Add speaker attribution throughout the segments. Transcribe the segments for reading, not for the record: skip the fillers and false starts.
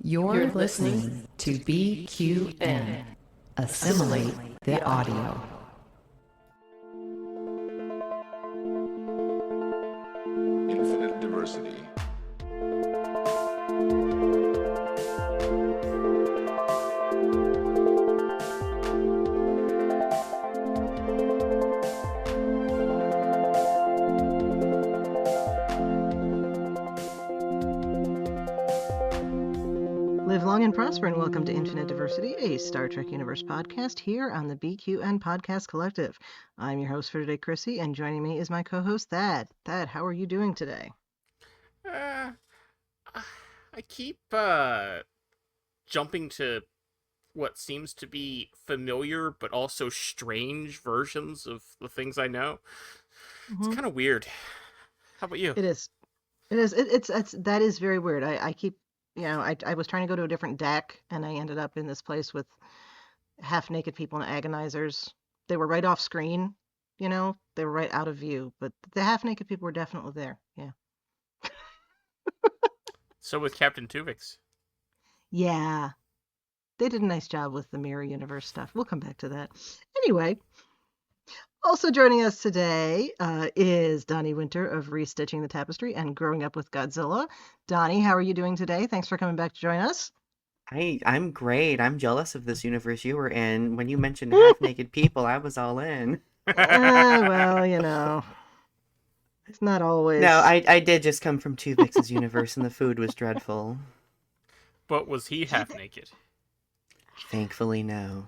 Speaker 1: You're listening to BQN. Assimilate the audio.
Speaker 2: Infinite diversity.
Speaker 3: Live long and prosper, and welcome to Infinite Diversity, a Star Trek Universe podcast here on the BQN Podcast Collective. I'm your host for today, Chrissie, and joining me is my co-host, Thad. Thad, how are you doing today?
Speaker 4: I keep jumping to what seems to be familiar but also strange versions of the things I know. It's kind of weird. How about you?
Speaker 3: It is. It's that is very weird. I keep, I was trying to go to a different deck, and I ended up in this place with half-naked people and agonizers. They were right off screen, they were right out of view, but the half-naked people were definitely there, yeah.
Speaker 4: So with Captain Tuvix.
Speaker 3: Yeah. They did a nice job with the Mirror Universe stuff. We'll come back to that. Anyway, also joining us today is Donny Winter of Restitching the Tapestry and Growing Up with Godzilla. Donny, how are you doing today? Thanks for coming back to join us.
Speaker 5: I'm great. I'm jealous of this universe you were in. When you mentioned half-naked people, I was all in.
Speaker 3: Well, it's not always.
Speaker 5: No, I did just come from Tuvix's universe, and the food was dreadful.
Speaker 4: But was he half naked?
Speaker 5: Thankfully, no.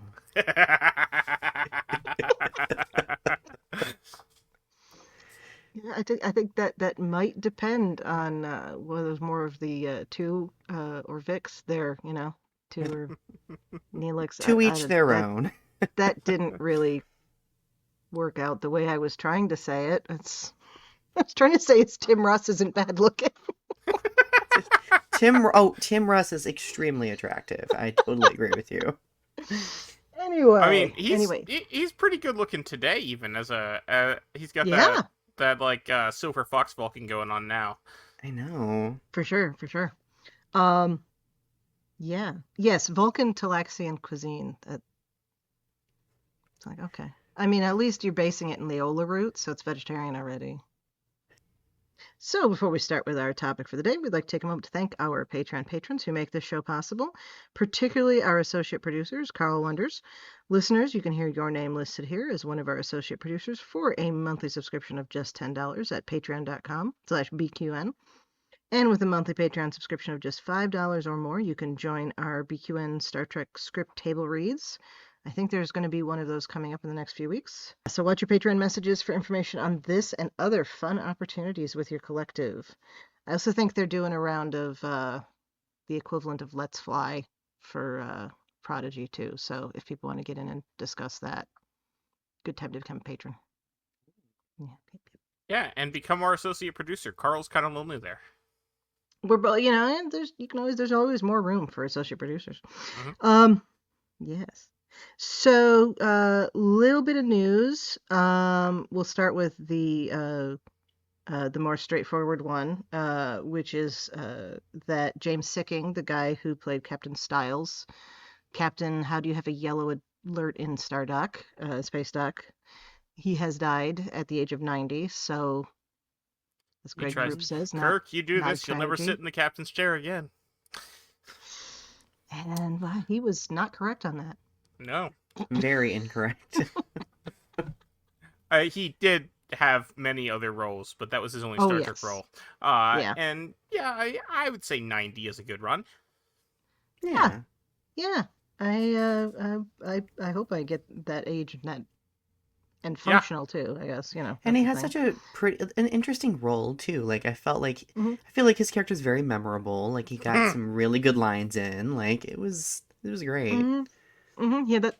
Speaker 3: Yeah, I think that might depend on whether there's more of the two or Vix there, two or Neelix.
Speaker 5: To each their own.
Speaker 3: That didn't really work out the way I was trying to say it. I was trying to say Tim Russ isn't bad looking.
Speaker 5: Tim Russ is extremely attractive. I totally agree with you.
Speaker 3: Anyway,
Speaker 4: I mean, he's pretty good looking today, even as he's got that silver fox Vulcan going on now.
Speaker 5: I know.
Speaker 3: For sure. Yeah. Yes, Vulcan Talaxian cuisine. It's like, okay. I mean, at least you're basing it in Leola roots, so it's vegetarian already. So before we start with our topic for the day, we'd like to take a moment to thank our Patreon patrons who make this show possible, particularly our associate producers, Carl Wonders. Listeners, you can hear your name listed here as one of our associate producers for a monthly subscription of just $10 at patreon.com/BQN. And with a monthly Patreon subscription of just $5 or more, you can join our BQN Star Trek script table reads. I think there's going to be one of those coming up in the next few weeks. So watch your Patreon messages for information on this and other fun opportunities with your collective. I also think they're doing a round of the equivalent of Let's Fly for Prodigy too. So if people want to get in and discuss that, good time to become a patron.
Speaker 4: Yeah, and become our associate producer. Carl's kind of lonely there.
Speaker 3: We're both, and there's always more room for associate producers.
Speaker 4: Mm-hmm.
Speaker 3: Yes. So, little bit of news. We'll start with the more straightforward one, which is that James Sicking, the guy who played Captain Styles, Captain How Do You Have a Yellow Alert in Space Dock, he has died at the age of 90. So, as Greg Group says,
Speaker 4: Kirk, you do this, you'll never sit in the captain's chair again.
Speaker 3: And he was not correct on that.
Speaker 4: No.
Speaker 5: Very incorrect.
Speaker 4: He did have many other roles, but that was his only Star Trek role.
Speaker 3: Yeah.
Speaker 4: And yeah, I would say 90 is a good run.
Speaker 3: Yeah. I hope I get that age and functional too, I guess,
Speaker 5: And he has such an interesting role too. Like I feel like his character is very memorable. Like he got some really good lines in. Like it was great.
Speaker 3: He had that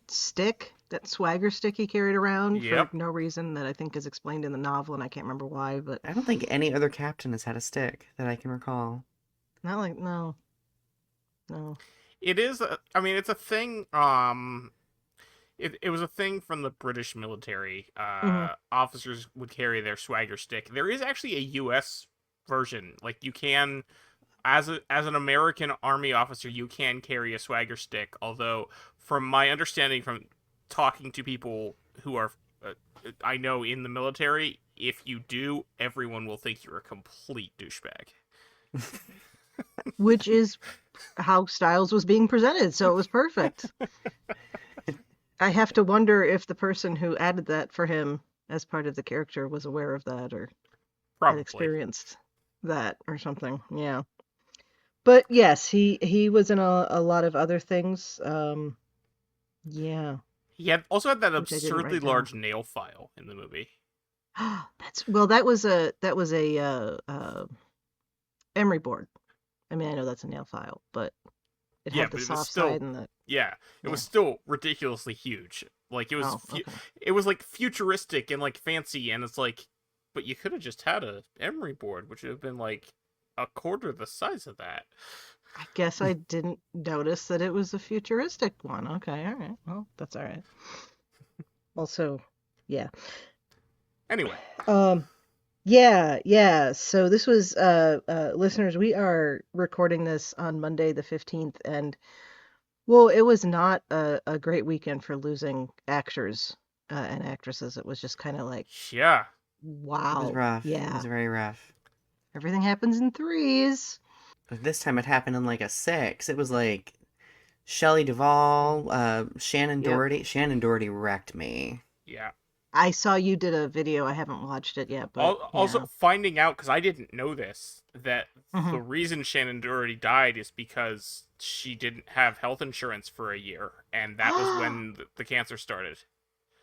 Speaker 3: swagger stick he carried around
Speaker 4: Yep.
Speaker 3: for no reason that I think is explained in the novel, and I can't remember why, but
Speaker 5: I don't think any other captain has had a stick that I can recall.
Speaker 3: Not like, no.
Speaker 4: It is, it's a thing, it was a thing from the British military. Officers would carry their swagger stick. There is actually a U.S. version. Like, you can, as an American Army officer, you can carry a swagger stick. Although, from my understanding from talking to people who are, I know in the military, if you do, everyone will think you're a complete douchebag.
Speaker 3: Which is how Styles was being presented, so it was perfect. I have to wonder if the person who added that for him as part of the character was aware of that or had
Speaker 4: Probably.
Speaker 3: experienced that or something. Yeah. But yes, he was in a lot of other things. Yeah.
Speaker 4: He also had that
Speaker 3: Which I didn't write
Speaker 4: absurdly
Speaker 3: down.
Speaker 4: large nail file in the movie.
Speaker 3: That was a emery board. I mean, I know that's a nail file, but it
Speaker 4: Yeah,
Speaker 3: had the
Speaker 4: but it was
Speaker 3: soft
Speaker 4: still-
Speaker 3: side and the
Speaker 4: Yeah, it
Speaker 3: Yeah.
Speaker 4: was still ridiculously huge. Like, it was
Speaker 3: okay.
Speaker 4: it was like futuristic and like fancy, and it's like, but you could have just had a emery board, which would have been like a quarter the size of that.
Speaker 3: I guess I didn't notice that it was a futuristic one. Okay, all right. Well, that's all right. Also, yeah.
Speaker 4: Anyway,
Speaker 3: Yeah. So this was listeners, we are recording this on Monday the 15th, and well, it was not a great weekend for losing actors and actresses. It was just kind of like,
Speaker 4: yeah,
Speaker 3: wow.
Speaker 5: It was rough. It
Speaker 3: Yeah.
Speaker 5: was very rough.
Speaker 3: Everything happens in threes.
Speaker 5: But this time it happened in like a 6. It was like Shelley Duvall, Shannon
Speaker 3: Yep.
Speaker 5: Doherty. Shannon Doherty wrecked me.
Speaker 4: yeah.
Speaker 3: I saw you did a video. I haven't watched it yet, but
Speaker 4: Also, finding out, because I didn't know this, that
Speaker 3: Mhm.
Speaker 4: the reason Shannon Doherty died is because she didn't have health insurance for a year, and that was when the cancer started.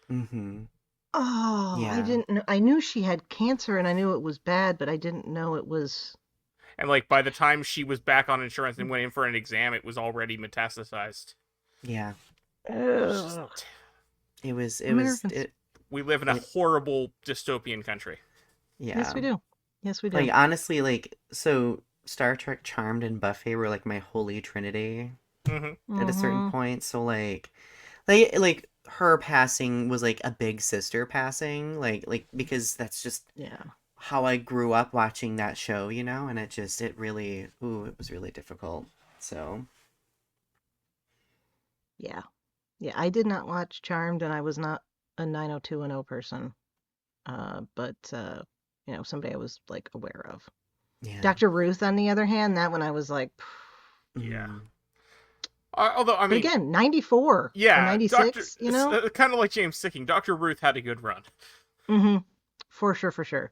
Speaker 5: Mm-hmm.
Speaker 3: Oh,
Speaker 5: Yeah.
Speaker 3: I didn't know. I knew she had cancer and I knew it was bad, but I didn't know it was.
Speaker 4: And like by the time she was back on insurance and went in for an exam, it was already metastasized.
Speaker 5: Yeah.
Speaker 3: Ugh.
Speaker 5: It was.
Speaker 3: Americans.
Speaker 4: We live in a horrible dystopian country.
Speaker 5: Yeah.
Speaker 3: Yes, we do. Yes, we do.
Speaker 5: Like, honestly, like, so Star Trek, Charmed, and Buffy were like my holy trinity
Speaker 4: Mm-hmm.
Speaker 5: at a certain
Speaker 3: Mhm.
Speaker 5: point. So like her passing was like a big sister passing, like because that's just
Speaker 3: Yeah.
Speaker 5: how I grew up watching that show, you know, and it was really difficult. So
Speaker 3: Yeah. Yeah. I did not watch Charmed, and I was not a 90210 person. But somebody I was like aware of.
Speaker 5: yeah.
Speaker 3: Dr. Ruth, on the other hand, that one I was like,
Speaker 4: Yeah.
Speaker 5: Mhm.
Speaker 4: Although, I
Speaker 3: but
Speaker 4: mean,
Speaker 3: again, 94 or
Speaker 4: yeah,
Speaker 3: 96, you know?
Speaker 4: kind of like James Sicking, Dr. Ruth had a good run.
Speaker 3: Mm-hmm. For sure.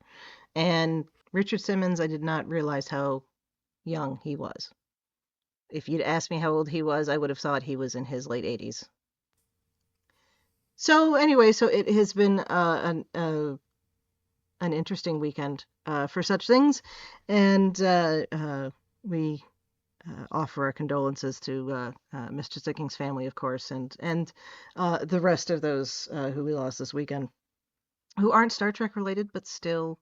Speaker 3: And Richard Simmons, I did not realize how young he was. If you'd asked me how old he was, I would have thought he was in his late 80s. So anyway, so it has been an interesting weekend for such things, and we offer our condolences to Mr. Sicking's family, of course, and the rest of those who we lost this weekend, who aren't Star Trek related, but still,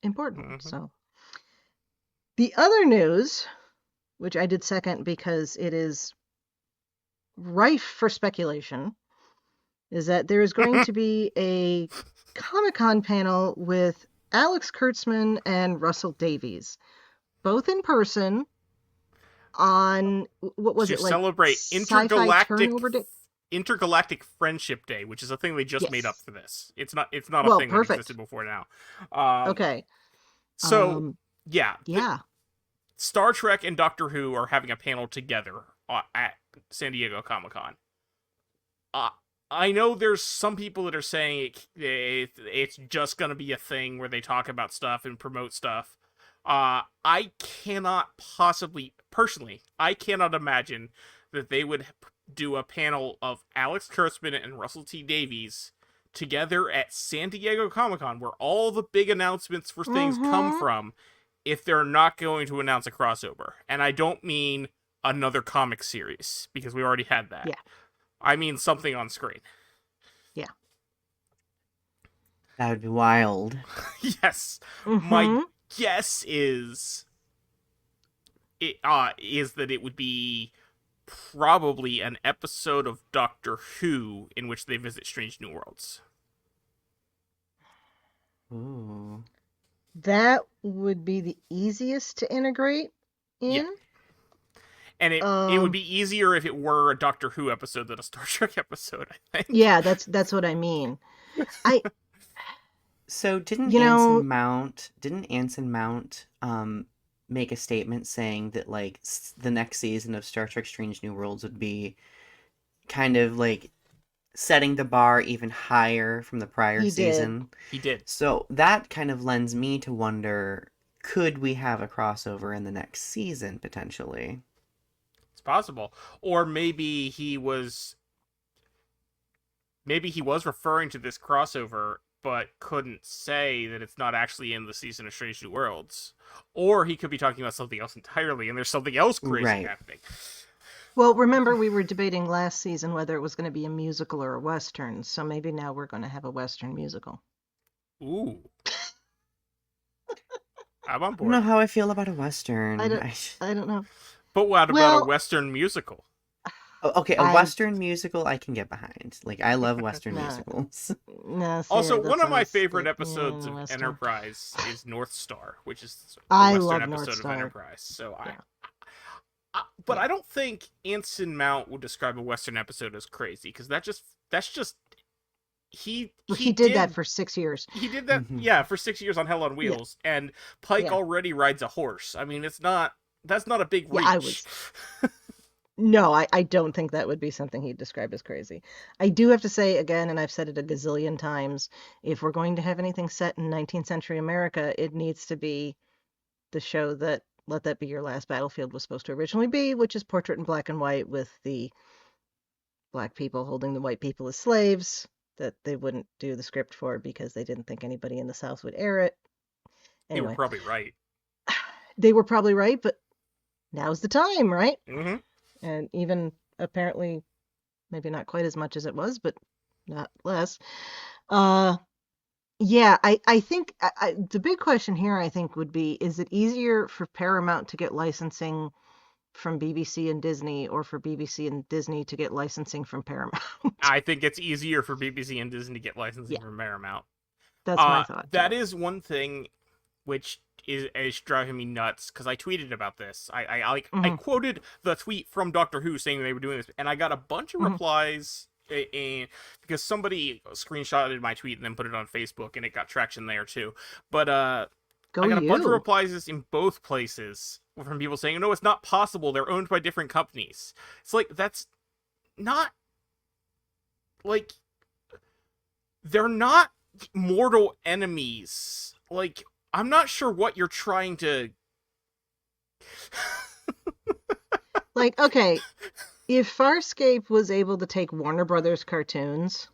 Speaker 3: important.
Speaker 4: Mhm.
Speaker 3: So the other news, which I did second because it is rife for speculation, is that there is going to be a Comic-Con panel with Alex Kurtzman and Russell Davies, both in person on, what was
Speaker 4: to
Speaker 3: it, like
Speaker 4: celebrate
Speaker 3: Sci-Fi Turnover Day?
Speaker 4: Intergalactic Friendship Day, which is a thing they just
Speaker 3: Yes.
Speaker 4: made up for this. It's not a
Speaker 3: Well,
Speaker 4: thing
Speaker 3: perfect.
Speaker 4: that existed before now.
Speaker 3: Okay.
Speaker 4: So yeah,
Speaker 3: Yeah.
Speaker 4: Star Trek and Doctor Who are having a panel together at San Diego Comic-Con. I know there's some people that are saying it's just going to be a thing where they talk about stuff and promote stuff. I cannot possibly, personally, I cannot imagine that they would do a panel of Alex Kurtzman and Russell T. Davies together at San Diego Comic-Con, where all the big announcements for things come from, if they're not going to announce a crossover. And I don't mean another comic series, because we already had that.
Speaker 3: Yeah.
Speaker 4: I mean something on screen.
Speaker 3: Yeah.
Speaker 5: That would be wild.
Speaker 4: Yes.
Speaker 3: Mhm.
Speaker 4: My guess is that it would be probably an episode of Doctor Who in which they visit Strange New Worlds.
Speaker 5: Ooh.
Speaker 3: That would be the easiest to integrate, in.
Speaker 4: Yeah. And it would be easier if it were a Doctor Who episode than a Star Trek episode, I think.
Speaker 3: Yeah, that's what I mean.
Speaker 5: So didn't Anson Mount make a statement saying that like the next season of Star Trek Strange New Worlds would be kind of like setting the bar even higher from the prior season?
Speaker 4: He did.
Speaker 5: So that kind of lends me to wonder, could we have a crossover in the next season potentially?
Speaker 4: It's possible. Or maybe he was referring to this crossover but couldn't say that it's not actually in the season of Strange New Worlds. Or he could be talking about something else entirely, and there's something else crazy happening.
Speaker 3: Well, remember we were debating last season whether it was going to be a musical or a Western, so maybe now we're going to have a Western musical.
Speaker 4: Ooh. I'm on
Speaker 5: I
Speaker 4: board.
Speaker 5: don't know how I feel about a Western.
Speaker 3: I don't know.
Speaker 4: But what about a Western musical?
Speaker 5: Okay, a Western musical I can get behind. Like, I love Western musicals.
Speaker 3: No,
Speaker 4: Also, one of my favorite episodes of
Speaker 3: Western.
Speaker 4: Enterprise is North Star, which is a
Speaker 3: I
Speaker 4: Western
Speaker 3: love
Speaker 4: episode
Speaker 3: North
Speaker 4: of
Speaker 3: Star.
Speaker 4: Enterprise. So but I don't think Anson Mount would describe a Western episode as crazy, because that's just he
Speaker 3: did that for 6 years.
Speaker 4: He did that, for 6 years on Hell on Wheels, and Pike already rides a horse. I mean, that's not a big reach.
Speaker 3: No, I don't think that would be something he'd describe as crazy. I do have to say again, and I've said it a gazillion times, if we're going to have anything set in 19th century America, it needs to be the show that Let That Be Your Last Battlefield was supposed to originally be, which is portrait in black and white with the black people holding the white people as slaves that they wouldn't do the script for because they didn't think anybody in the South would air it. Anyway,
Speaker 4: They were probably right.
Speaker 3: They were probably right, but now's the time, right?
Speaker 4: Mm-hmm.
Speaker 3: And even apparently, maybe not quite as much as it was, but not less. Yeah, I think the big question here, I think, would be, is it easier for Paramount to get licensing from BBC and Disney, or for BBC and Disney to get licensing from Paramount?
Speaker 4: I think it's easier for BBC and Disney to get licensing from Paramount.
Speaker 3: That's my thought.
Speaker 4: That is one thing which is driving me nuts, because I tweeted about this. I quoted the tweet from Doctor Who saying they were doing this, and I got a bunch of replies because somebody screenshotted my tweet and then put it on Facebook, and it got traction there too. But I got a bunch of replies in both places from people saying, no, it's not possible, they're owned by different companies. It's like, that's not, like, they're not mortal enemies. Like, I'm not sure what you're trying to...
Speaker 3: Like, okay, if Farscape was able to take Warner Brothers cartoons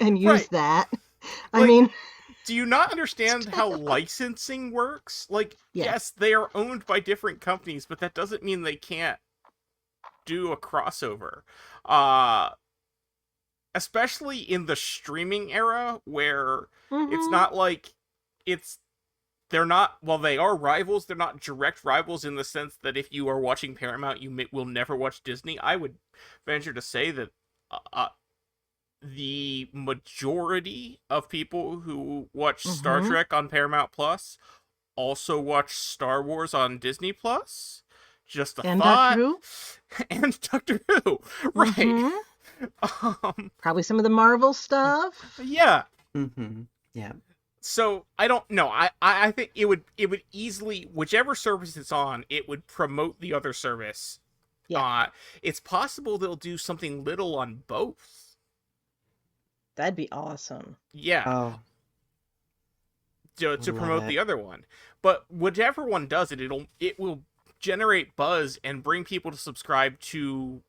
Speaker 3: and use that, I mean...
Speaker 4: Do you not understand how licensing works? Like, yes, they are owned by different companies, but that doesn't mean they can't do a crossover. Especially in the streaming era, where it's not like they're not, well, they are rivals, they're not direct rivals in the sense that if you are watching Paramount, you will never watch Disney. I would venture to say that the majority of people who watch Star Trek on Paramount Plus also watch Star Wars on Disney Plus. Just a thought.
Speaker 3: Doctor Who?
Speaker 4: And Doctor Who, right?
Speaker 3: Probably some of the Marvel stuff.
Speaker 4: Yeah.
Speaker 5: Yeah.
Speaker 4: So I don't know. I think it would easily, whichever service it's on, it would promote the other service. Yeah. It's possible they'll do something little on both.
Speaker 3: That'd be awesome.
Speaker 4: Yeah.
Speaker 5: Oh.
Speaker 4: To promote the other one. But whichever one does it, it will generate buzz and bring people to subscribe to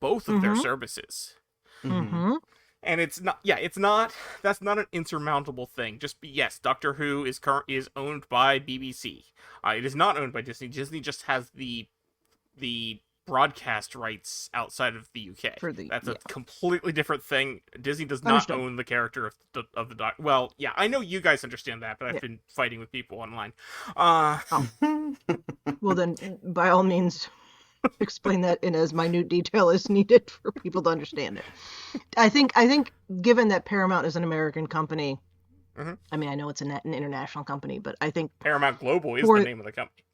Speaker 4: both of their services. And it's not, that's not an insurmountable thing. Yes, Doctor Who is owned by BBC. It is not owned by Disney. Disney just has the broadcast rights outside of the UK. That's a completely different thing. Disney does not own the character of the Doctor. Well, yeah, I know you guys understand that, but I've been fighting with people online.
Speaker 3: Well, then, by all means, explain that in as minute detail as needed for people to understand it. I think, given that Paramount is an American company, I mean, I know it's an international company, but I think
Speaker 4: Paramount Global is the name of the company.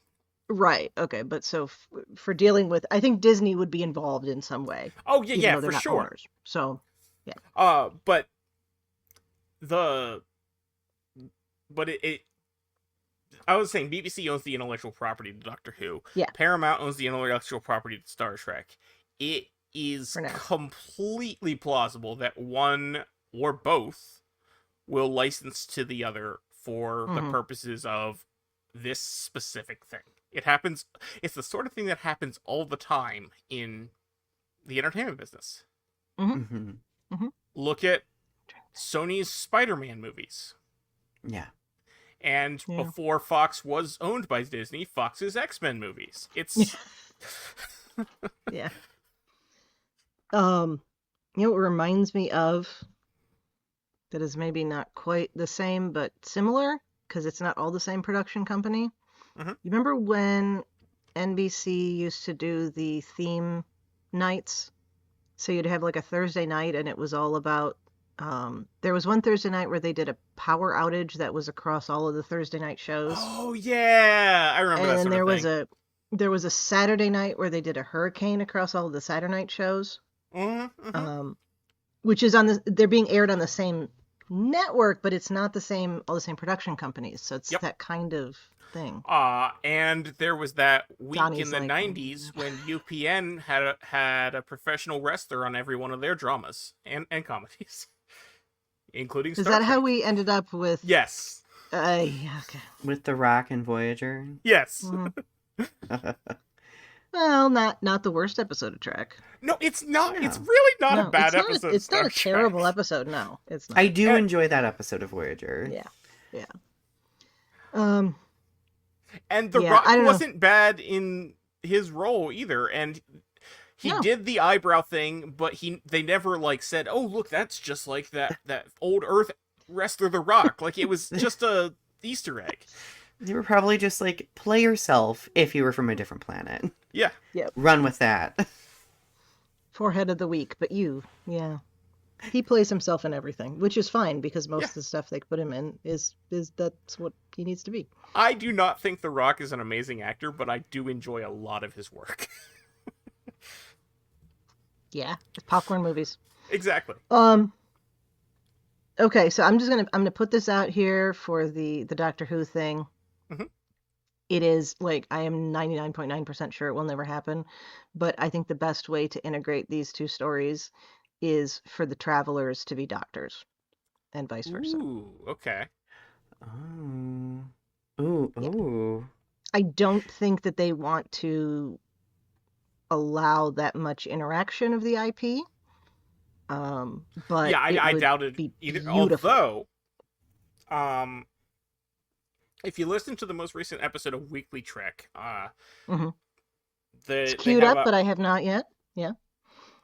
Speaker 3: Right. Okay. But so for dealing with, I think Disney would be involved in some way,
Speaker 4: Oh yeah,
Speaker 3: even
Speaker 4: yeah,
Speaker 3: though they're
Speaker 4: for
Speaker 3: not
Speaker 4: sure.
Speaker 3: owners. So yeah.
Speaker 4: But the I was saying BBC owns the intellectual property to Doctor Who.
Speaker 3: Yeah.
Speaker 4: Paramount owns the intellectual property to Star Trek. It is
Speaker 3: For now.
Speaker 4: completely plausible that one or both will license to the other for the purposes of this specific thing. It happens. It's the sort of thing that happens all the time in the entertainment business. Look at Sony's Spider-Man movies.
Speaker 5: Yeah.
Speaker 4: And before Fox was owned by Disney, Fox's X-Men movies. It's
Speaker 3: Yeah. You know what it reminds me of that is maybe not quite the same, but similar, because it's not all the same production company. You remember when NBC used to do the theme nights? So you'd have like a Thursday night and it was all about, there was one Thursday night where they did a power outage that was across all of the Thursday night shows.
Speaker 4: Oh yeah, I remember that
Speaker 3: And
Speaker 4: sort
Speaker 3: there
Speaker 4: of
Speaker 3: was
Speaker 4: thing.
Speaker 3: there was a Saturday night where they did a hurricane across all of the Saturday night shows. Which is they're being aired on the same network, but it's not all the same production companies. So it's that kind of thing.
Speaker 4: And there was that week
Speaker 3: Donnie's
Speaker 4: in the
Speaker 3: like,
Speaker 4: 90s when UPN had a professional wrestler on every one of their dramas and comedies, including Star
Speaker 3: Is that
Speaker 4: Trek.
Speaker 3: how we ended up with?
Speaker 4: Yes.
Speaker 3: Yeah, okay.
Speaker 5: With The Rock and Voyager.
Speaker 4: Yes.
Speaker 3: Well, not the worst episode of Trek.
Speaker 4: No, it's not.
Speaker 5: No.
Speaker 4: It's really not
Speaker 3: No,
Speaker 4: a bad
Speaker 3: it's not
Speaker 4: episode.
Speaker 3: It's not a
Speaker 4: of Star
Speaker 3: terrible
Speaker 4: Trek.
Speaker 3: episode. No, it's not.
Speaker 5: I do enjoy that episode of Voyager.
Speaker 3: Yeah.
Speaker 4: And The
Speaker 3: Yeah,
Speaker 4: Rock
Speaker 3: I don't know.
Speaker 4: wasn't bad in his role either, and he
Speaker 3: No.
Speaker 4: did the eyebrow thing, but they never like said, "Oh, look, that's just like that old Earth wrestler, The Rock." Like it was just a Easter egg.
Speaker 5: They were probably just like, play yourself if you were from a different planet.
Speaker 4: Yeah.
Speaker 5: Run with that.
Speaker 3: Forehead of the week, but he plays himself in everything, which is fine because most of the stuff they put him in is that's what he needs to be.
Speaker 4: I do not think The Rock is an amazing actor, but I do enjoy a lot of his work.
Speaker 3: Yeah, it's popcorn movies.
Speaker 4: Exactly.
Speaker 3: Okay, so I'm gonna put this out here for the Doctor Who thing. It is like I am 99.9% sure it will never happen, but I think the best way to integrate these two stories is for the travelers to be doctors, and vice versa.
Speaker 4: Ooh, okay.
Speaker 5: Oh. Ooh.
Speaker 3: I don't think that they want to allow that much interaction of the IP. But
Speaker 4: yeah, I
Speaker 3: would
Speaker 4: doubted
Speaker 3: be
Speaker 4: either.
Speaker 3: beautiful.
Speaker 4: Although, if you listen to the most recent episode of Weekly Trek,
Speaker 3: It's queued up, but I have not yet. Yeah.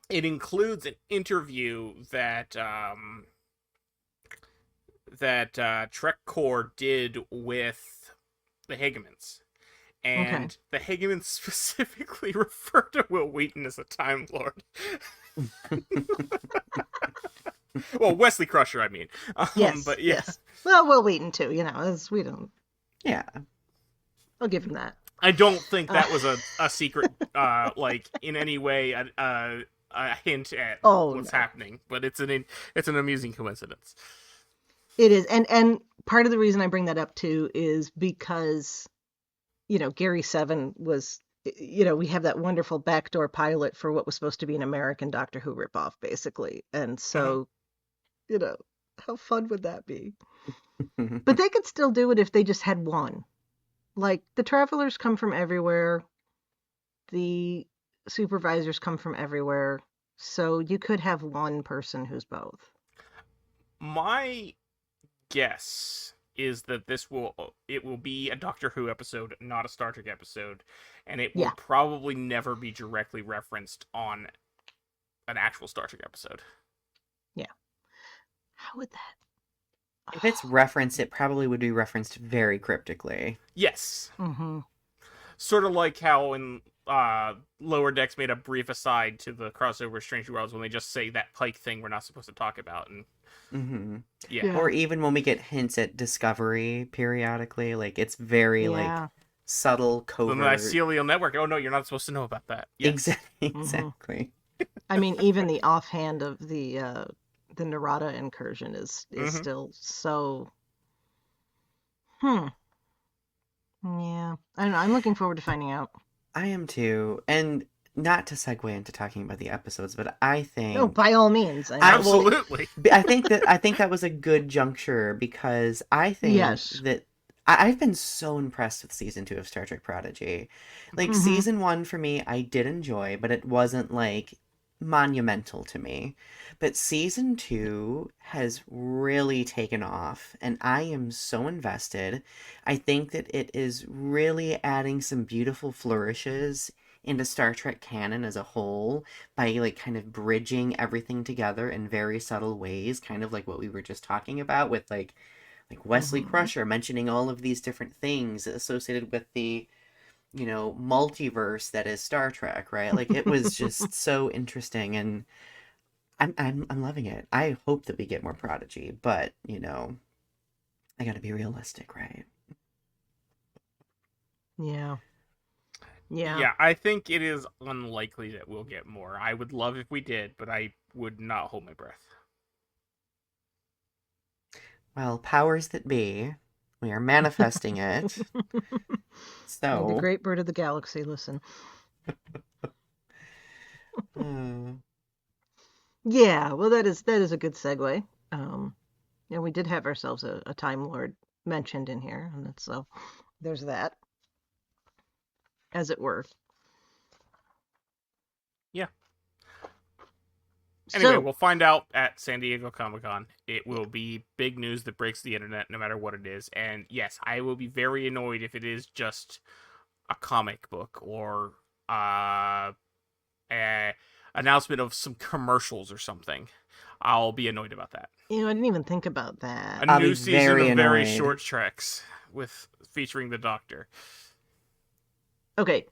Speaker 4: It includes an interview that Trek Core did with the Hagemans. And the Hagemans specifically refer to Will Wheaton as a Time Lord. Well, Wesley Crusher, I mean.
Speaker 3: Yes.
Speaker 4: But yes.
Speaker 3: Well, Will Wheaton too. As we don't.
Speaker 5: Yeah.
Speaker 3: I'll give him that.
Speaker 4: I don't think that was a secret, like in any way a hint at what's happening. But it's an amusing coincidence.
Speaker 3: It is, and part of the reason I bring that up too is because, Gary Seven was, we have that wonderful backdoor pilot for what was supposed to be an American Doctor Who ripoff, basically, and so, how fun would that be? But they could still do it if they just had one. Like, the travelers come from everywhere. The supervisors come from everywhere. So you could have one person who's both.
Speaker 4: My guess is that it will be a Doctor Who episode, not a Star Trek episode, and it will probably never be directly referenced on an actual Star Trek episode.
Speaker 3: Yeah. How would that?
Speaker 5: If it's referenced, it probably would be referenced very cryptically.
Speaker 4: Yes.
Speaker 3: Mm-hmm.
Speaker 4: Sort of like how in Lower Decks made a brief aside to the crossover Strange New Worlds when they just say that Pike thing we're not supposed to talk about. And
Speaker 5: Or even when we get hints at Discovery periodically, like it's very like subtle,
Speaker 4: The
Speaker 5: covert.
Speaker 4: mycelial network. Oh no, you're not supposed to know about that. Yes.
Speaker 5: Exactly.
Speaker 3: I mean, even the offhand of the Narada incursion is still so. Yeah, I don't know. I'm looking forward to finding out.
Speaker 5: I am too, and not to segue into talking about the episodes, but I think
Speaker 3: Oh, by all means.
Speaker 4: Absolutely.
Speaker 5: I think that was a good juncture because I think that I've been so impressed with season 2 of Star Trek Prodigy. Like season 1 for me, I did enjoy, but it wasn't like monumental to me. But season 2 has really taken off, and I am so invested. I think that it is really adding some beautiful flourishes into Star Trek canon as a whole by like kind of bridging everything together in very subtle ways, kind of like what we were just talking about with like Wesley Crusher mentioning all of these different things associated with the multiverse that is Star Trek, right? Like it was just so interesting, and I'm loving it. I hope that we get more Prodigy, but I gotta be realistic, right?
Speaker 3: Yeah.
Speaker 4: Yeah, I think it is unlikely that we'll get more. I would love if we did, but I would not hold my breath.
Speaker 5: Well, powers that be, we are manifesting it. So
Speaker 3: the great bird of the galaxy, listen. Yeah, well, that is a good segue. We did have ourselves a Time Lord mentioned in here, and so there's that, as it were.
Speaker 4: Yeah. Anyway,
Speaker 3: So,
Speaker 4: we'll find out at San Diego Comic-Con. It will be big news that breaks the internet, no matter what it is. And yes, I will be very annoyed if it is just a comic book or an announcement of some commercials or something. I'll be annoyed about that.
Speaker 3: I didn't even think about that.
Speaker 4: A new season of very short treks featuring the Doctor.
Speaker 3: Okay.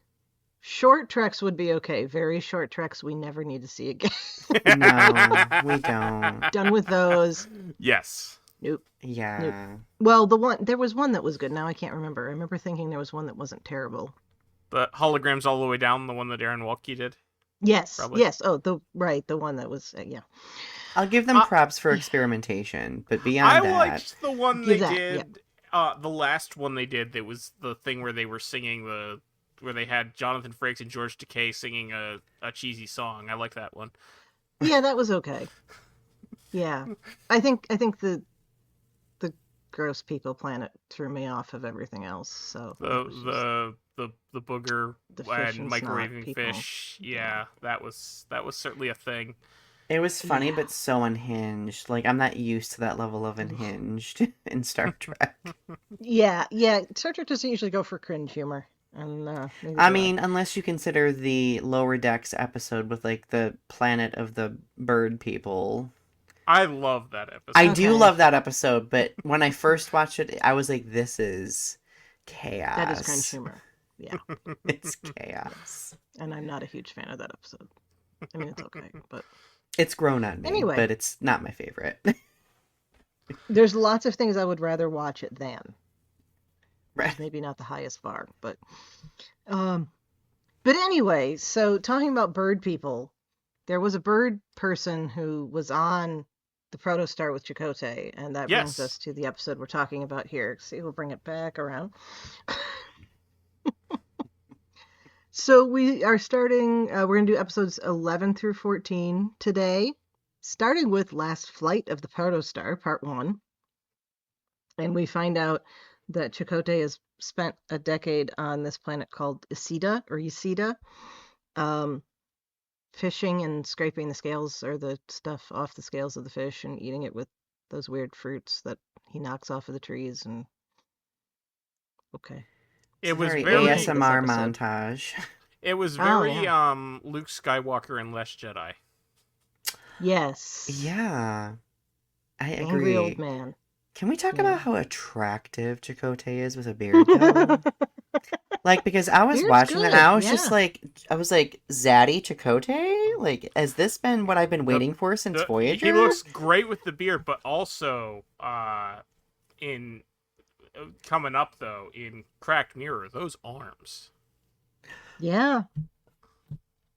Speaker 3: Short treks would be okay. Very short treks we never need to see again.
Speaker 5: No, we don't.
Speaker 3: Done with those.
Speaker 4: Yes.
Speaker 3: Nope.
Speaker 5: Yeah.
Speaker 3: Nope. Well, there was one that was good. Now I can't remember. I remember thinking there was one that wasn't terrible.
Speaker 4: The holograms all the way down, the one that Aaron Walke did.
Speaker 3: Yes.
Speaker 4: Probably.
Speaker 3: Yes. Oh, the one that was yeah.
Speaker 5: I'll give them props for experimentation, but beyond that,
Speaker 4: I liked the one they did.
Speaker 3: Yeah.
Speaker 4: The last one they did. That was the thing where they were singing where they had Jonathan Frakes and George Takei singing a cheesy song. I like that one.
Speaker 3: Yeah, that was okay. Yeah, I think the Gross People Planet threw me off of everything else. So
Speaker 4: the booger and microwaving
Speaker 3: people.
Speaker 4: fish. Yeah, that was certainly a thing.
Speaker 5: it was funny, but so unhinged. Like I'm not used to that level of unhinged in Star Trek.
Speaker 3: Yeah. Star Trek doesn't usually go for cringe humor. And,
Speaker 5: I mean, unless you consider the Lower Decks episode with like the planet of the bird people.
Speaker 4: I love that episode.
Speaker 5: I do love that episode, but when I first watched it, I was like, this is chaos.
Speaker 3: That is cringe humor. Yeah.
Speaker 5: It's chaos.
Speaker 3: And I'm not a huge fan of that episode. I mean, it's okay, but...
Speaker 5: It's grown on me,
Speaker 3: anyway,
Speaker 5: but it's not my favorite.
Speaker 3: There's lots of things I would rather watch it than.
Speaker 5: Right.
Speaker 3: Maybe not the highest bar, but anyway, so talking about bird people, there was a bird person who was on the Protostar with Chakotay, and that brings us to the episode we're talking about here. See, we'll bring it back around. So we are starting, we're going to do episodes 11 through 14 today, starting with Last Flight of the Protostar, Part 1. And we find out that Chakotay has spent a decade on this planet called Isida, fishing and scraping the scales or the stuff off the scales of the fish and eating it with those weird fruits that he knocks off of the trees. And
Speaker 4: it was
Speaker 5: very
Speaker 4: very
Speaker 5: ASMR montage.
Speaker 4: It was very Luke Skywalker and Less Jedi.
Speaker 3: Yes.
Speaker 5: Yeah, I agree.
Speaker 3: Angry old man.
Speaker 5: Can we talk about how attractive Chakotay is with a beard, though? Like, because I was watching it, and I was just like, Zaddy Chakotay? Like, has this been what I've been waiting for since Voyager?
Speaker 4: He looks great with the beard, but also, in coming up though in Cracked Mirror, those arms.
Speaker 3: Yeah.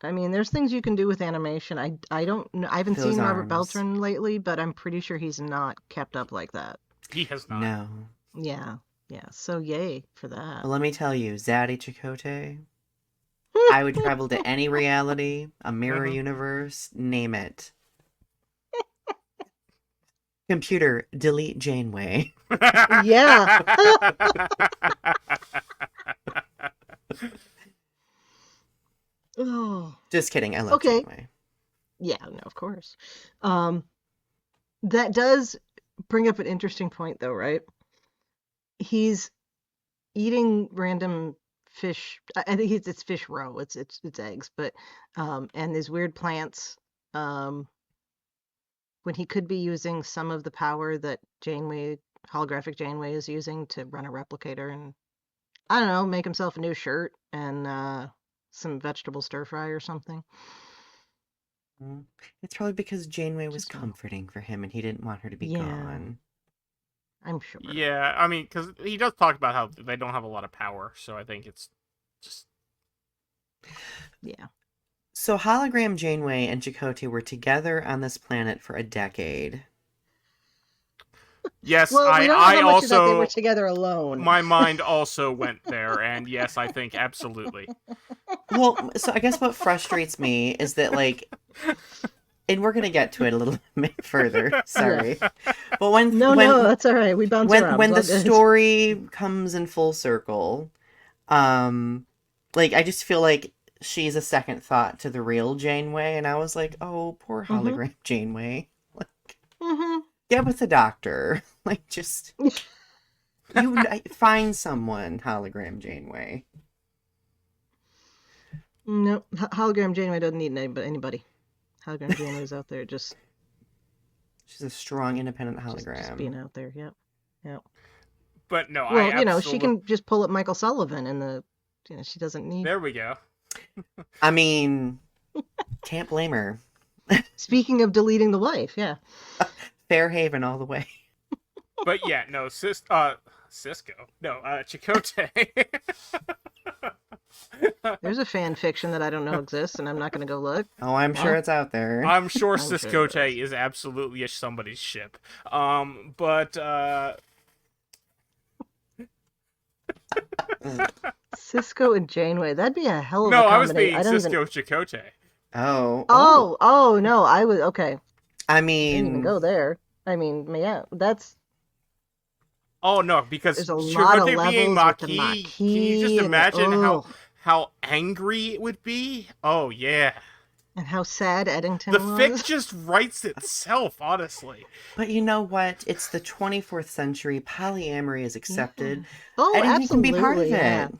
Speaker 3: I mean, there's things you can do with animation. I don't know. I haven't
Speaker 5: Those
Speaker 3: seen Robert
Speaker 5: arms.
Speaker 3: Beltran lately, but I'm pretty sure he's not kept up like that.
Speaker 4: He has not.
Speaker 5: No.
Speaker 3: Yeah. Yeah. So yay for that.
Speaker 5: Well, let me tell you, Zaddy Chakotay, I would travel to any reality, a mirror universe, name it. Computer, delete Janeway.
Speaker 3: Yeah. Oh.
Speaker 5: Just kidding, I love
Speaker 3: Okay.
Speaker 5: Janeway.
Speaker 3: Yeah, no, of course. That does bring up an interesting point, though, right? He's eating random fish. I think it's fish roe. It's eggs, but and these weird plants. When he could be using some of the power that holographic Janeway is using to run a replicator and I don't know, make himself a new shirt and some vegetable stir fry or something.
Speaker 5: It's probably because Janeway was
Speaker 3: Just-
Speaker 5: comforting for him and he didn't want her to be
Speaker 3: Yeah.
Speaker 5: gone.
Speaker 3: I'm sure.
Speaker 4: Yeah, I mean, because he does talk about how they don't have a lot of power, so I think it's just...
Speaker 3: Yeah.
Speaker 5: So hologram Janeway and Chakotay were together on this planet for a decade.
Speaker 4: Yes,
Speaker 3: Well, we don't know
Speaker 4: I
Speaker 3: how much of that they
Speaker 4: also...
Speaker 3: were together alone.
Speaker 4: My mind also went there, and yes, I think absolutely.
Speaker 5: Well, so I guess what frustrates me is that, like, and we're gonna get to it a little bit further. Sorry, but when
Speaker 3: that's all right. We bounce around.
Speaker 5: when the
Speaker 3: It's all good.
Speaker 5: story comes in full circle, like I just feel like she's a second thought to the real Janeway, and I was like, oh, poor hologram Janeway. Like, get with the doctor. Like, just find someone, hologram Janeway.
Speaker 3: No, hologram Janeway doesn't need anybody. Hologram Janeway's out there just
Speaker 5: She's a strong, independent hologram.
Speaker 3: just being out there. Yep.
Speaker 4: But no,
Speaker 3: Well,
Speaker 4: I
Speaker 3: you know,
Speaker 4: absolutely...
Speaker 3: she can just pull up Michael Sullivan and she doesn't need.
Speaker 4: There we go.
Speaker 5: I mean, can't blame her.
Speaker 3: Speaking of deleting the wife, yeah.
Speaker 5: Fairhaven all the way.
Speaker 4: But yeah, no, Cisco. No, Chakotay.
Speaker 3: There's a fan fiction that I don't know exists, and I'm not going to go look.
Speaker 5: Oh, I'm sure it's out there.
Speaker 4: I'm sure
Speaker 3: I'm sure it
Speaker 4: Ciscote is absolutely somebody's ship. But
Speaker 3: Cisco and Janeway, that'd be a hell of
Speaker 4: no,
Speaker 3: a
Speaker 4: I was
Speaker 3: combination.
Speaker 4: being Cisco Chakotay.
Speaker 3: Oh, no, I was okay.
Speaker 5: I
Speaker 3: I didn't even
Speaker 5: mean,
Speaker 3: go there. I mean, yeah, that's
Speaker 4: Oh no, because
Speaker 3: there's a lot of
Speaker 4: Chakotay being
Speaker 3: levels with the
Speaker 4: Maquis, can you just
Speaker 3: Maquis
Speaker 4: imagine
Speaker 3: and-
Speaker 4: how angry it would be? Oh yeah.
Speaker 3: and how sad Eddington
Speaker 4: The
Speaker 3: was.
Speaker 4: fic just writes itself, honestly.
Speaker 5: but you know what? It's the 24th century. Polyamory is accepted.
Speaker 3: Oh,
Speaker 5: Anything can
Speaker 3: absolutely.
Speaker 5: be part of it.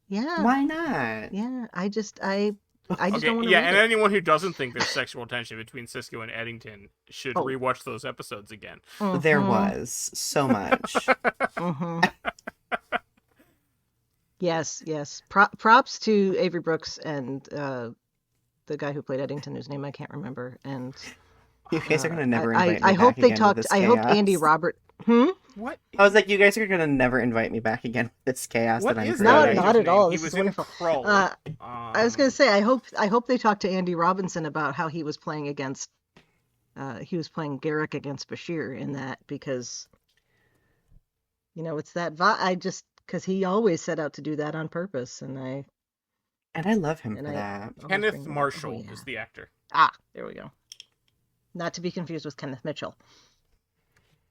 Speaker 3: Yeah.
Speaker 5: Why not?
Speaker 3: Yeah. I just don't want to
Speaker 4: Yeah,
Speaker 3: read
Speaker 4: and
Speaker 3: it.
Speaker 4: anyone who doesn't think there's sexual tension between Cisco and Eddington should
Speaker 3: Oh.
Speaker 4: rewatch those episodes again.
Speaker 5: There
Speaker 3: Mhm.
Speaker 5: was so much.
Speaker 3: Mhm. Yes. Props to Avery Brooks and the guy who played Eddington, whose name I can't remember. And
Speaker 5: You guys are gonna never invite me
Speaker 3: I hope
Speaker 5: back
Speaker 3: they
Speaker 5: again
Speaker 3: talked.
Speaker 5: with this
Speaker 3: I hope
Speaker 5: chaos.
Speaker 3: Andy Robert.
Speaker 4: What?
Speaker 5: I was like, you guys are gonna never invite me back again with this chaos
Speaker 4: What
Speaker 5: that I'm
Speaker 4: is
Speaker 3: Not-
Speaker 5: creating.
Speaker 3: not at all.
Speaker 4: He
Speaker 3: This
Speaker 4: was
Speaker 3: is
Speaker 4: in
Speaker 3: wonderful.
Speaker 4: Krull.
Speaker 3: I was gonna say I hope they talked to Andy Robinson about how he was playing against. He was playing Garrick against Bashir in that because. It's that because he always set out to do that on purpose, and I.
Speaker 5: And I love him
Speaker 3: And
Speaker 5: for
Speaker 3: I-
Speaker 5: that.
Speaker 3: always
Speaker 4: Kenneth
Speaker 3: bring that up.
Speaker 4: Marshall
Speaker 3: Oh, yeah.
Speaker 4: is the actor.
Speaker 3: There we go. Not to be confused with Kenneth Mitchell.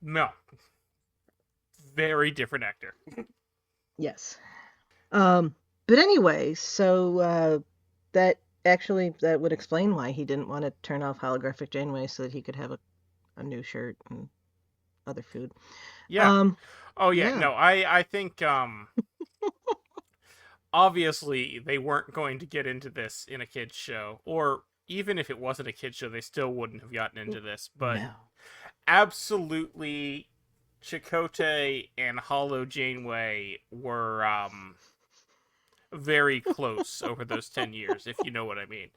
Speaker 4: No. Very different actor.
Speaker 3: Yes. But anyway, so that would explain why he didn't want to turn off holographic Janeway so that he could have a new shirt and other food.
Speaker 4: Yeah. Oh yeah,
Speaker 3: yeah.
Speaker 4: no, I think obviously they weren't going to get into this in a kids show, or even if it wasn't a kids show, they still wouldn't have gotten into this. But
Speaker 5: No.
Speaker 4: absolutely, Chakotay and Hollow Janeway were very close over those 10 years, if you know what I mean.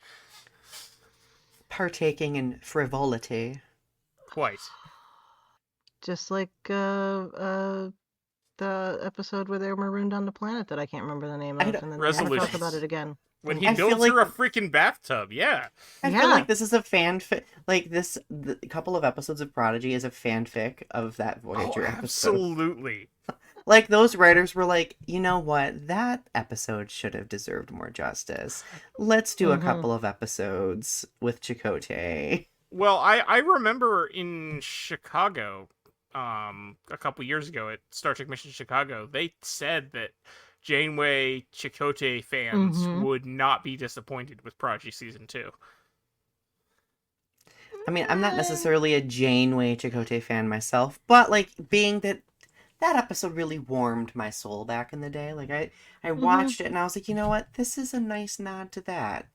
Speaker 5: Partaking in frivolity.
Speaker 4: Quite.
Speaker 3: Just like the episode where they were marooned on the planet that I can't remember the name of, and then they never talk
Speaker 4: Resolutions.
Speaker 3: about it again.
Speaker 4: When he
Speaker 5: I feel
Speaker 4: builds
Speaker 5: like-
Speaker 4: her a freaking bathtub, yeah.
Speaker 5: I
Speaker 3: Yeah.
Speaker 5: feel like this is a fanfic. Like the couple of episodes of Prodigy is a fanfic of that Voyager episode.
Speaker 4: Absolutely.
Speaker 5: Like those writers were like, you know what, that episode should have deserved more justice. Let's do a couple of episodes with Chakotay.
Speaker 4: Well, I remember in Chicago, a couple years ago at Star Trek Mission Chicago, they said that Janeway Chakotay fans would not be disappointed with Prodigy Season 2.
Speaker 5: I mean, I'm not necessarily a Janeway Chakotay fan myself, but like being that episode really warmed my soul back in the day. Like I watched it and I was like, you know what? This is a nice nod to that.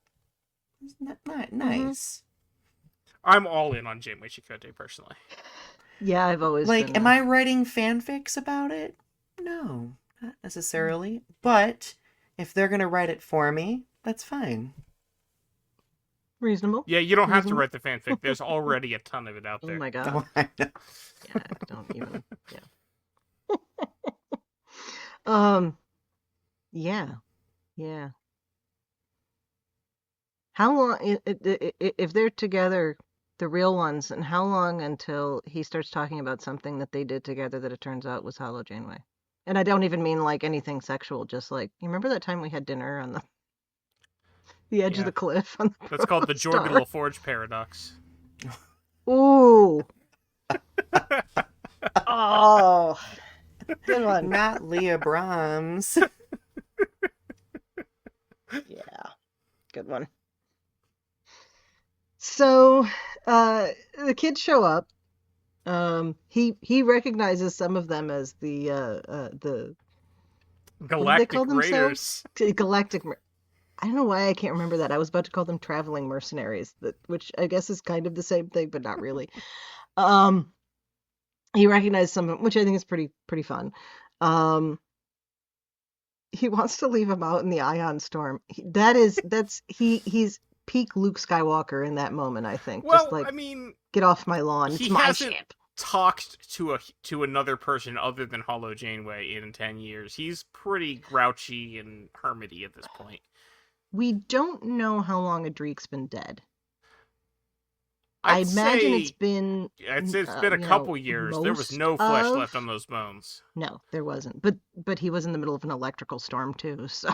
Speaker 5: It's not nice.
Speaker 4: I'm all in on Janeway Chakotay personally.
Speaker 3: Yeah, I've always
Speaker 5: Like,
Speaker 3: been
Speaker 5: am I writing fanfics about it? No, not necessarily. But if they're gonna write it for me, that's fine.
Speaker 3: reasonable.
Speaker 4: Yeah, you don't have to write the fanfic. There's already a ton of it out there.
Speaker 3: Oh my god.
Speaker 5: Oh, I know.
Speaker 3: Yeah, don't even. Yeah. Yeah. How long, if they're together, the real ones, and how long until he starts talking about something that they did together that it turns out was Hollow Janeway? And I don't even mean like anything sexual, just like, you remember that time we had dinner on the edge of
Speaker 4: Yeah.
Speaker 3: the cliff? On the
Speaker 4: That's called the Jordan
Speaker 3: Protostar?
Speaker 4: LaForge paradox.
Speaker 3: Ooh. Oh. Good one.
Speaker 5: Not Leah Brahms.
Speaker 3: Yeah. Good one. So, the kids show up. He recognizes some of them as the
Speaker 4: Galactic
Speaker 3: call
Speaker 4: Raiders.
Speaker 3: Galactic. I don't know why I can't remember that. I was about to call them traveling mercenaries, which I guess is kind of the same thing, but not really. He recognized some of them, which I think is pretty fun. He wants to leave him out in the ion storm. He's peak Luke Skywalker in that moment, I think.
Speaker 4: Well,
Speaker 3: Just like,
Speaker 4: I mean,
Speaker 3: get off my lawn.
Speaker 4: he
Speaker 3: It's my
Speaker 4: hasn't
Speaker 3: ship.
Speaker 4: talked to another person other than Hollow Janeway in 10 years. He's pretty grouchy and hermity at this point.
Speaker 3: We don't know how long Adrik's been dead. I
Speaker 4: I'd
Speaker 3: imagine
Speaker 4: say-
Speaker 3: it's been.
Speaker 4: I'd say it's been a
Speaker 3: you
Speaker 4: couple
Speaker 3: know,
Speaker 4: years. There was
Speaker 3: most
Speaker 4: no flesh
Speaker 3: of-
Speaker 4: left on those bones.
Speaker 3: No, there wasn't. But he was in the middle of an electrical storm too, so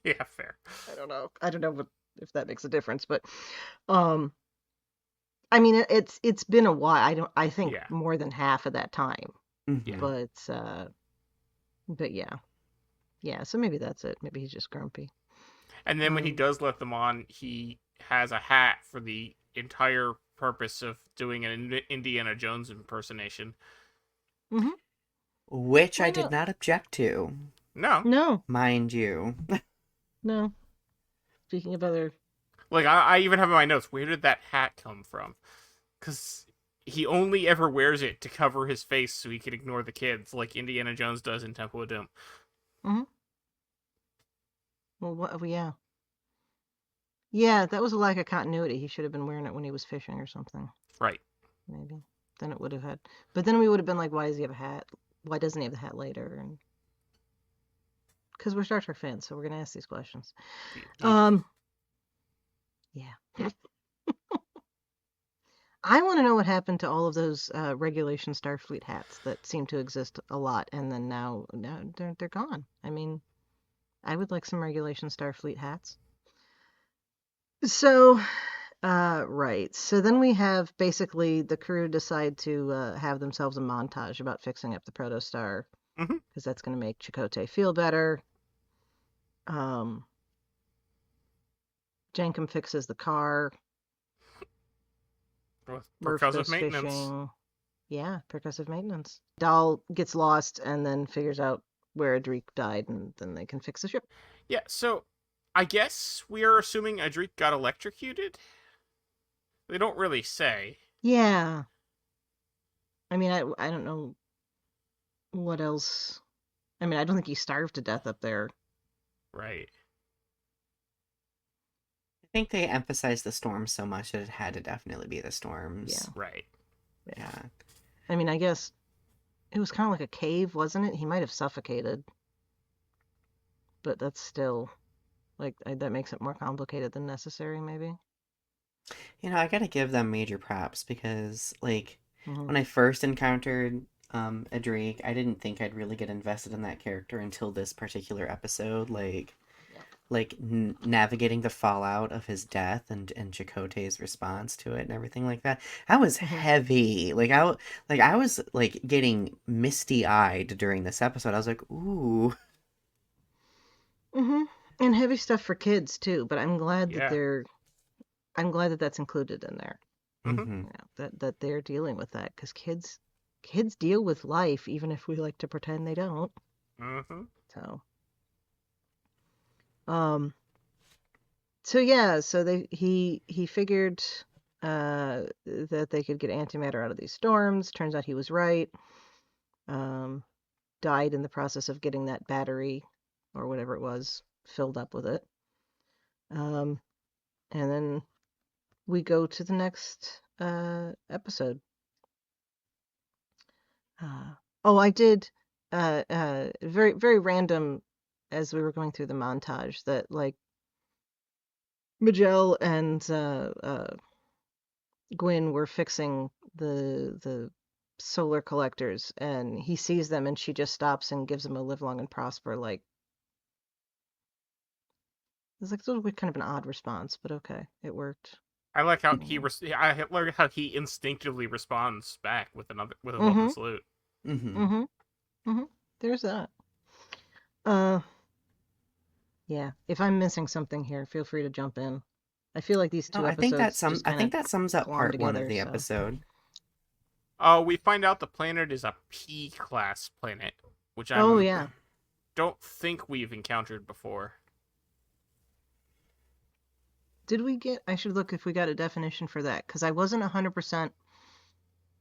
Speaker 4: Yeah, fair.
Speaker 3: I don't know. I don't know if that makes a difference, but I mean it's been a while. I think
Speaker 4: Yeah.
Speaker 3: more than half of that time.
Speaker 5: Mhm.
Speaker 3: But yeah. Yeah, so maybe that's it. Maybe he's just grumpy.
Speaker 4: And then when he does let them on, he has a hat for the entire purpose of doing an Indiana Jones impersonation.
Speaker 5: Which
Speaker 3: Why
Speaker 5: I did
Speaker 3: not?
Speaker 5: not object to,
Speaker 4: No.
Speaker 3: No,
Speaker 5: mind you.
Speaker 3: no. Speaking of other
Speaker 4: Like, I even have in my notes, where did that hat come from? Because he only ever wears it to cover his face so he can ignore the kids, like Indiana Jones does in Temple of Doom.
Speaker 3: yeah. Yeah, that was a lack of continuity. He should have been wearing it when he was fishing or something.
Speaker 4: Right.
Speaker 3: Maybe. Then it would have had. But then we would have been like, why does he have a hat? Why doesn't he have the hat later? And because we're Star Trek fans, so we're gonna ask these questions. Yeah. I want to know what happened to all of those regulation Starfleet hats that seem to exist a lot, and then now they're gone. I mean, I would like some regulation Starfleet hats. So, right. So then we have basically the crew decide to have themselves a montage about fixing up the Protostar, because that's going to make Chakotay feel better. Jankum fixes the car. Murph
Speaker 4: Because
Speaker 3: goes
Speaker 4: of maintenance.
Speaker 3: fishing. Yeah, percussive maintenance. Dahl gets lost and then figures out where Adrik died, and then they can fix the ship.
Speaker 4: Yeah, so I guess we are assuming Adrik got electrocuted? They don't really say.
Speaker 3: Yeah. I mean, I don't know what else. I mean, I don't think he starved to death up there.
Speaker 4: Right.
Speaker 5: I think they emphasized the storms so much that it had to definitely be the storms.
Speaker 3: Yeah.
Speaker 4: Right.
Speaker 5: Yeah.
Speaker 3: I mean, I guess it was kind of like a cave, wasn't it? He might have suffocated. But that's still, like, that makes it more complicated than necessary, maybe.
Speaker 5: I gotta give them major props because, like,
Speaker 3: Hmm.
Speaker 5: when I first encountered Adric, I didn't think I'd really get invested in that character until this particular episode. Like navigating the fallout of his death and Chakotay's response to it and everything like that. That was heavy. I was like getting misty eyed during this episode. I was like, ooh.
Speaker 3: Hmm. And heavy stuff for kids too, but I'm glad
Speaker 4: Yeah.
Speaker 3: that that's included in there.
Speaker 5: Mm-hmm.
Speaker 3: That they're dealing with that, because kids deal with life, even if we like to pretend they don't.
Speaker 4: Mm-hmm.
Speaker 3: So he figured that they could get antimatter out of these storms. Turns out he was right. Died in the process of getting that battery or whatever it was filled up with it. And then we go to the next episode. I did very, very random as we were going through the montage that, like, Majel and Gwyn were fixing the solar collectors, and he sees them, and she just stops and gives him a live long and prosper. Like, it's like sort of kind of an odd response, but okay, it worked.
Speaker 4: I like how I like how he instinctively responds back with a welcome salute.
Speaker 5: Mm-hmm.
Speaker 3: There's that. Yeah. If I'm missing something here, feel free to jump in. I feel like these two
Speaker 5: I think
Speaker 3: episodes
Speaker 5: that sums up part one of the
Speaker 3: so.
Speaker 5: episode.
Speaker 4: We find out the planet is a P-class planet, which I don't think we've encountered before.
Speaker 3: Did we get... I should look if we got a definition for that, because I wasn't 100%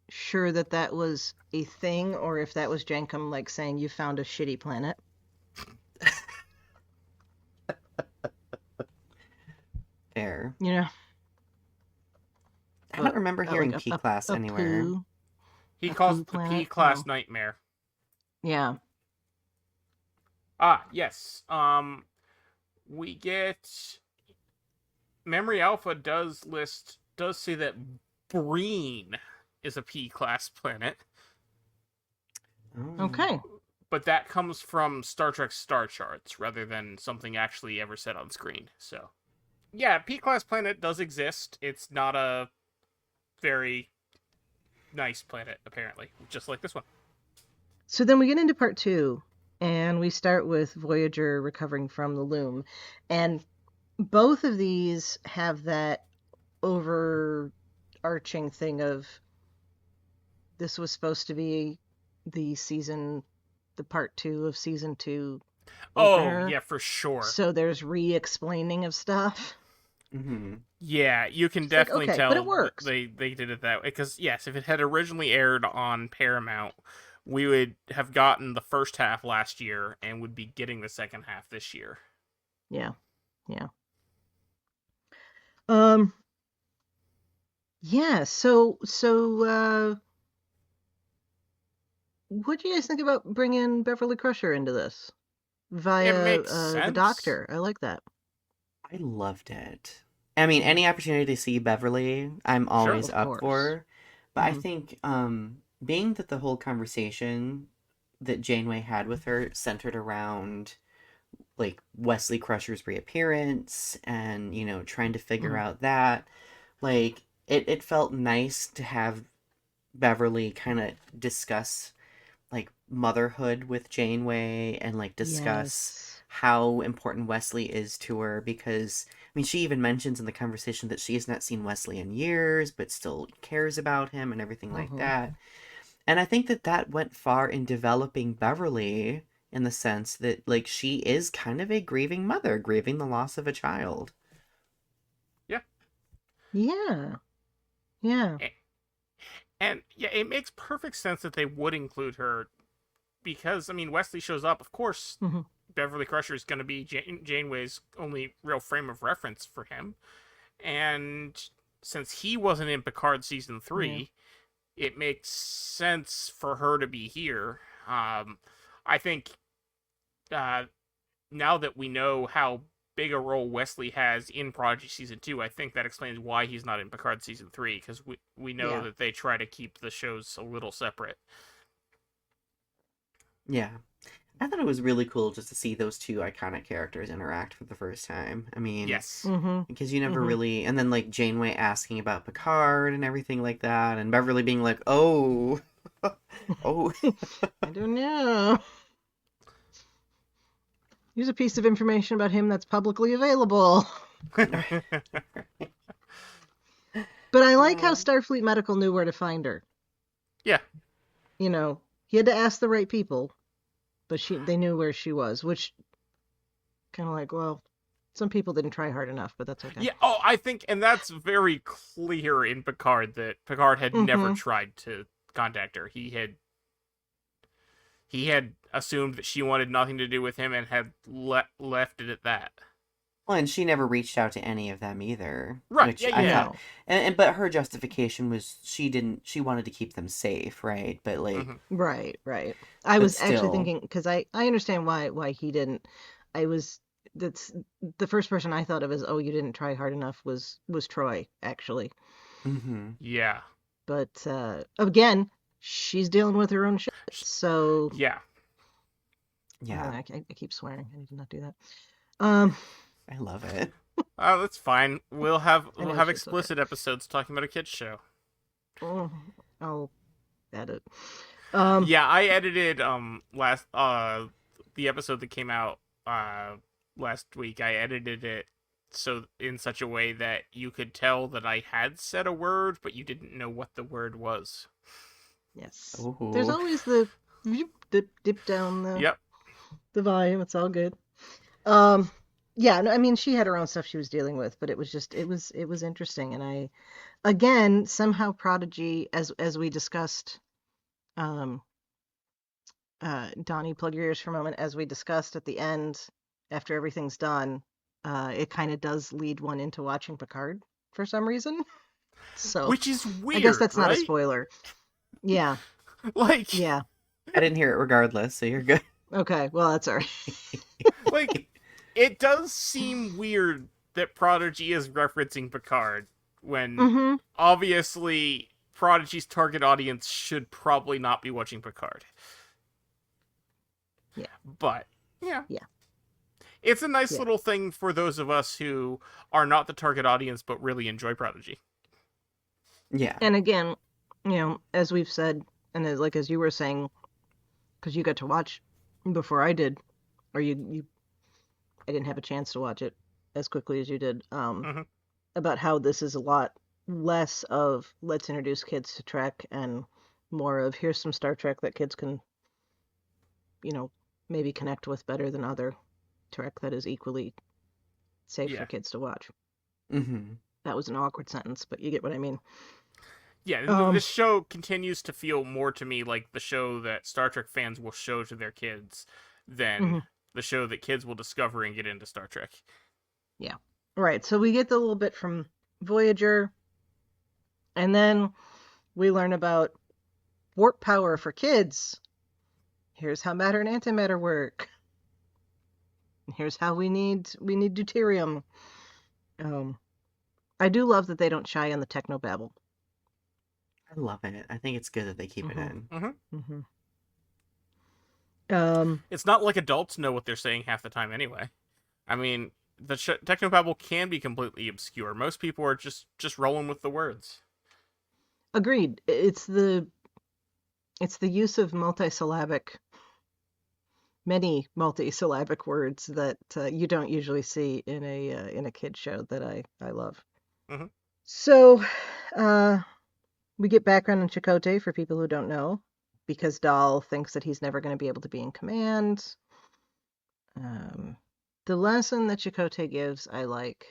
Speaker 3: sure that was a thing, or if that was Jenkem, like, saying you found a shitty planet.
Speaker 5: Fair. I don't remember hearing
Speaker 3: like
Speaker 5: P-class anywhere.
Speaker 4: He calls it the P-class nightmare.
Speaker 3: Yeah.
Speaker 4: Yes. We get... Memory Alpha does say that Breen is a P-class planet.
Speaker 5: Oh.
Speaker 3: Okay.
Speaker 4: But that comes from Star Trek star charts rather than something actually ever said on screen. So, yeah, P-class planet does exist. It's not a very nice planet, apparently, just like this one.
Speaker 3: So then we get into part 2, and we start with Voyager recovering from the loom. And both of these have that overarching thing of this was supposed to be the part 2 of season 2 opener.
Speaker 4: Oh, yeah, for sure.
Speaker 3: So there's re-explaining of stuff.
Speaker 5: Mm-hmm.
Speaker 4: Yeah, you can definitely tell
Speaker 3: but it works.
Speaker 4: they did it that way. Because, yes, if it had originally aired on Paramount, we would have gotten the first half last year and would be getting the second half this year.
Speaker 3: Yeah. So what do you guys think about bringing Beverly Crusher into this via
Speaker 4: It makes sense.
Speaker 3: the Doctor? I like that.
Speaker 5: I loved it. I mean, any opportunity to see Beverly, I'm always up for. But I think, being that the whole conversation that Janeway had with her centered around, like, Wesley Crusher's reappearance and, trying to figure out that, like, it felt nice to have Beverly kind of discuss, like, motherhood with Janeway and, like, discuss how important Wesley is to her, because, I mean, she even mentions in the conversation that she has not seen Wesley in years, but still cares about him and everything like that. And I think that went far in developing Beverly, in the sense that, like, she is kind of a grieving mother, grieving the loss of a child.
Speaker 3: Yeah.
Speaker 4: And yeah, it makes perfect sense that they would include her, because, I mean, Wesley shows up, of course. Beverly Crusher is going to be Janeway's only real frame of reference for him. And since he wasn't in Picard season 3, it makes sense for her to be here. I think now that we know how big a role Wesley has in Prodigy Season 2, I think that explains why he's not in Picard Season 3, because we know that they try to keep the shows a little separate.
Speaker 5: Yeah. I thought it was really cool just to see those two iconic characters interact for the first time. I mean,
Speaker 4: yes.
Speaker 5: Because you never really... And then, like, Janeway asking about Picard and everything like that, and Beverly being like, oh... oh...
Speaker 3: I don't know. Here's a piece of information about him that's publicly available. But I like how Starfleet Medical knew where to find her.
Speaker 4: Yeah.
Speaker 3: You know, he had to ask the right people, but they knew where she was, which kind of like, well, some people didn't try hard enough, but that's okay.
Speaker 4: Yeah, I think, and that's very clear in Picard, that Picard had never tried to contact her. He had assumed that she wanted nothing to do with him and had left it at that.
Speaker 5: Well, and she never reached out to any of them either.
Speaker 4: Right,
Speaker 5: Which
Speaker 4: yeah.
Speaker 5: Thought, but her justification was she wanted to keep them safe, right? But like...
Speaker 3: Right. I was actually thinking, because I understand why he didn't. That's the first person I thought of as, oh, you didn't try hard enough was Troy, actually.
Speaker 4: Yeah.
Speaker 3: But again, she's dealing with her own shit, so...
Speaker 4: Yeah.
Speaker 3: I keep swearing. I need to not do that.
Speaker 5: I love it.
Speaker 4: Oh, that's fine. We'll have explicit episodes talking about a kids show.
Speaker 3: Oh, I'll edit.
Speaker 4: Yeah, I edited the episode that came out last week. I edited it so in such a way that you could tell that I had said a word, but you didn't know what the word was.
Speaker 3: Yes.
Speaker 5: Ooh.
Speaker 3: There's always the dip down the volume. It's all good. Yeah, no, I mean, she had her own stuff she was dealing with, but it was interesting. And again, somehow Prodigy, as we discussed, Donnie, plug your ears for a moment, as we discussed at the end, after everything's done, it kind of does lead one into watching Picard for some reason. So,
Speaker 4: which is weird,
Speaker 3: I guess that's not a
Speaker 4: right?
Speaker 3: spoiler. Yeah. Yeah.
Speaker 5: I didn't hear it regardless, so you're good.
Speaker 3: Okay, well, that's all right.
Speaker 4: Like, it does seem weird that Prodigy is referencing Picard when obviously Prodigy's target audience should probably not be watching Picard.
Speaker 3: Yeah.
Speaker 4: But, yeah.
Speaker 3: Yeah.
Speaker 4: It's a nice little thing for those of us who are not the target audience but really enjoy Prodigy.
Speaker 5: Yeah.
Speaker 3: And again, you know, as we've said, and as you were saying, because you got to watch before I did, or I didn't have a chance to watch it as quickly as you did, about how this is a lot less of let's introduce kids to Trek and more of here's some Star Trek that kids can, you know, maybe connect with better than other Trek that is equally safe for kids to watch. That was an awkward sentence, but you get what I mean.
Speaker 4: Yeah, this show continues to feel more to me like the show that Star Trek fans will show to their kids than the show that kids will discover and get into Star Trek.
Speaker 3: Yeah. Right. So we get the little bit from Voyager, and then we learn about warp power for kids. Here's how matter and antimatter work. Here's how we need deuterium. I do love that they don't shy on the technobabble.
Speaker 5: I love it. I think it's good that they keep it in.
Speaker 4: It's not like adults know what they're saying half the time anyway. I mean, the technobabble can be completely obscure. Most people are just rolling with the words.
Speaker 3: Agreed. It's the use of many multisyllabic words that you don't usually see in a kid show that I love. So we get background on Chakotay for people who don't know, because Dal thinks that he's never going to be able to be in command. The lesson that Chakotay gives, I like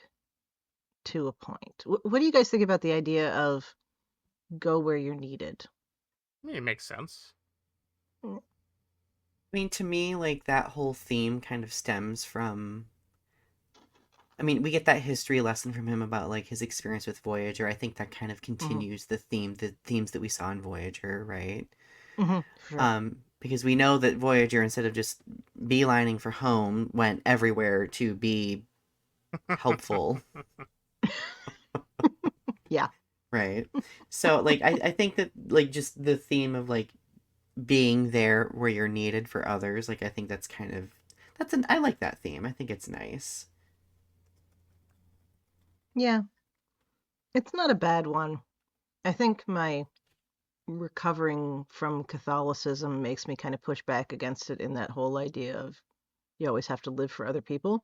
Speaker 3: to a point. What do you guys think about the idea of go where you're needed?
Speaker 4: It makes sense.
Speaker 5: I mean, to me, like, that whole theme kind of stems from I mean, we get that history lesson from him about like his experience with Voyager. I think that kind of continues the themes that we saw in Voyager, right?
Speaker 3: Sure.
Speaker 5: Because we know that Voyager, instead of just beelining for home, went everywhere to be helpful.
Speaker 3: Yeah.
Speaker 5: Right. So like I think that like just the theme of like being there where you're needed for others, like I think that's kind of I like that theme. I think it's nice.
Speaker 3: Yeah. It's not a bad one. I think my recovering from Catholicism makes me kind of push back against it in that whole idea of you always have to live for other people.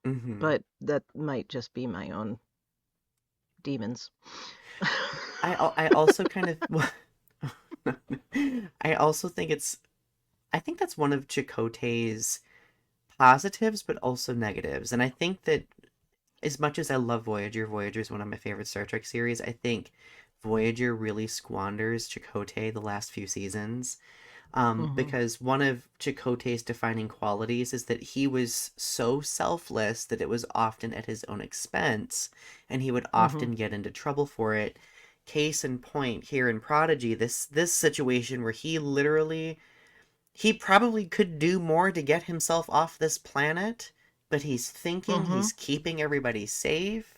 Speaker 5: Mm-hmm.
Speaker 3: But that might just be my own demons.
Speaker 5: I also kind of I also think I think that's one of Chakotay's positives but also negatives. And I think that as much as I love Voyager is one of my favorite Star Trek series, I think Voyager really squanders Chakotay the last few seasons. Because one of Chakotay's defining qualities is that he was so selfless that it was often at his own expense, and he would often get into trouble for it. Case in point here in Prodigy, this situation where he probably could do more to get himself off this planet, but he's thinking he's keeping everybody safe.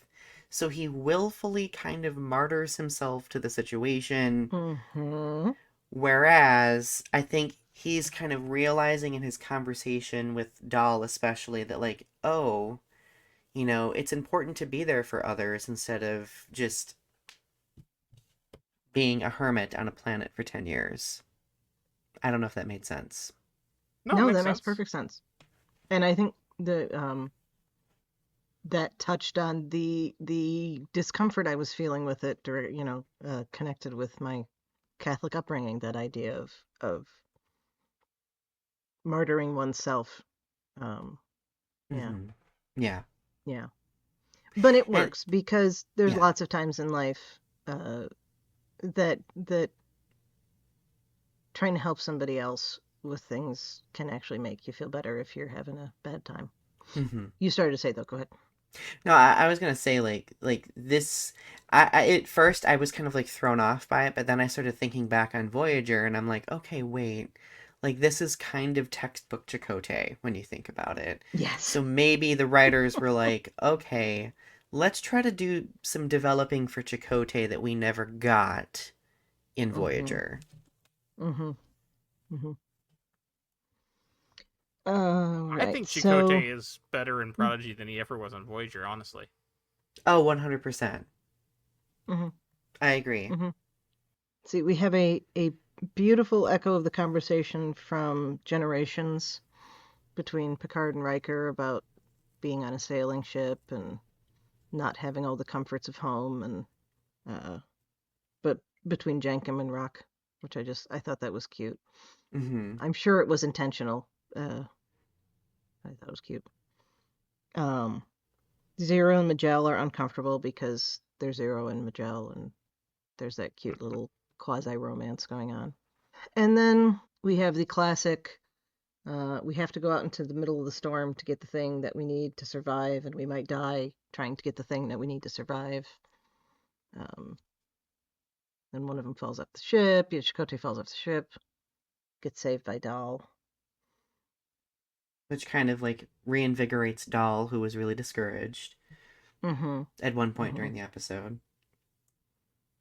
Speaker 5: So he willfully kind of martyrs himself to the situation. Whereas I think he's kind of realizing in his conversation with Dahl, especially, that like, oh, it's important to be there for others instead of just being a hermit on a planet for 10 years. I don't know if that made sense.
Speaker 3: No, that makes
Speaker 4: sense.
Speaker 3: perfect sense. And I think the that touched on the discomfort I was feeling with it, connected with my Catholic upbringing, that idea of martyring oneself. Yeah.
Speaker 5: Mm-hmm. Yeah.
Speaker 3: Yeah. But it
Speaker 5: And
Speaker 3: works because there's
Speaker 5: yeah.
Speaker 3: lots of times in life that trying to help somebody else with things can actually make you feel better if you're having a bad time.
Speaker 5: Mm-hmm.
Speaker 3: You started to say, though. Go ahead.
Speaker 5: No, I was gonna say like this. At first I was kind of like thrown off by it, but then I started thinking back on Voyager, and I'm like, okay, wait, like this is kind of textbook Chakotay when you think about it.
Speaker 3: Yes.
Speaker 5: So maybe the writers were like, okay, let's try to do some developing for Chakotay that we never got in Voyager.
Speaker 3: Mm-hmm. Mm-hmm.
Speaker 4: I
Speaker 3: Right.
Speaker 4: think
Speaker 3: So,
Speaker 4: Chakotay is better in Prodigy than he ever was on Voyager, honestly.
Speaker 5: Oh, 100%.
Speaker 3: mm-hmm.
Speaker 5: I agree.
Speaker 3: Mm-hmm. See, we have a beautiful echo of the conversation from Generations between Picard and Riker about being on a sailing ship and not having all the comforts of home, and but between Jankum and Rock, which I thought that was cute.
Speaker 5: Mm-hmm.
Speaker 3: I'm sure it was intentional. I thought it was cute. Zero and Majel are uncomfortable because they're Zero and Majel, and there's that cute little quasi-romance going on. And then we have the classic, we have to go out into the middle of the storm to get the thing that we need to survive, and we might die trying to get the thing that we need to survive. Then one of them falls off the ship. Chakotay falls off the ship, gets saved by Dahl.
Speaker 5: Which kind of like reinvigorates Dahl, who was really discouraged at one point during the episode.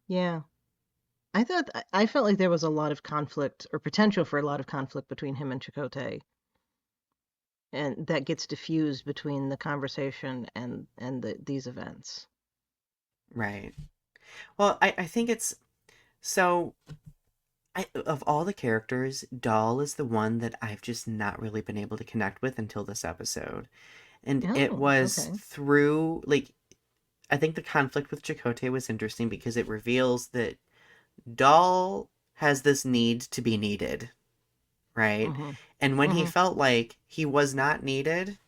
Speaker 3: Yeah. I felt like there was a lot of conflict, or potential for a lot of conflict, between him and Chakotay. And that gets diffused between the conversation and these events.
Speaker 5: Right. Well, I think it's so. Of all the characters, Dahl is the one that I've just not really been able to connect with until this episode. And it was
Speaker 3: okay.
Speaker 5: through, like, I think the conflict with Chakotay was interesting because it reveals that Dahl has this need to be needed, right? And when he felt like he was not needed,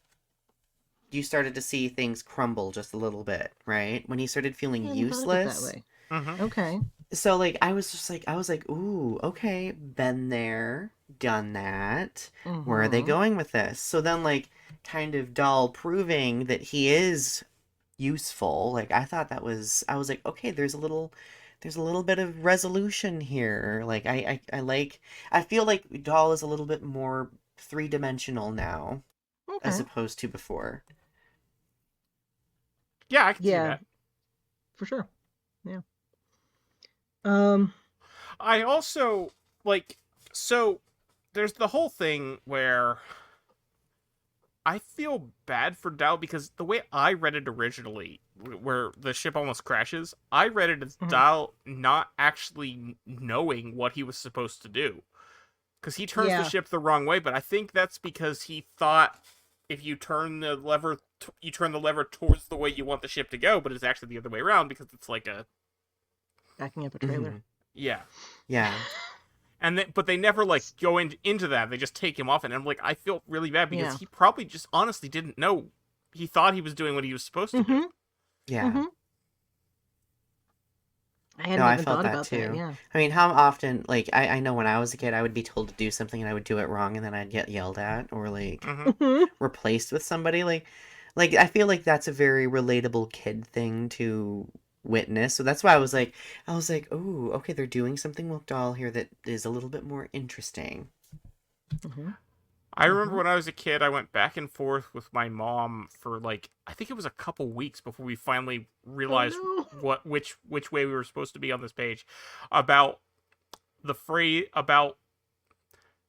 Speaker 5: you started to see things crumble just a little bit, right? When he started feeling useless.
Speaker 3: That way. Okay.
Speaker 5: So like I was like, ooh, okay, been there, done that. Where are they going with this? So then like kind of doll proving that he is useful. Like, I thought I was like, okay, there's a little bit of resolution here. Like, I feel like doll is a little bit more three-dimensional now as
Speaker 3: Okay.
Speaker 5: opposed to before.
Speaker 4: Yeah, I can see
Speaker 3: Yeah,
Speaker 4: that.
Speaker 3: for sure. Yeah. Um.
Speaker 4: I also like so there's the whole thing where I feel bad for Dow because the way I read it originally, where the ship almost crashes, I read it as
Speaker 3: Mhm.
Speaker 4: Dow not actually knowing what he was supposed to do. Because he turns the
Speaker 3: Yeah.
Speaker 4: ship the wrong way, but I think that's because he thought if you turn the lever, you turn the lever towards the way you want the ship to go, but it's actually the other way around because it's like a
Speaker 3: Backing up a trailer.
Speaker 5: Mhm.
Speaker 4: yeah.
Speaker 5: Yeah.
Speaker 4: But they never like go into that. They just take him off, and I'm like, I feel really bad because
Speaker 3: Yeah.
Speaker 4: he probably just honestly didn't know. He thought he was doing what he was supposed to do.
Speaker 3: Mm-hmm.
Speaker 5: Yeah.
Speaker 3: Mm-hmm. I hadn't
Speaker 5: No, I
Speaker 3: even
Speaker 5: felt
Speaker 3: thought
Speaker 5: that
Speaker 3: about that.
Speaker 5: too.
Speaker 3: Yeah.
Speaker 5: I mean, how often, like, I know when I was a kid, I would be told to do something and I would do it wrong and then I'd get yelled at or, like,
Speaker 4: Hmm.
Speaker 3: Mm-hmm.
Speaker 5: replaced with somebody. Like, I feel like that's a very relatable kid thing to witness. So that's why I was like, oh, okay, they're doing something with Doll here that is a little bit more interesting.
Speaker 3: Mm-hmm.
Speaker 4: I remember when I was a kid, I went back and forth with my mom for like I think it was a couple weeks before we finally realized
Speaker 3: no.
Speaker 4: which way we were supposed to be on this page about the phrase about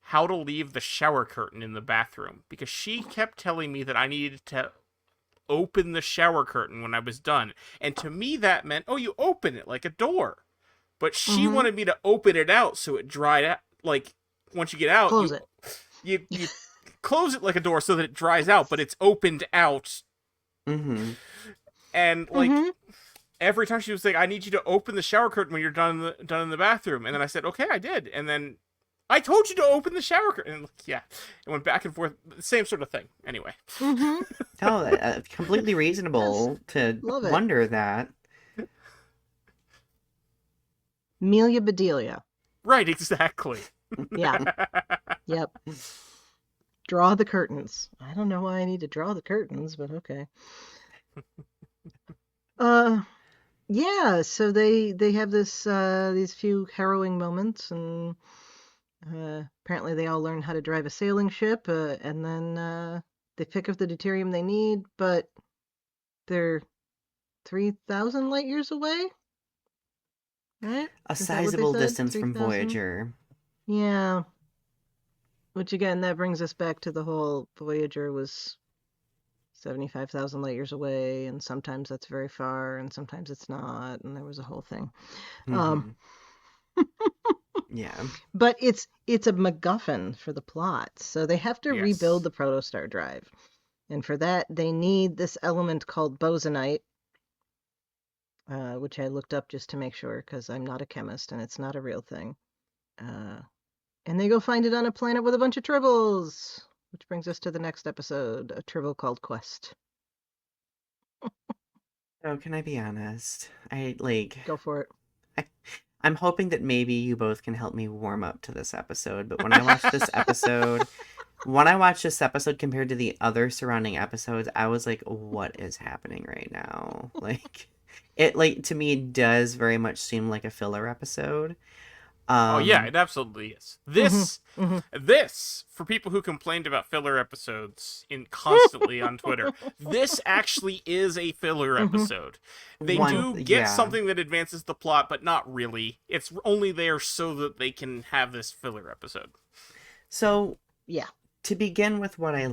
Speaker 4: how to leave the shower curtain in the bathroom because she kept telling me that I needed to open the shower curtain when I was done. And to me that meant, oh, you open it like a door. But she
Speaker 3: Mm-hmm.
Speaker 4: wanted me to open it out so it dried out. Like once you get out,
Speaker 3: Close it.
Speaker 4: you close it like a door so that it dries out, but it's opened out.
Speaker 5: Mm-hmm.
Speaker 4: And like
Speaker 3: Mm-hmm.
Speaker 4: every time she was like, "I need you to open the shower curtain when you're done in the bathroom," and then I said, "Okay, I did," and then I told you to open the shower curtain. And yeah, it went back and forth, same sort of thing. Anyway,
Speaker 3: Mm-hmm.
Speaker 5: No, completely reasonable to
Speaker 3: Love it.
Speaker 5: wonder that.
Speaker 3: Amelia Bedelia.
Speaker 4: right, exactly.
Speaker 3: Yeah. Yep. Draw the curtains. I don't know why I need to draw the curtains, but okay. Yeah, so they have this these few harrowing moments and apparently they all learn how to drive a sailing ship and then they pick up the deuterium they need, but they're 3,000 light years away? Right?
Speaker 5: A
Speaker 3: Is that what they
Speaker 5: sizable
Speaker 3: said?
Speaker 5: distance from
Speaker 3: 3,000?
Speaker 5: Voyager.
Speaker 3: Yeah. Which again, that brings us back to the whole Voyager was 75,000 light years away, and sometimes that's very far, and sometimes it's not, and there was a whole thing.
Speaker 5: Mm-hmm. Yeah.
Speaker 3: But it's a MacGuffin for the plot, so they have to rebuild
Speaker 4: Yes.
Speaker 3: the Protostar drive, and for that they need this element called bosonite, which I looked up just to make sure because I'm not a chemist and it's not a real thing. And they go find it on a planet with a bunch of tribbles, which brings us to the next episode, a tribble called Quest.
Speaker 5: So can I be honest?
Speaker 3: Go for it.
Speaker 5: I'm hoping that maybe you both can help me warm up to this episode, but when I watched this episode compared to the other surrounding episodes, I was like, what is happening right now? Like it to me it does very much seem like a filler episode.
Speaker 4: Oh yeah, it absolutely is.
Speaker 3: Mm-hmm.
Speaker 4: This for people who complained about filler episodes constantly on Twitter. This actually is a filler episode. They do get something that advances the plot, but not really. It's only there so that they can have this filler episode.
Speaker 5: So
Speaker 3: Yeah.
Speaker 5: to begin with what I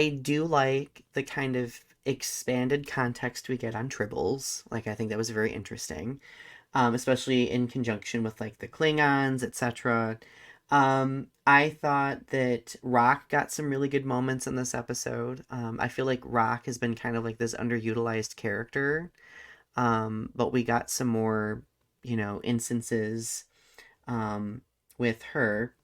Speaker 5: do like the kind of expanded context we get on tribbles. Like, I think that was very interesting, especially in conjunction with, like, the Klingons, etc. I thought that Rock got some really good moments in this episode. I feel like Rock has been kind of like this underutilized character, but we got some more, instances with her.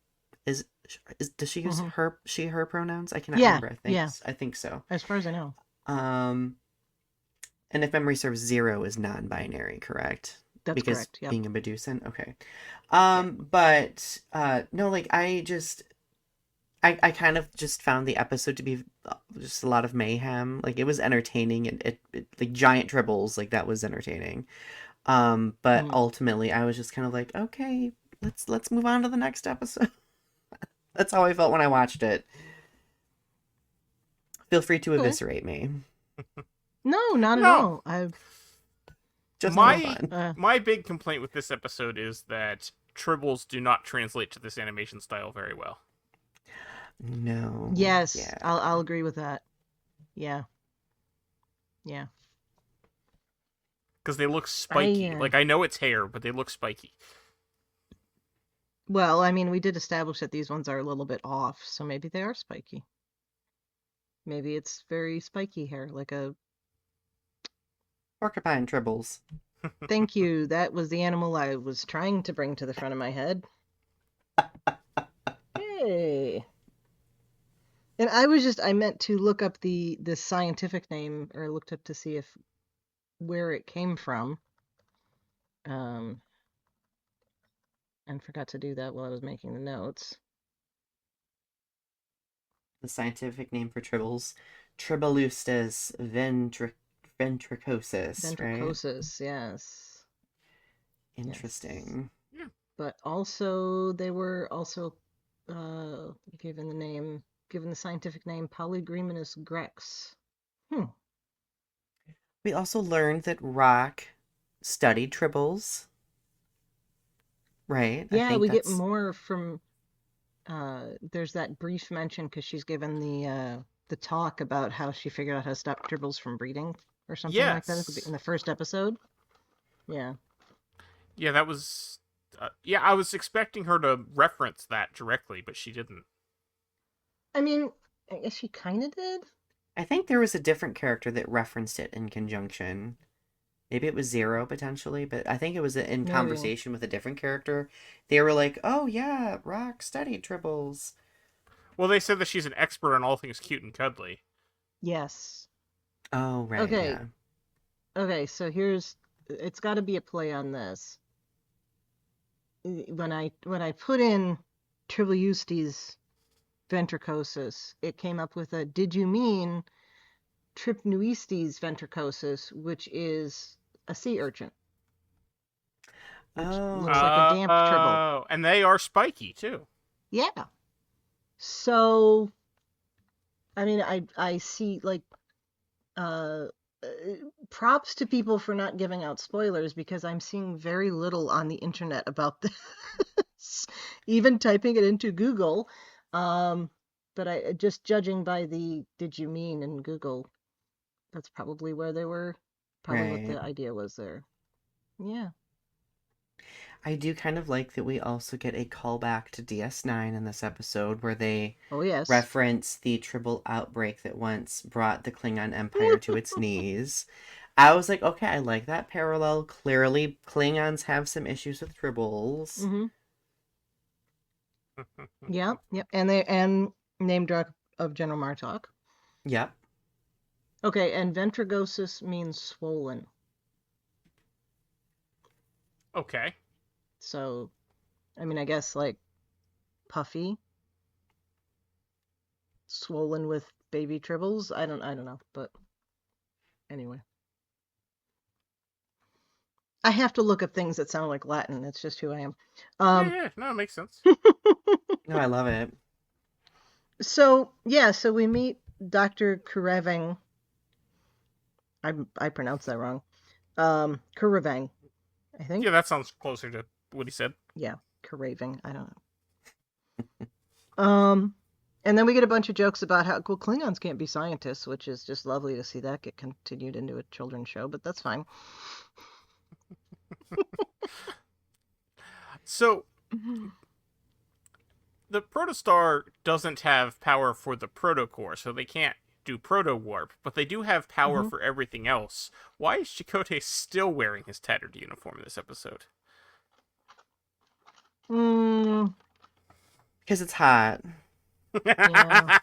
Speaker 5: Does she use her, she, her pronouns? I cannot remember. I think so.
Speaker 3: As far as I know.
Speaker 5: And if memory serves, Zero is non-binary, correct?
Speaker 3: That's correct. Yep.
Speaker 5: Being a Medusan, okay. But no, like I I kind of just found the episode to be just a lot of mayhem. Like, it was entertaining, and it like giant tribbles, like that was entertaining. But ultimately I was just kind of like, okay, let's move on to the next episode. That's how I felt when I watched it. Feel free to eviscerate me.
Speaker 3: No, not at
Speaker 4: No.
Speaker 3: all. I've
Speaker 5: Just
Speaker 4: My big complaint with this episode is that tribbles do not translate to this animation style very well.
Speaker 5: No.
Speaker 3: yes,
Speaker 5: Yeah.
Speaker 3: I'll agree with that. Yeah.
Speaker 4: Because they look spiky.
Speaker 3: I
Speaker 4: Like, I know it's hair, but they look spiky.
Speaker 3: Well, I mean, we did establish that these ones are a little bit off, so maybe they are spiky. Maybe it's very spiky hair, like a...
Speaker 5: Porcupine tribbles.
Speaker 3: Thank you. That was the animal I was trying to bring to the front of my head. Hey. And I meant to look up the scientific name, or looked up to see where it came from. And forgot to do that while I was making the notes.
Speaker 5: The scientific name for tribbles, Triballustes ventricosus, right?
Speaker 3: Ventricosus, yes.
Speaker 5: Interesting.
Speaker 4: Yeah.
Speaker 3: But also, they were also given the scientific name Polygreminus grex.
Speaker 5: We also learned that Rock studied tribbles. Right?
Speaker 3: Yeah, we get more from... there's that brief mention because she's given the talk about how she figured out how to stop tribbles from breeding or something like that
Speaker 4: Yes.
Speaker 3: in the first episode. Yeah.
Speaker 4: Yeah, that was... I was expecting her to reference that directly, but she didn't.
Speaker 3: I mean, I guess she kind of did.
Speaker 5: I think there was a different character that referenced it in conjunction. Maybe it was Zero, potentially, but I think it was in
Speaker 3: Maybe.
Speaker 5: conversation with a different character. They were like, oh yeah, Rock studied tribbles.
Speaker 4: Well, they said that she's an expert on all things cute and cuddly.
Speaker 3: Yes.
Speaker 5: Oh, right,
Speaker 3: Okay.
Speaker 5: yeah.
Speaker 3: Okay, so it's got to be a play on this. When I put in Triballustes ventricosus, it came up with a, did you mean Trypnuistes ventricosus, which is a sea urchin. Which looks like a damp tribble.
Speaker 4: Oh, and they are spiky, too.
Speaker 3: Yeah. So, I mean, I see, like, props to people for not giving out spoilers, because I'm seeing very little on the internet about this, even typing it into Google. But I just judging by the did you mean in Google, that's probably where they were, probably what the idea was there. Yeah.
Speaker 5: I do kind of like that we also get a callback to DS9 in this episode where they reference the tribble outbreak that once brought the Klingon Empire to its knees. I was like, okay, I like that parallel. Clearly, Klingons have some issues with tribbles.
Speaker 3: Mm-hmm. Yep. And name drop of General Martok.
Speaker 5: Yep.
Speaker 3: Okay, and ventricosus means swollen.
Speaker 4: Okay.
Speaker 3: So, I mean, I guess, like, puffy, swollen with baby tribbles. I don't know, but anyway. I have to look up things that sound like Latin. It's just who I am.
Speaker 4: No, it makes sense.
Speaker 5: No, I love it.
Speaker 3: So we meet Dr. Kurevang. I pronounced that wrong. Kurevang, I think.
Speaker 4: Yeah, that sounds closer to what he said.
Speaker 3: Yeah, Kurevang. I don't know. And then we get a bunch of jokes about how cool Klingons can't be scientists, which is just lovely to see that get continued into a children's show, but that's fine.
Speaker 4: So, the Protostar doesn't have power for the protocore, so they can't do proto-warp, but they do have power for everything else. Why is Chakotay still wearing his tattered uniform in this episode?
Speaker 5: Because it's hot.
Speaker 3: Yeah.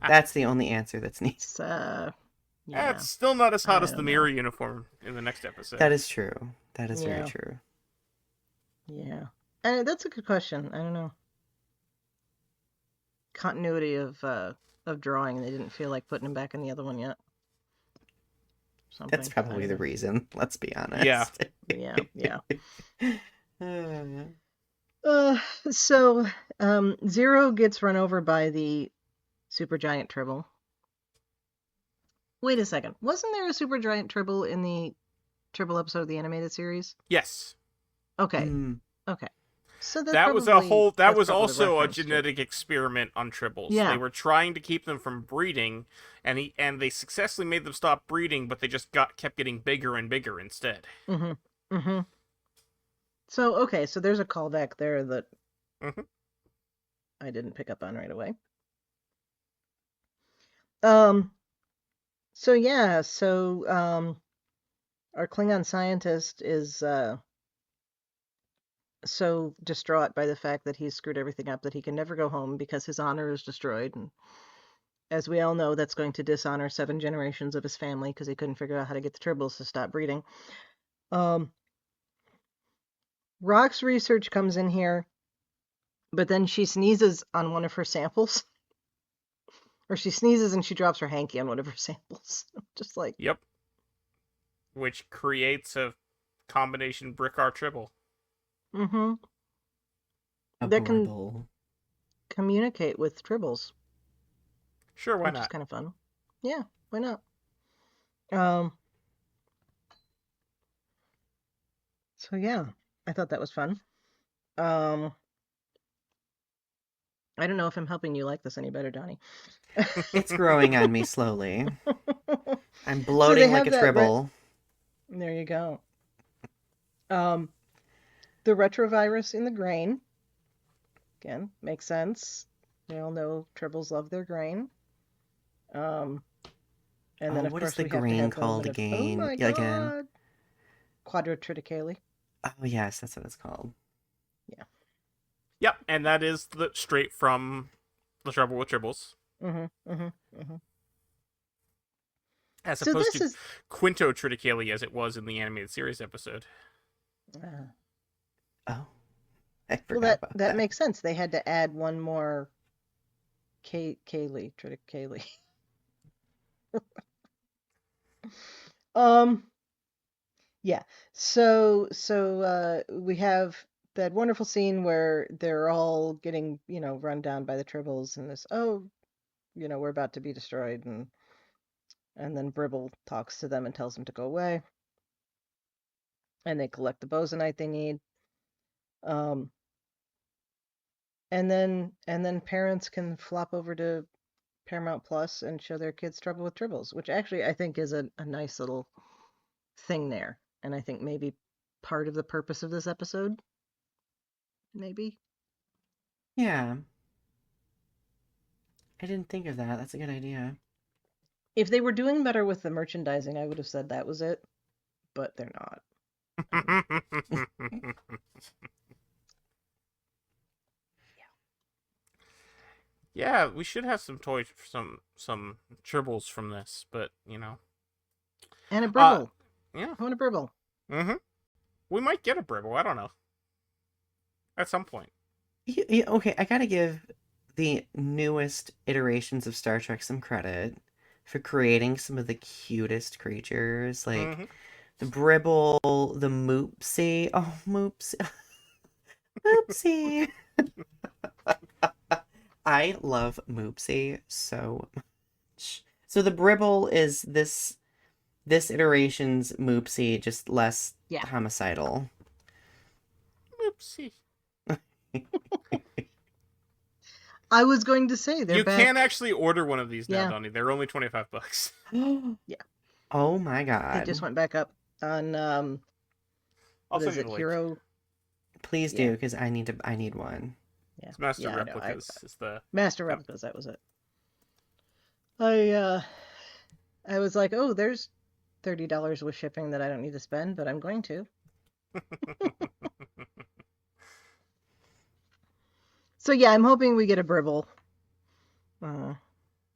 Speaker 5: That's the only answer that's needed.
Speaker 4: It's still not as hot as the mirror uniform in the next episode.
Speaker 5: That is true. That is very true.
Speaker 3: Yeah. And that's a good question. I don't know. continuity of drawing, and they didn't feel like putting him back in the other one yet. Something.
Speaker 5: That's probably the reason. Let's be honest.
Speaker 4: Yeah.
Speaker 3: Yeah. So Zero gets run over by the supergiant Tribble. Wait a second. Wasn't there a supergiant Tribble in the Tribble episode of the animated series?
Speaker 4: Yes.
Speaker 3: Okay. Okay. So
Speaker 4: That was also a genetic experiment on Tribbles.
Speaker 3: Yeah.
Speaker 4: They were trying to keep them from breeding, and they successfully made them stop breeding, but they just kept getting bigger and bigger instead.
Speaker 3: Mm-hmm. Mm-hmm. So okay, so there's a callback there that I didn't pick up on right away. So yeah, our Klingon scientist is so distraught by the fact that he's screwed everything up that he can never go home because his honor is destroyed. And as we all know, that's going to dishonor 7 generations of his family because he couldn't figure out how to get the Tribbles to stop breeding. Rock's research comes in here, but then she sneezes on one of her samples. Or she sneezes and she drops her hanky on one of her samples. Just like...
Speaker 4: Yep. Which creates a combination Brick-R Tribble.
Speaker 3: Mm-hmm. That can communicate with Tribbles.
Speaker 4: Sure, why
Speaker 3: which
Speaker 4: not?
Speaker 3: Which is kind of fun. Yeah, why not? So yeah, I thought that was fun. I don't know if I'm helping you like this any better, Donnie.
Speaker 5: It's growing on me slowly. I'm bloating like a Tribble.
Speaker 3: There you go. The retrovirus in the grain. Again, makes sense. We all know Tribbles love their grain. And then of
Speaker 5: what
Speaker 3: course
Speaker 5: is the
Speaker 3: we have
Speaker 5: grain
Speaker 3: to have
Speaker 5: called again?
Speaker 3: Oh my
Speaker 5: Yeah,
Speaker 3: God.
Speaker 5: again.
Speaker 3: Quadrotriticale.
Speaker 5: Oh yes, that's what it's called.
Speaker 3: Yeah.
Speaker 4: Yep, and that is straight from The Trouble with Tribbles. As opposed to Quintotriticale as it was in the animated series episode.
Speaker 5: Oh. I forgot about
Speaker 3: that makes sense. They had to add one more Triticale. Yeah. So we have that wonderful scene where they're all getting, run down by the Tribbles and this, we're about to be destroyed, and then Bribble talks to them and tells them to go away. And they collect the bosonite they need. And then parents can flop over to Paramount Plus and show their kids Trouble with Tribbles, which actually I think is a nice little thing there. And I think maybe part of the purpose of this episode. Maybe.
Speaker 5: Yeah. I didn't think of that. That's a good idea.
Speaker 3: If they were doing better with the merchandising, I would have said that was it. But they're not.
Speaker 4: Yeah, we should have some toys, some Tribbles from this, but
Speaker 3: And a Bribble.
Speaker 4: Yeah,
Speaker 3: I want a Bribble.
Speaker 4: We might get a Bribble. I don't know. At some point.
Speaker 5: Yeah, okay, I gotta give the newest iterations of Star Trek some credit for creating some of the cutest creatures, like the Bribble, the Moopsie. Oh, Moopsie. Moopsie. I love Moopsie so much. So the Bribble is this iteration's Moopsie, just less homicidal.
Speaker 4: Moopsie.
Speaker 3: I was going to say
Speaker 4: you can actually order one of these now, Donnie. They're only $25.
Speaker 3: Yeah.
Speaker 5: Oh my God.
Speaker 3: They just went back up on what is it, Hero?
Speaker 5: Please do, because I need one.
Speaker 3: Yeah.
Speaker 4: It's Master Replicas. It's the
Speaker 3: Master Replicas. That was it. I was like, oh, there's $30 with shipping that I don't need to spend, but I'm going to. So yeah, I'm hoping we get a Bribble. But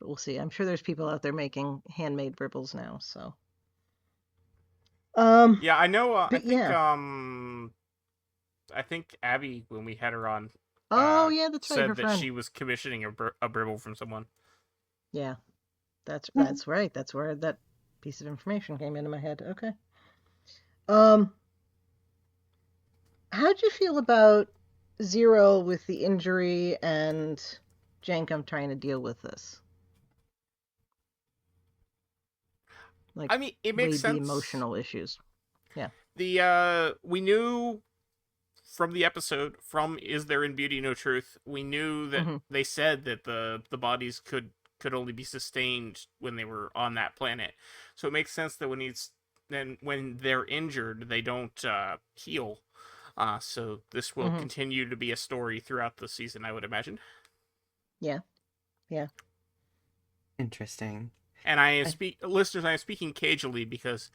Speaker 3: we'll see. I'm sure there's people out there making handmade Bribbles now. So.
Speaker 4: Yeah, I know. I think Abby, when we had her on
Speaker 3: Oh yeah, that's right. Her
Speaker 4: said that
Speaker 3: friend.
Speaker 4: she was commissioning a Bribble from someone.
Speaker 3: Yeah, that's right. That's where that piece of information came into my head. Okay. Um, how'd you feel about Zero with the injury and Jankum trying to deal with this? Like,
Speaker 4: I mean, it makes
Speaker 3: weighed the
Speaker 4: sense.
Speaker 3: emotional issues. Yeah.
Speaker 4: We knew from the episode, from Is There in Beauty No Truth, we knew that
Speaker 3: Hmm.
Speaker 4: they said that the bodies could only be sustained when they were on that planet. So it makes sense that when they're injured, they don't heal. So this will
Speaker 3: Hmm.
Speaker 4: continue to be a story throughout the season, I would imagine.
Speaker 3: Yeah. Yeah.
Speaker 5: Interesting.
Speaker 4: And
Speaker 3: I,
Speaker 4: listeners, I am speaking cagily because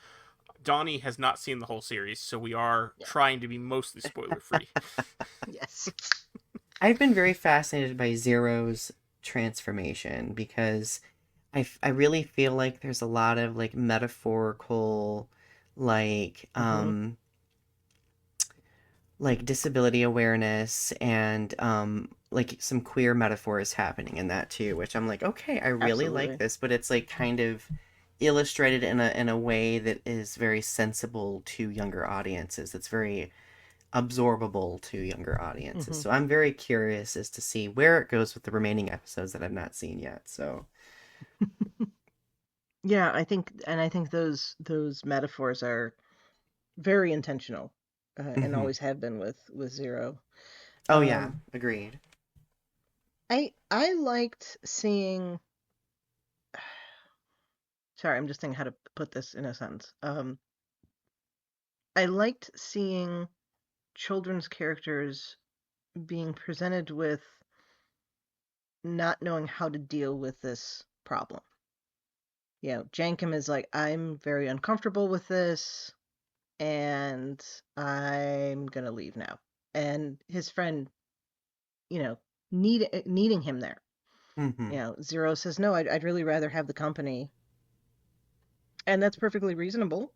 Speaker 4: Donnie has not seen the whole series, so we are
Speaker 3: yeah.
Speaker 4: trying to be mostly spoiler free.
Speaker 3: Yes.
Speaker 5: I've been very fascinated by Zero's transformation because I really feel like there's a lot of like metaphorical like
Speaker 3: Hmm.
Speaker 5: like disability awareness and like some queer metaphors happening in that too, which I'm like, okay, I really like
Speaker 3: Absolutely.
Speaker 5: this, but it's like kind of illustrated in a way that is very sensible to younger audiences. It's very absorbable to younger audiences.
Speaker 3: Hmm.
Speaker 5: So I'm very curious as to see where it goes with the remaining episodes that I've not seen yet. So
Speaker 3: Yeah, I think those metaphors are very intentional, and
Speaker 5: mhm.
Speaker 3: always have been with Zero.
Speaker 5: Oh yeah,
Speaker 3: Um,
Speaker 5: agreed.
Speaker 3: I liked seeing. Sorry, I'm just thinking how to put this in a sentence. I liked seeing children's characters being presented with not knowing how to deal with this problem. You know, Jankum is like, I'm very uncomfortable with this, and I'm gonna leave now. And his friend, you know, needing him there. You
Speaker 5: Mhm.
Speaker 3: know, Zero says, no, I'd really rather have the company, and that's perfectly reasonable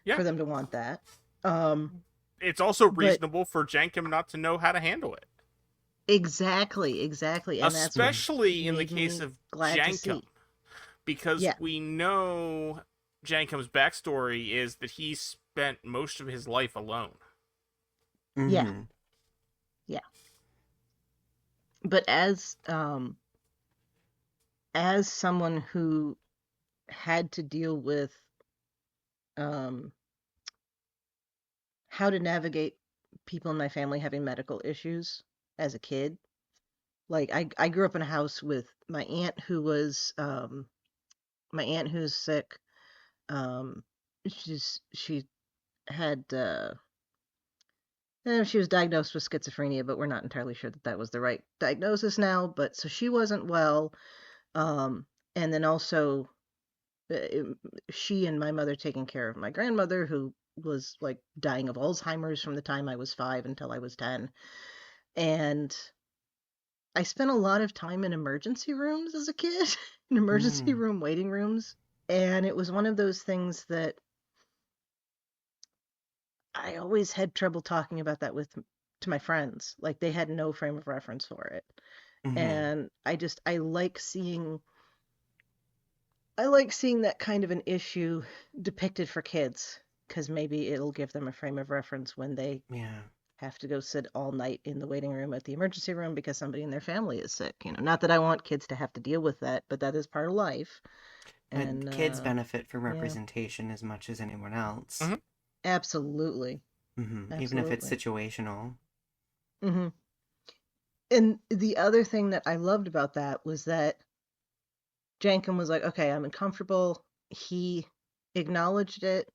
Speaker 4: Yeah.
Speaker 3: for them to want that. Um,
Speaker 4: It's also
Speaker 3: but
Speaker 4: reasonable for Jankum not to know how to handle it.
Speaker 3: exactly, and that's what
Speaker 4: Especially in the
Speaker 3: made
Speaker 4: case
Speaker 3: me
Speaker 4: of
Speaker 3: glad to
Speaker 4: Jankum.
Speaker 3: see.
Speaker 4: Because
Speaker 3: Yeah.
Speaker 4: we know Jankum's backstory is that he spent most of his life alone.
Speaker 3: Yeah,
Speaker 5: Mhm.
Speaker 3: yeah. But as someone who had to deal with um how to navigate people in my family having medical issues as a kid, like I grew up in a house with my aunt who's sick. Um she had she was diagnosed with schizophrenia, but we're not entirely sure that that was the right diagnosis now. But so she wasn't well. Um, and then also, uh, she and my mother taking care of my grandmother, who was like dying of Alzheimer's from the time I was 5 until I was 10. And I spent a lot of time in emergency rooms as a kid, in emergency
Speaker 5: Mm.
Speaker 3: room waiting rooms. And it was one of those things that I always had trouble talking about that with to my friends. Like they had no frame of reference for it.
Speaker 5: Mhm.
Speaker 3: And I like seeing that kind of an issue depicted for kids because maybe it'll give them a frame of reference when they
Speaker 5: Yeah.
Speaker 3: have to go sit all night in the waiting room at the emergency room because somebody in their family is sick. You know, not that I want kids to have to deal with that, but that is part of life.
Speaker 5: But
Speaker 3: And
Speaker 5: kids benefit from
Speaker 3: yeah,
Speaker 5: representation as much as anyone else.
Speaker 4: Mm-hmm.
Speaker 3: absolutely,
Speaker 5: Even if it's
Speaker 3: absolutely.
Speaker 5: situational.
Speaker 3: Hmm. And the other thing that I loved about that was that Jankum was like, okay, I'm uncomfortable. He acknowledged it.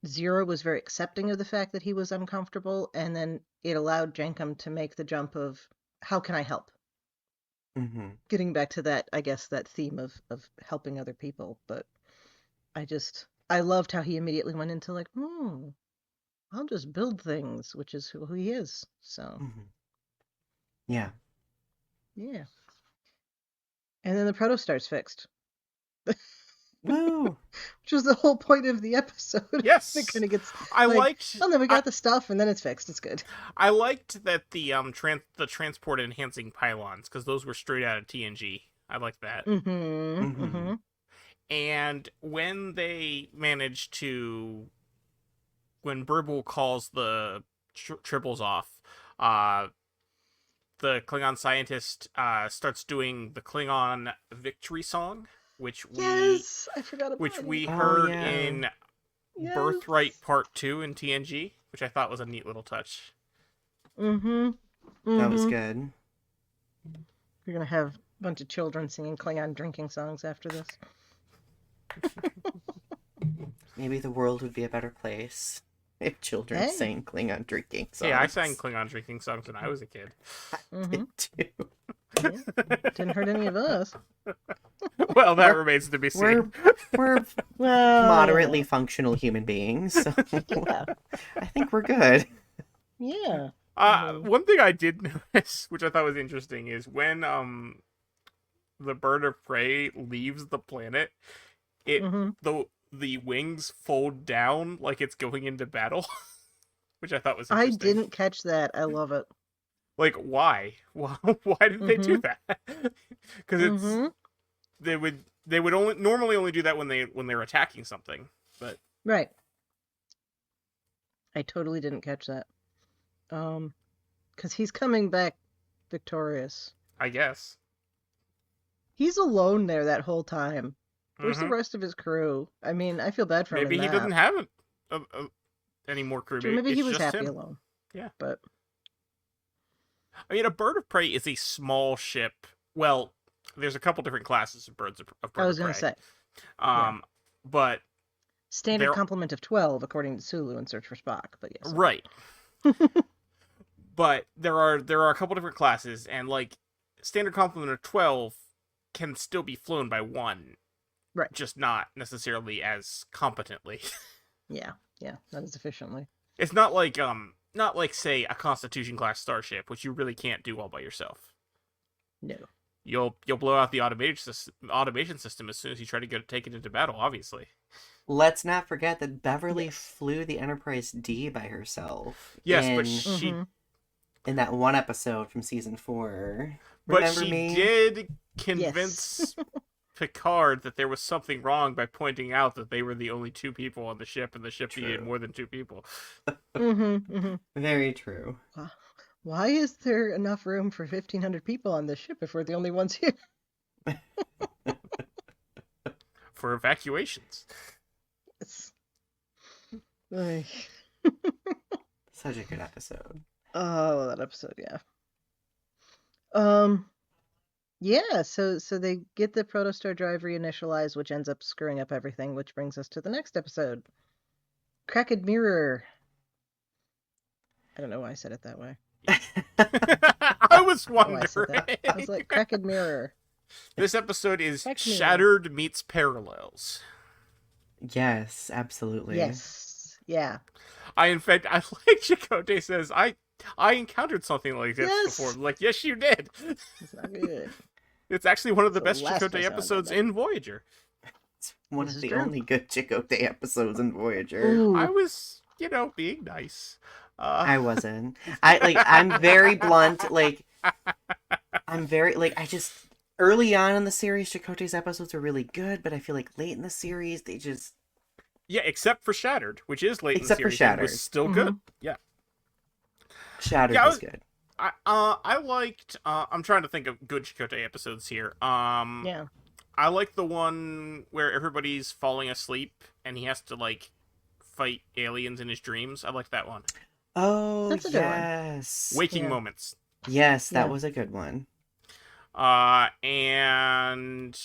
Speaker 3: Zero was very accepting of the fact that he was uncomfortable, and then it allowed Jankum to make the jump of how can I help?
Speaker 5: Mhm.
Speaker 3: Getting back to that, I guess that theme of helping other people. But I loved how he immediately went into like, I'll just build things, which is who he is. So
Speaker 5: Mhm. Yeah.
Speaker 3: yeah. And then the protostar's fixed.
Speaker 5: Woo!
Speaker 3: Which was the whole point of the episode.
Speaker 4: Yes.
Speaker 3: It kind of gets.
Speaker 4: I
Speaker 3: like,
Speaker 4: liked.
Speaker 3: Oh, then we got the stuff, and then it's fixed. It's good.
Speaker 4: I liked that the transport enhancing pylons, because those were straight out of TNG. I liked that.
Speaker 3: Mm-hmm.
Speaker 5: Mhm.
Speaker 3: Mm-hmm.
Speaker 4: And when they managed to, when Burble calls the triples off, the Klingon scientist starts doing the Klingon victory song, which
Speaker 3: Yes, I forgot about
Speaker 4: which
Speaker 3: it.
Speaker 4: we
Speaker 5: Oh,
Speaker 4: heard
Speaker 5: yeah.
Speaker 4: in
Speaker 3: Yes.
Speaker 4: Birthright Part 2 in TNG, which I thought was a neat little touch.
Speaker 3: Mm-hmm.
Speaker 5: That was good.
Speaker 3: You're gonna have a bunch of children singing Klingon drinking songs after this.
Speaker 5: Maybe the world would be a better place if children
Speaker 3: Hey.
Speaker 5: sang Klingon drinking songs.
Speaker 4: Hey, I sang Klingon drinking songs when I was a kid.
Speaker 3: Mm-hmm.
Speaker 5: too.
Speaker 3: Didn't hurt any of us.
Speaker 4: Well, that remains to be
Speaker 5: We're
Speaker 4: seen.
Speaker 5: we're
Speaker 3: Well,
Speaker 5: moderately functional human beings, so
Speaker 3: Yeah.
Speaker 5: I think we're good.
Speaker 3: Yeah.
Speaker 4: One thing I did notice, which I thought was interesting, is when the bird of prey leaves the planet, it
Speaker 3: Mm-hmm.
Speaker 4: the wings fold down like it's going into battle, which I thought was
Speaker 3: I
Speaker 4: interesting.
Speaker 3: didn't catch that. I love it.
Speaker 4: Like, why? Why did they do that? Because it's
Speaker 3: Mhm.
Speaker 4: they would only normally do that when they're attacking something, but
Speaker 3: Right. I totally didn't catch that. Because he's coming back victorious.
Speaker 4: I guess.
Speaker 3: He's alone there that whole time. Where's the
Speaker 4: Mhm.
Speaker 3: rest of his crew? I mean, I feel bad for him.
Speaker 4: Maybe
Speaker 3: in
Speaker 4: he
Speaker 3: that.
Speaker 4: doesn't have any more crew.
Speaker 3: Maybe he
Speaker 4: It's
Speaker 3: was
Speaker 4: just
Speaker 3: happy
Speaker 4: him.
Speaker 3: alone.
Speaker 4: Yeah.
Speaker 3: But
Speaker 4: I mean, a bird of prey is a small ship. Well, there's a couple different classes of bird
Speaker 3: I was
Speaker 4: of
Speaker 3: going to
Speaker 4: prey.
Speaker 3: say
Speaker 4: But
Speaker 3: standard
Speaker 4: They're-
Speaker 3: complement of 12 according to Sulu in Search for Spock. But yes.
Speaker 4: right. But there are a couple different classes, and like standard complement of 12 can still be flown by one,
Speaker 3: Right.
Speaker 4: just not necessarily as competently.
Speaker 3: Yeah. Not as efficiently.
Speaker 4: It's not like say a Constitution class starship, which you really can't do all by yourself.
Speaker 3: No.
Speaker 4: You'll blow out the automation system as soon as you try to take it into battle. Obviously.
Speaker 5: Let's not forget that Beverly flew the Enterprise D by herself.
Speaker 4: Yes,
Speaker 5: in,
Speaker 4: but she
Speaker 3: Mhm.
Speaker 5: in that one episode from season 4.
Speaker 4: But
Speaker 5: Remember
Speaker 4: she
Speaker 5: me?
Speaker 4: did convince Picard that there was something wrong by pointing out that they were the only two people on the ship, and the ship needed
Speaker 5: True.
Speaker 4: more than two people.
Speaker 5: Very true.
Speaker 3: Why is there enough room for 1,500 people on this ship if we're the only ones here?
Speaker 4: For evacuations.
Speaker 3: It's... Like...
Speaker 5: Such a good episode.
Speaker 3: Oh, that episode, yeah. Yeah, so they get the Protostar drive reinitialized, which ends up screwing up everything, which brings us to the next episode. Cracked Mirror. I don't know why I said it that way.
Speaker 4: I was
Speaker 3: I don't know why I said
Speaker 4: wondering.
Speaker 3: that. I was like, Cracked Mirror.
Speaker 4: This episode is
Speaker 3: Cracked Mirror.
Speaker 4: Shattered meets Parallels.
Speaker 5: Yes, absolutely.
Speaker 3: Yes. Yeah.
Speaker 4: In fact, I like Chakotay says, I encountered something like this
Speaker 3: Yes.
Speaker 4: before. I'm like, yes, you did.
Speaker 3: It's not good.
Speaker 4: It's actually one of the
Speaker 3: So
Speaker 4: best
Speaker 3: last
Speaker 4: Chakotay
Speaker 3: episode,
Speaker 4: episodes
Speaker 3: I bet.
Speaker 4: in Voyager.
Speaker 5: It's one
Speaker 3: This
Speaker 5: of
Speaker 3: is
Speaker 5: the
Speaker 3: true.
Speaker 5: only good Chakotay episodes in Voyager.
Speaker 3: Ooh.
Speaker 4: I was, being nice.
Speaker 5: I wasn't. I'm very blunt. I just early on in the series, Chakotay's episodes are really good, but I feel like late in the series they just
Speaker 4: Yeah, except for Shattered, which is late
Speaker 5: Except
Speaker 4: in
Speaker 5: for
Speaker 4: the series. It was
Speaker 5: Shattered.
Speaker 4: still good. Yeah.
Speaker 5: Shattered
Speaker 4: Yeah,
Speaker 5: was good.
Speaker 4: I liked. I'm trying to think of good Chakotay episodes here.
Speaker 3: Yeah.
Speaker 4: I like the one where everybody's falling asleep and he has to fight aliens in his dreams. I like that one.
Speaker 5: Oh,
Speaker 3: That's a good one.
Speaker 5: yes.
Speaker 4: Waking
Speaker 3: Yeah.
Speaker 4: moments.
Speaker 5: Yes, that
Speaker 3: Yeah.
Speaker 5: was a good one.
Speaker 4: And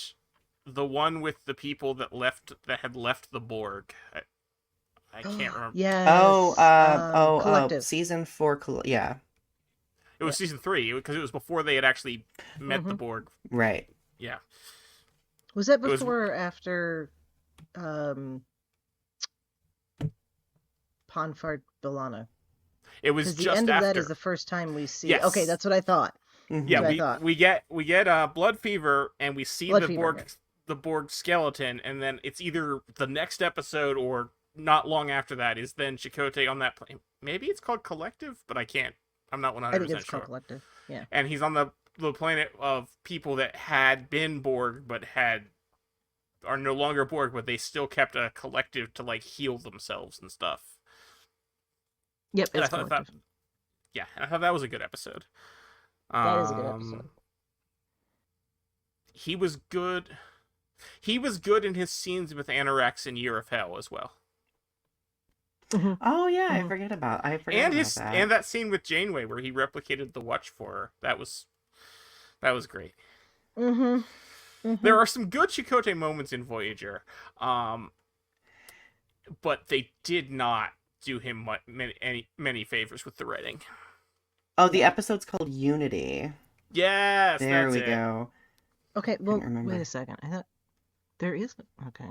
Speaker 4: the one with the people that had left the Borg. I can't remember.
Speaker 3: Yes. Collective.
Speaker 5: Season 4. Yeah,
Speaker 4: It was season 3 because it was before they had actually met the Borg.
Speaker 5: right.
Speaker 4: Yeah.
Speaker 3: Was that
Speaker 4: was-
Speaker 3: before or after Ponfart B'Elanna?
Speaker 4: It was
Speaker 3: Because the
Speaker 4: just
Speaker 3: end of
Speaker 4: after.
Speaker 3: that is the first time we see.
Speaker 4: Yes.
Speaker 3: Okay, that's what I thought.
Speaker 5: Mhm.
Speaker 4: Yeah,
Speaker 3: what I thought.
Speaker 4: we get blood fever and we see
Speaker 3: Blood
Speaker 4: the
Speaker 3: fever,
Speaker 4: Borg
Speaker 3: right.
Speaker 4: the Borg skeleton, and then it's either the next episode or not long after that is then Chakotay on that plane. Maybe it's called Collective, but I'm not 100%
Speaker 3: I think it's
Speaker 4: sure.
Speaker 3: called Collective. Yeah.
Speaker 4: And he's on the planet of people that had been Borg but are no longer Borg, but they still kept a collective to like heal themselves and stuff.
Speaker 3: Yep,
Speaker 4: And
Speaker 3: it's Collective.
Speaker 4: And I thought that was a good episode.
Speaker 3: That is a good episode.
Speaker 4: He was good. He was good in his scenes with Anorax in Year of Hell as well.
Speaker 3: Mm-hmm.
Speaker 5: Oh yeah, I forget about that.
Speaker 4: And that scene with Janeway where he replicated the watch for her. That was great.
Speaker 3: Mm-hmm. Mm-hmm.
Speaker 4: There are some good Chakotay moments in Voyager, but they did not do him many favors with the writing.
Speaker 5: Oh, the episode's called Unity.
Speaker 4: Yes,
Speaker 5: there
Speaker 4: that's
Speaker 5: we
Speaker 4: it.
Speaker 5: go.
Speaker 3: Okay, well,
Speaker 5: remember.
Speaker 3: wait a second. I thought there is. Okay.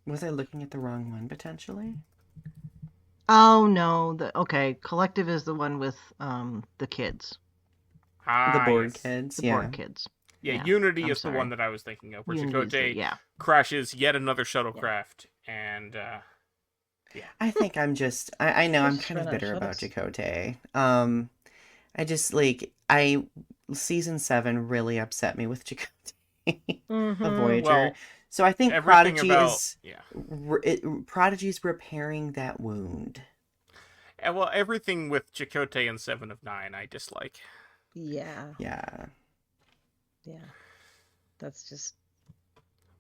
Speaker 5: Was I looking at the wrong one potentially?
Speaker 3: Oh no. Okay, Collective is the one with the kids.
Speaker 5: The Borg
Speaker 4: Yes.
Speaker 5: kids.
Speaker 3: The Borg kids.
Speaker 4: Yeah,
Speaker 3: Yeah,
Speaker 4: Unity
Speaker 3: I'm
Speaker 4: is
Speaker 3: sorry.
Speaker 4: the one that I was thinking of, where
Speaker 3: Unity's the-
Speaker 4: Chakotay
Speaker 3: yeah.
Speaker 4: crashes yet another shuttlecraft, and
Speaker 5: I think I'm just. I know I'm
Speaker 3: Just
Speaker 5: kind of
Speaker 3: run out of
Speaker 5: bitter about
Speaker 3: shuttles.
Speaker 5: Chakotay. I just season 7 really upset me with Chakotay
Speaker 3: Mm-hmm.
Speaker 5: of Voyager.
Speaker 4: well,
Speaker 5: so I think
Speaker 4: everything
Speaker 5: Prodigy
Speaker 4: about
Speaker 5: is
Speaker 4: yeah.
Speaker 5: Prodigy's repairing that wound.
Speaker 4: And, well, everything with Chakotay and 7 of 9 I dislike.
Speaker 3: Yeah.
Speaker 5: Yeah.
Speaker 3: Yeah. That's just.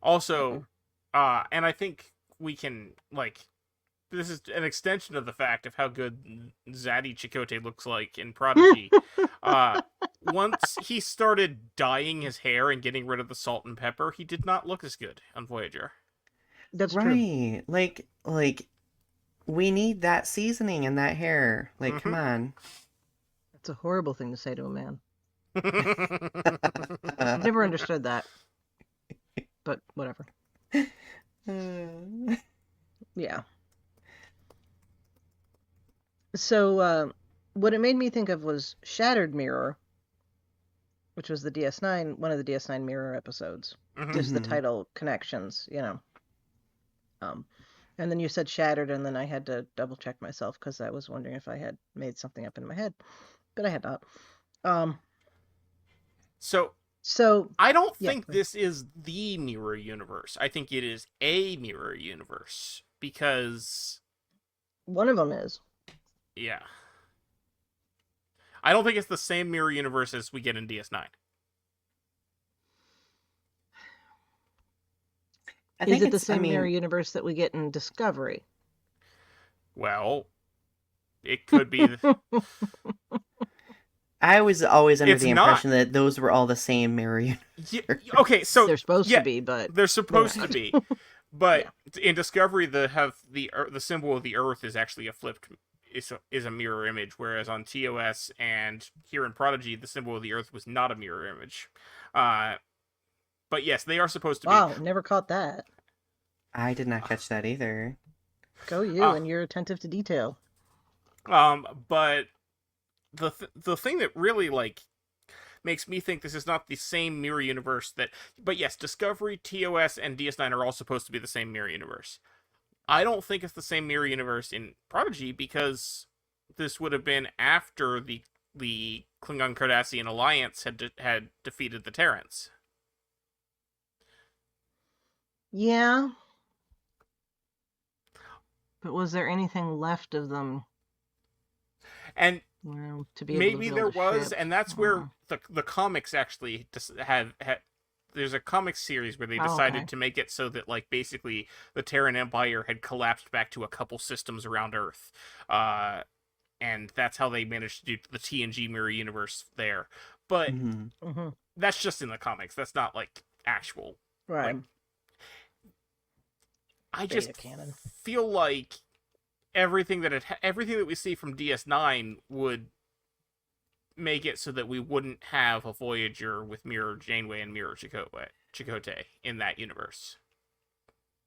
Speaker 4: Also, and I think we can, like, this is an extension of the fact of how good Zaddy Chakotay looks like in Prodigy. Once he started dyeing his hair and getting rid of the salt and pepper, he did not look as good on Voyager.
Speaker 3: That's true.
Speaker 5: Right. Like we need that seasoning in that hair. Like, come on.
Speaker 3: It's a horrible thing to say to a man. I've never understood that. But whatever. Yeah. So, what it made me think of was Shattered Mirror, which was the DS9, one of the DS9 Mirror episodes. Just the title Connections, you know. And then you said Shattered, and then I had to double check myself because I was wondering if I had made something up in my head, but I had not. So
Speaker 4: I don't
Speaker 3: yeah,
Speaker 4: think this is the mirror universe. I think it is a mirror universe because
Speaker 3: one of them is.
Speaker 4: yeah. I don't think it's the same mirror universe as we get in DS9.
Speaker 3: Is it the same mirror universe that we get in Discovery?
Speaker 4: Well, it could be.
Speaker 5: I was always under
Speaker 4: It's
Speaker 5: the
Speaker 4: not.
Speaker 5: impression that those were all the same mirror universe.
Speaker 4: Yeah, okay, so
Speaker 3: They're supposed
Speaker 4: yeah,
Speaker 3: to be, but
Speaker 4: they're supposed
Speaker 3: they're
Speaker 4: to
Speaker 3: not.
Speaker 4: be. But in Discovery, the symbol of the Earth is actually is a mirror image, whereas on TOS and here in Prodigy, the symbol of the Earth was not a mirror image. But yes, they are supposed to be.
Speaker 3: Wow, never caught that.
Speaker 5: I did not catch that either.
Speaker 3: Go you, and you're attentive to detail.
Speaker 4: But the thing that really like makes me think this is not the same mirror universe but yes, Discovery, TOS, and DS9 are all supposed to be the same mirror universe. I don't think it's the same mirror universe in Prodigy because this would have been after the Klingon Cardassian alliance had defeated the Terrans.
Speaker 3: Yeah. But was there anything left of them?
Speaker 4: And
Speaker 3: To be able
Speaker 4: maybe
Speaker 3: to
Speaker 4: there
Speaker 3: build a
Speaker 4: was,
Speaker 3: ship?
Speaker 4: and that's where the comics actually have there's a comic series where they decided
Speaker 3: okay.
Speaker 4: to make it so that like basically the Terran Empire had collapsed back to a couple systems around Earth, and that's how they managed to do the TNG mirror universe there. But that's just in the comics. That's not like actual.
Speaker 3: Right.
Speaker 4: Like, I just
Speaker 3: canon.
Speaker 4: feel like everything that we see from DS9 would make it so that we wouldn't have a Voyager with Mirror Janeway and Mirror Chakotay in that universe.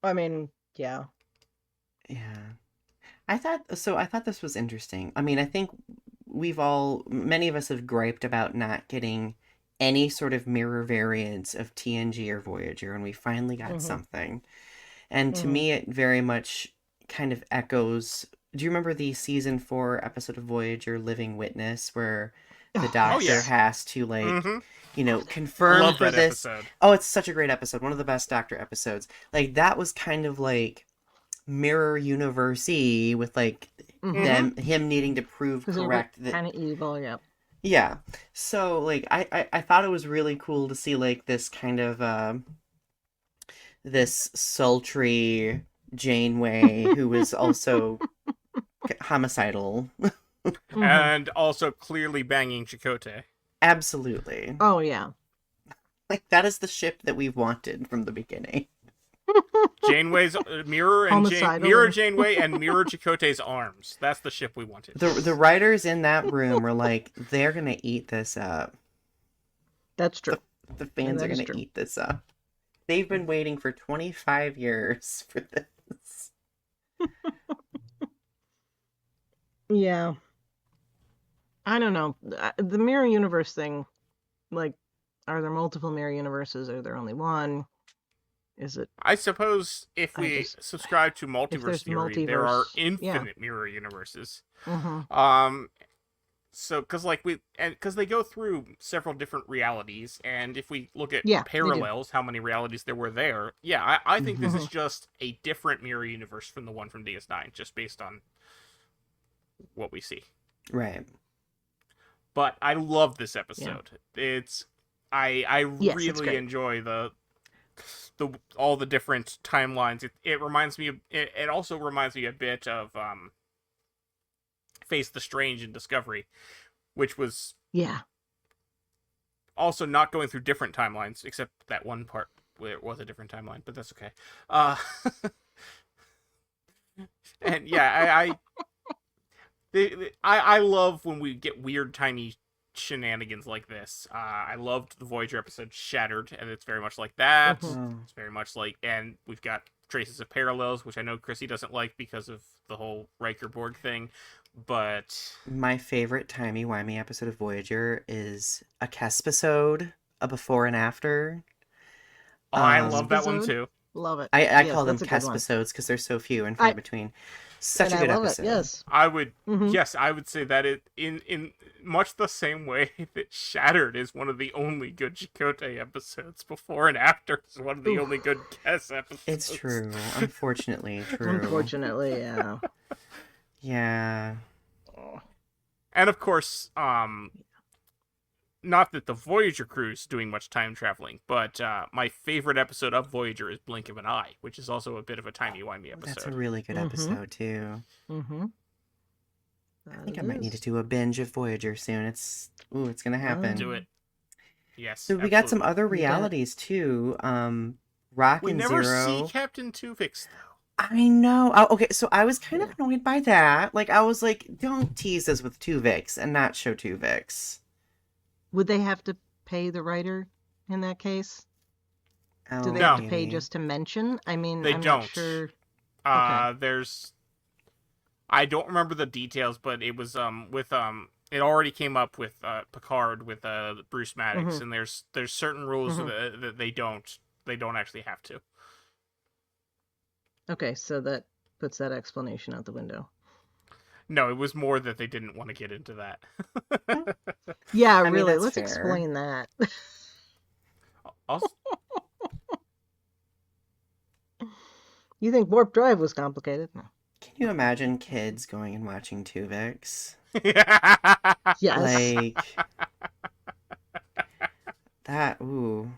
Speaker 3: I mean, yeah.
Speaker 5: Yeah. I thought this was interesting. I mean, I think many of us have griped about not getting any sort of mirror variants of TNG or Voyager, and we finally got something. And to me, it very much kind of echoes. Do you remember the season 4 episode of Voyager, Living Witness, where the doctor has to, like, confirm
Speaker 4: Love
Speaker 5: for
Speaker 4: that
Speaker 5: this?
Speaker 4: episode.
Speaker 5: Oh, it's such a great episode. One of the best Doctor episodes. Like, that was kind of like mirror universe-y with, like, him needing to prove correct that
Speaker 3: kind of evil. Yep.
Speaker 5: Yeah. So, like, I thought it was really cool to see, like, this kind of this sultry Janeway who was also homicidal.
Speaker 4: And also clearly banging Chakotay.
Speaker 5: Absolutely.
Speaker 3: Oh yeah.
Speaker 5: Like, that is the ship that we've wanted from the beginning.
Speaker 4: Janeway's mirror and
Speaker 3: Homicidal.
Speaker 4: mirror Janeway and mirror Chakotay's arms. That's the ship we wanted.
Speaker 5: The writers in that room were like, they're gonna eat this up.
Speaker 3: That's true.
Speaker 5: The fans are
Speaker 3: That is
Speaker 5: gonna
Speaker 3: true.
Speaker 5: eat this up. They've been waiting for 25 years for this.
Speaker 3: Yeah. I don't know. The mirror universe thing, like, are there multiple mirror universes? Are there only one? Is it?
Speaker 4: I suppose if we subscribe to multiverse
Speaker 3: there's
Speaker 4: theory, there are
Speaker 3: multiverse,
Speaker 4: infinite mirror universes.
Speaker 3: Mm-hmm.
Speaker 4: So because they go through several different realities, and if we look at
Speaker 3: Yeah, they do.
Speaker 4: parallels, how many realities there were there, I think this is just a different mirror universe from the one from DS9, just based on what we see.
Speaker 5: Right.
Speaker 4: But I love this episode. It's I
Speaker 3: Yes, it's
Speaker 4: really
Speaker 3: great.
Speaker 4: enjoy the all the different timelines. It reminds me of, it also reminds me a bit of Face the Strange in Discovery, which was
Speaker 3: Yeah.
Speaker 4: also not going through different timelines, except that one part where it was a different timeline, but that's okay. And yeah, I love when we get weird, tiny shenanigans like this. I loved the Voyager episode Shattered, and it's very much like that. It's very much like, and we've got traces of parallels, which I know Chrissie doesn't like because of the whole Riker Borg thing, but
Speaker 5: My favorite timey-wimey episode of Voyager is a Kespisode, a before and after.
Speaker 4: I love that one
Speaker 3: Episode?
Speaker 4: too.
Speaker 3: Love it.
Speaker 5: I
Speaker 3: Yes,
Speaker 5: call them
Speaker 3: that's a good one.
Speaker 5: Kespisodes because they're so few and far between. Such
Speaker 3: And
Speaker 5: a good
Speaker 3: I love
Speaker 5: episode.
Speaker 3: it. Yes.
Speaker 4: I would,
Speaker 3: Mhm.
Speaker 4: yes, I would say that it in much the same way that Shattered is one of the only good Chakotay episodes. Before and After is one of the only good Kes episodes.
Speaker 5: It's true. Unfortunately, true.
Speaker 3: Unfortunately, yeah.
Speaker 5: Yeah.
Speaker 4: And of course, not that the Voyager crew's doing much time traveling, but my favorite episode of Voyager is Blink of an Eye, which is also a bit of a timey-wimey episode.
Speaker 5: That's a really good episode, too.
Speaker 3: Mm-hmm.
Speaker 5: I think I might need to do a binge of Voyager soon. It's gonna happen.
Speaker 4: Do it. Yes.
Speaker 5: So we got some
Speaker 4: absolutely.
Speaker 5: other realities, too. Rock
Speaker 4: We
Speaker 5: and
Speaker 4: never
Speaker 5: Zero.
Speaker 4: see Captain Tuvix, though.
Speaker 5: I know. Oh, okay, so I was kind of annoyed by that. Like, I was like, don't tease us with Tuvix and not show Tuvix.
Speaker 3: Would they have to pay the writer in that case?
Speaker 5: Oh,
Speaker 3: Do they
Speaker 4: No.
Speaker 3: have to pay just to mention? I mean,
Speaker 4: They
Speaker 3: I'm
Speaker 4: don't.
Speaker 3: not sure.
Speaker 4: There's, I don't remember the details, but it was with it already came up with Picard with Bruce Maddox, and there's certain rules that they don't actually have to.
Speaker 3: Okay, so that puts that explanation out the window.
Speaker 4: No, it was more that they didn't want to get into that.
Speaker 3: Yeah,
Speaker 5: mean,
Speaker 3: really.
Speaker 5: that's
Speaker 3: Let's
Speaker 5: fair.
Speaker 3: explain that.
Speaker 4: Also,
Speaker 3: You think warp drive was complicated? No.
Speaker 5: Can you imagine kids going and watching Tuvix?
Speaker 3: Yes.
Speaker 5: Like, that, ooh.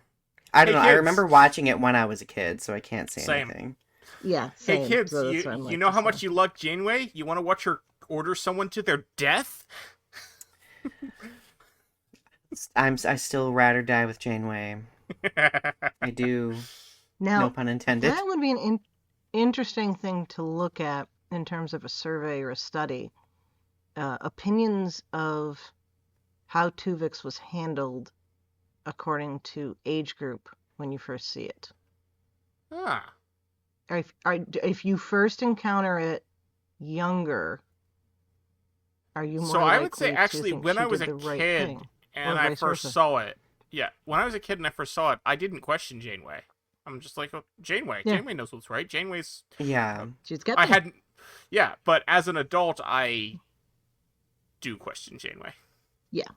Speaker 5: I don't
Speaker 4: Hey,
Speaker 5: know. I
Speaker 4: kids.
Speaker 5: remember watching it when I was a kid, so I can't say
Speaker 4: Same.
Speaker 5: anything.
Speaker 3: Yeah.
Speaker 4: hey
Speaker 3: Same.
Speaker 4: kids,
Speaker 3: So that's what I'm
Speaker 4: you
Speaker 3: like
Speaker 4: know
Speaker 3: to
Speaker 4: how
Speaker 3: say.
Speaker 4: much you like Janeway? You want to watch her order someone to their death?
Speaker 5: I still ride or die with Janeway. I do.
Speaker 3: Now,
Speaker 5: No pun intended.
Speaker 3: that would be an interesting thing to look at in terms of a survey or a study. Opinions of how Tuvix was handled according to age group when you first see it.
Speaker 4: Ah.
Speaker 3: If you first encounter it younger, are you more
Speaker 4: So I would say
Speaker 3: likely to
Speaker 4: actually
Speaker 3: think
Speaker 4: when
Speaker 3: she
Speaker 4: I was
Speaker 3: did
Speaker 4: a
Speaker 3: the right
Speaker 4: kid
Speaker 3: thing?
Speaker 4: and
Speaker 3: or
Speaker 4: I
Speaker 3: vice
Speaker 4: first
Speaker 3: versa?
Speaker 4: saw it, Yeah, when I was a kid and I first saw it, I didn't question Janeway. I'm just like, oh, Janeway.
Speaker 3: Yeah.
Speaker 4: Janeway knows what's right. Janeway's.
Speaker 5: Yeah.
Speaker 3: She's got
Speaker 4: I
Speaker 3: me.
Speaker 4: hadn't. Yeah, but as an adult, I do question Janeway.
Speaker 3: Yeah.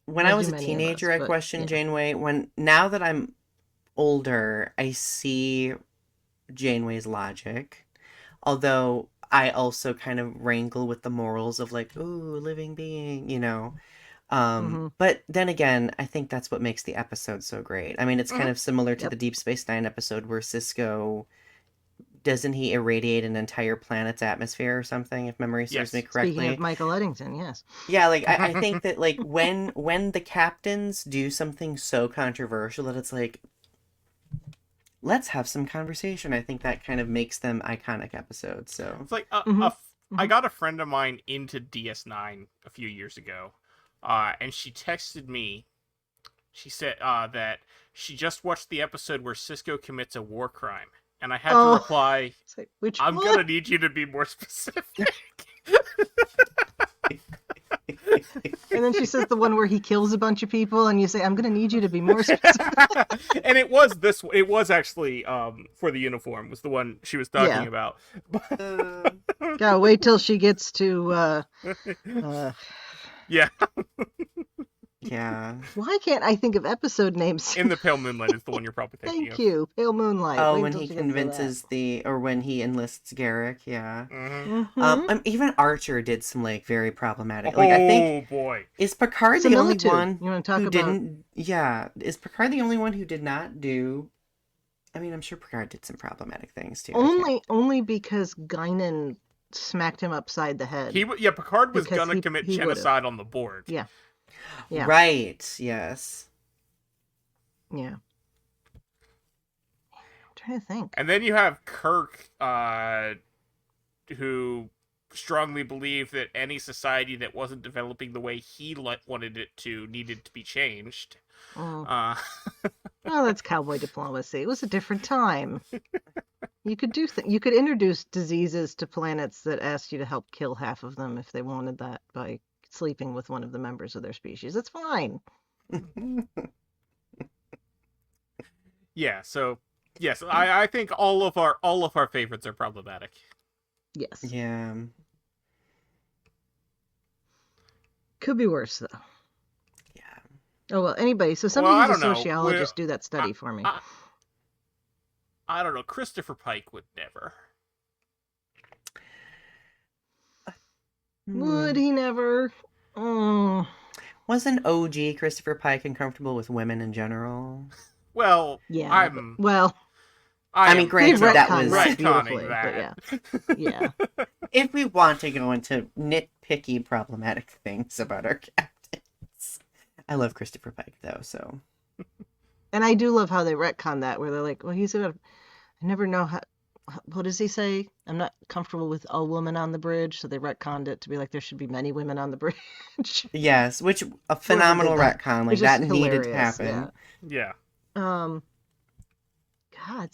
Speaker 5: When
Speaker 3: As
Speaker 5: I was
Speaker 3: do
Speaker 5: a
Speaker 3: many of
Speaker 5: teenager,
Speaker 3: us,
Speaker 5: I
Speaker 3: but,
Speaker 5: questioned
Speaker 3: yeah.
Speaker 5: Janeway. Now that I'm older, I see Janeway's logic. Although I also kind of wrangle with the morals of like, ooh, living being, you know.
Speaker 3: Mhm.
Speaker 5: But then again, I think that's what makes the episode so great. I mean, it's kind of similar to
Speaker 3: Yep.
Speaker 5: the Deep Space Nine episode where Sisko, doesn't he irradiate an entire planet's atmosphere or something, if memory serves
Speaker 4: Yes.
Speaker 5: me correctly?
Speaker 3: Speaking of Michael Eddington, yes.
Speaker 5: Yeah, like I think that like when the captains do something so controversial that it's like, let's have some conversation, I think that kind of makes them iconic episodes. So
Speaker 4: It's like
Speaker 3: Mhm.
Speaker 4: I got a friend of mine into DS9 a few years ago, and she texted me. She said that she just watched the episode where Sisko commits a war crime, and I had to
Speaker 3: Oh.
Speaker 4: reply,
Speaker 3: It's like, which
Speaker 4: "I'm
Speaker 3: one?
Speaker 4: gonna need you to be more specific."
Speaker 3: And then she says the one where he kills a bunch of people, and you say, "I'm going to need you to be more specific."
Speaker 4: And it was this. It was actually for the uniform was the one she was talking
Speaker 3: Yeah.
Speaker 4: about.
Speaker 3: Gotta wait till she gets to.
Speaker 4: Yeah,
Speaker 5: yeah.
Speaker 3: Why can't I think of episode names?
Speaker 4: In the Pale Moonlight is the one you're probably thinking
Speaker 3: Thank
Speaker 4: of.
Speaker 3: you, Pale Moonlight.
Speaker 5: Oh,
Speaker 3: Wait
Speaker 5: when
Speaker 3: till
Speaker 5: he
Speaker 3: she gets to that.
Speaker 5: convinces or when he enlists Garrick, yeah.
Speaker 3: Mhm.
Speaker 5: Even Archer did some like very problematic.
Speaker 4: Oh
Speaker 5: Like I think
Speaker 4: boy.
Speaker 5: is Picard the only
Speaker 3: Similitude.
Speaker 5: one
Speaker 3: You want to talk
Speaker 5: who
Speaker 3: about?
Speaker 5: didn't? Yeah, is Picard the only one who did not do? I mean, I'm sure Picard did some problematic things too.
Speaker 3: Only because Guinan smacked him upside the head.
Speaker 4: Picard was
Speaker 3: Because
Speaker 4: gonna commit
Speaker 3: he would've.
Speaker 4: genocide on the board.
Speaker 3: Yeah. Yeah.
Speaker 5: Right. Yes.
Speaker 3: Yeah. I'm trying to think.
Speaker 4: And then you have Kirk, who strongly believed that any society that wasn't developing the way he wanted it to needed to be changed.
Speaker 3: Oh, that's cowboy diplomacy. It was a different time. You could do you could introduce diseases to planets that asked you to help kill half of them if they wanted that by sleeping with one of the members of their species. It's fine.
Speaker 4: Yeah. So yes, I think all of our favorites are problematic.
Speaker 3: Yes.
Speaker 5: Yeah.
Speaker 3: Could be worse though.
Speaker 5: Yeah.
Speaker 3: Oh well. Anybody. So somebody
Speaker 4: I
Speaker 3: who's a
Speaker 4: don't know.
Speaker 3: sociologist do that study for me.
Speaker 4: I don't know. Christopher Pike would never.
Speaker 3: Would he never? Oh.
Speaker 5: Wasn't OG Christopher Pike uncomfortable with women in general?
Speaker 4: Well,
Speaker 3: Yeah. Well.
Speaker 5: I mean, granted,
Speaker 3: They've
Speaker 5: that
Speaker 3: retconned
Speaker 5: was
Speaker 3: that
Speaker 4: retconning
Speaker 3: beautifully,
Speaker 4: that.
Speaker 3: but yeah.
Speaker 5: if we want to go into nitpicky, problematic things about our captains. I love Christopher Pike, though, so.
Speaker 3: And I do love how they retcon that, where they're like, well, he's I never know how, what does he say? I'm not comfortable with a woman on the bridge, so they retconned it to be like there should be many women on the bridge.
Speaker 5: Yes, which a phenomenal retcon, like
Speaker 3: Which is
Speaker 5: that needed to
Speaker 3: hilarious,
Speaker 5: happen.
Speaker 4: Yeah.
Speaker 3: God,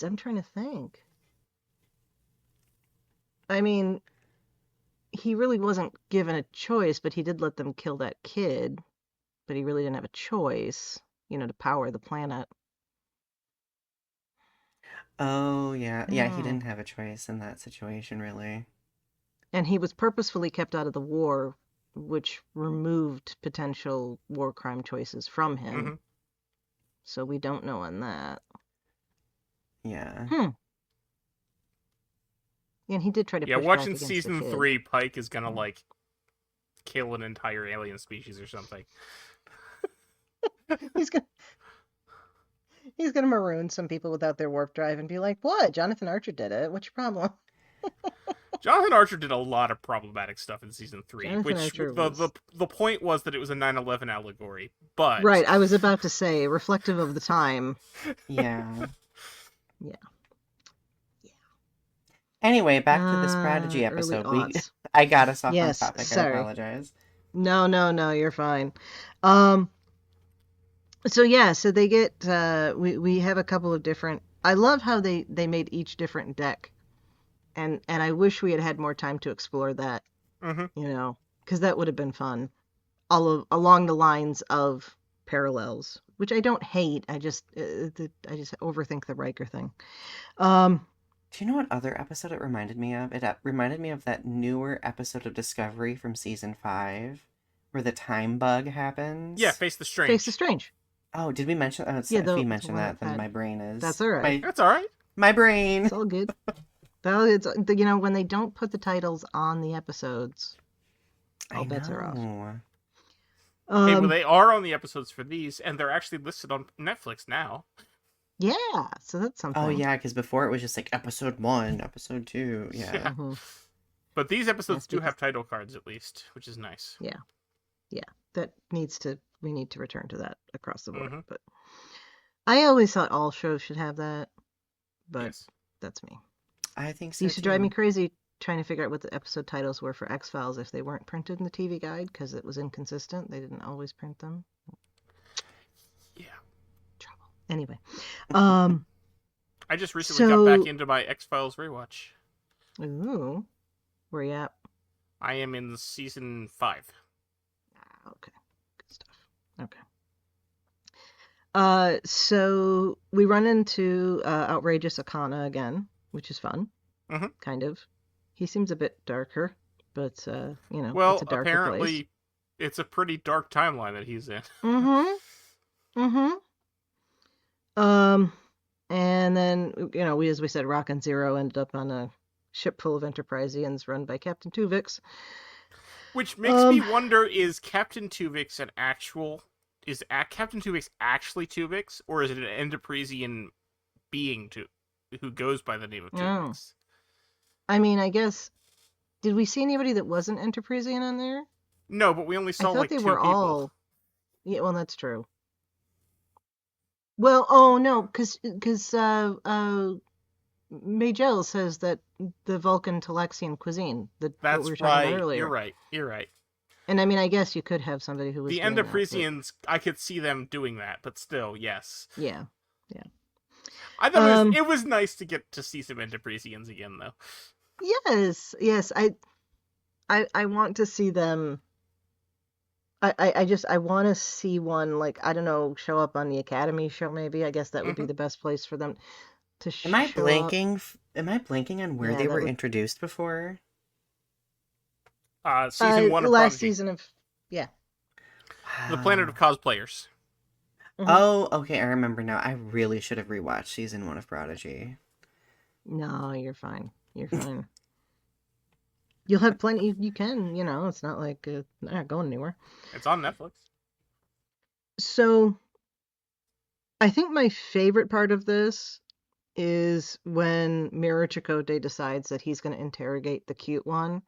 Speaker 3: I'm trying to think. I mean, he really wasn't given a choice, but he did let them kill that kid. But he really didn't have a choice, to power the planet.
Speaker 5: Oh, yeah. Yeah, he didn't have a choice in that situation, really.
Speaker 3: And he was purposefully kept out of the war, which removed potential war crime choices from him.
Speaker 4: Mm-hmm.
Speaker 3: So we don't know on that.
Speaker 5: Yeah.
Speaker 3: And he did try to push back
Speaker 4: watching
Speaker 3: against
Speaker 4: season
Speaker 3: the kid.
Speaker 4: 3, Pike is gonna kill an entire alien species or something.
Speaker 3: He's gonna maroon some people without their warp drive and be like, "What? Jonathan Archer did it. What's your problem?"
Speaker 4: Jonathan Archer did a lot of problematic stuff in season 3,
Speaker 3: Jonathan
Speaker 4: which
Speaker 3: Archer
Speaker 4: the point was that it was a 9/11 allegory. But
Speaker 3: right, I was about to say, reflective of the time.
Speaker 5: Yeah.
Speaker 3: Yeah.
Speaker 5: Anyway, back to this Prodigy
Speaker 3: Early
Speaker 5: episode.
Speaker 3: aughts.
Speaker 5: I got us off
Speaker 3: Yes,
Speaker 5: on topic.
Speaker 3: sorry.
Speaker 5: I apologize.
Speaker 3: No, you're fine. So they get we have a couple of different. I love how they made each different deck, and I wish we had had more time to explore that.
Speaker 4: Mm-hmm.
Speaker 3: Because that would have been fun, along the lines of parallels which I don't hate. I just overthink the Riker thing.
Speaker 5: Do you know what other episode it reminded me of? It reminded me of that newer episode of Discovery from season 5, where the time bug happens.
Speaker 4: Yeah, Face the Strange.
Speaker 3: Face the Strange.
Speaker 5: Oh, did we mention? If we mentioned that, then my brain is.
Speaker 3: That's all right.
Speaker 4: That's all right.
Speaker 5: My brain.
Speaker 3: It's all good. Well, it's when they don't put the titles on the episodes, all bets are off.
Speaker 4: Hey, well, they are on the episodes for these, and they're actually listed on Netflix now.
Speaker 3: Yeah, so that's something.
Speaker 5: Oh yeah, because before it was just like episode 1, episode 2. Yeah.
Speaker 3: Mm-hmm.
Speaker 4: But these episodes do have title cards at least, which is nice.
Speaker 3: Yeah. We need to return to that across the board.
Speaker 4: Mm-hmm.
Speaker 3: But I always thought all shows should have that. But
Speaker 4: Yes.
Speaker 3: that's me.
Speaker 5: I think so.
Speaker 3: It used to drive me crazy trying to figure out what the episode titles were for X-Files if they weren't printed in the TV guide because it was inconsistent. They didn't always print them.
Speaker 4: Yeah.
Speaker 3: Trouble. Anyway.
Speaker 4: I just recently got back into my X-Files rewatch.
Speaker 3: Ooh. Where you at?
Speaker 4: I am in season 5.
Speaker 3: Okay. Good stuff. Okay. So we run into Outrageous Akana again, which is fun.
Speaker 4: Mm-hmm.
Speaker 3: Kind of. He seems a bit darker, but
Speaker 4: Well,
Speaker 3: it's a darker
Speaker 4: apparently,
Speaker 3: place.
Speaker 4: it's a pretty dark timeline that he's in.
Speaker 3: And then as we said, Rock and Zero ended up on a ship full of Enterpriseians run by Captain Tuvix.
Speaker 4: Which makes me wonder: is Captain Tuvix Captain Tuvix actually Tuvix, or is it an Enterpriseian being who goes by the name of Tuvix?
Speaker 3: I mean, I guess. Did we see anybody that wasn't Enterpriseian on there?
Speaker 4: No, but we only saw
Speaker 3: I thought
Speaker 4: like
Speaker 3: they
Speaker 4: 2
Speaker 3: were
Speaker 4: people.
Speaker 3: all. Yeah, well, that's true. Well, oh no, because Majel says that the Vulcan Telexian cuisine. What
Speaker 4: That's
Speaker 3: we were talking about earlier.
Speaker 4: You're right.
Speaker 3: And I mean, I guess you could have somebody who was
Speaker 4: The
Speaker 3: doing that,
Speaker 4: Enterpriseians, I could see them doing that, but still, yes.
Speaker 3: Yeah.
Speaker 4: I thought it was nice to get to see some Enterpriseians again, though.
Speaker 3: Yes. I want to see them. I want to see one, like, I don't know, show up on the Academy show. Maybe I guess that would be the best place for them to show
Speaker 5: Am I
Speaker 3: up.
Speaker 5: Am I blanking on where they were introduced before?
Speaker 4: Season 1 of
Speaker 3: last
Speaker 4: Prodigy.
Speaker 3: season of
Speaker 4: The Planet of Cosplayers.
Speaker 3: Mhm.
Speaker 5: Oh, okay, I remember now. I really should have rewatched season 1 of Prodigy.
Speaker 3: No, you're fine. You're fine. You'll have plenty. You can. It's not like they're not going anywhere.
Speaker 4: It's on Netflix.
Speaker 3: So, I think my favorite part of this is when Mira Chakotay decides that he's going to interrogate the cute one,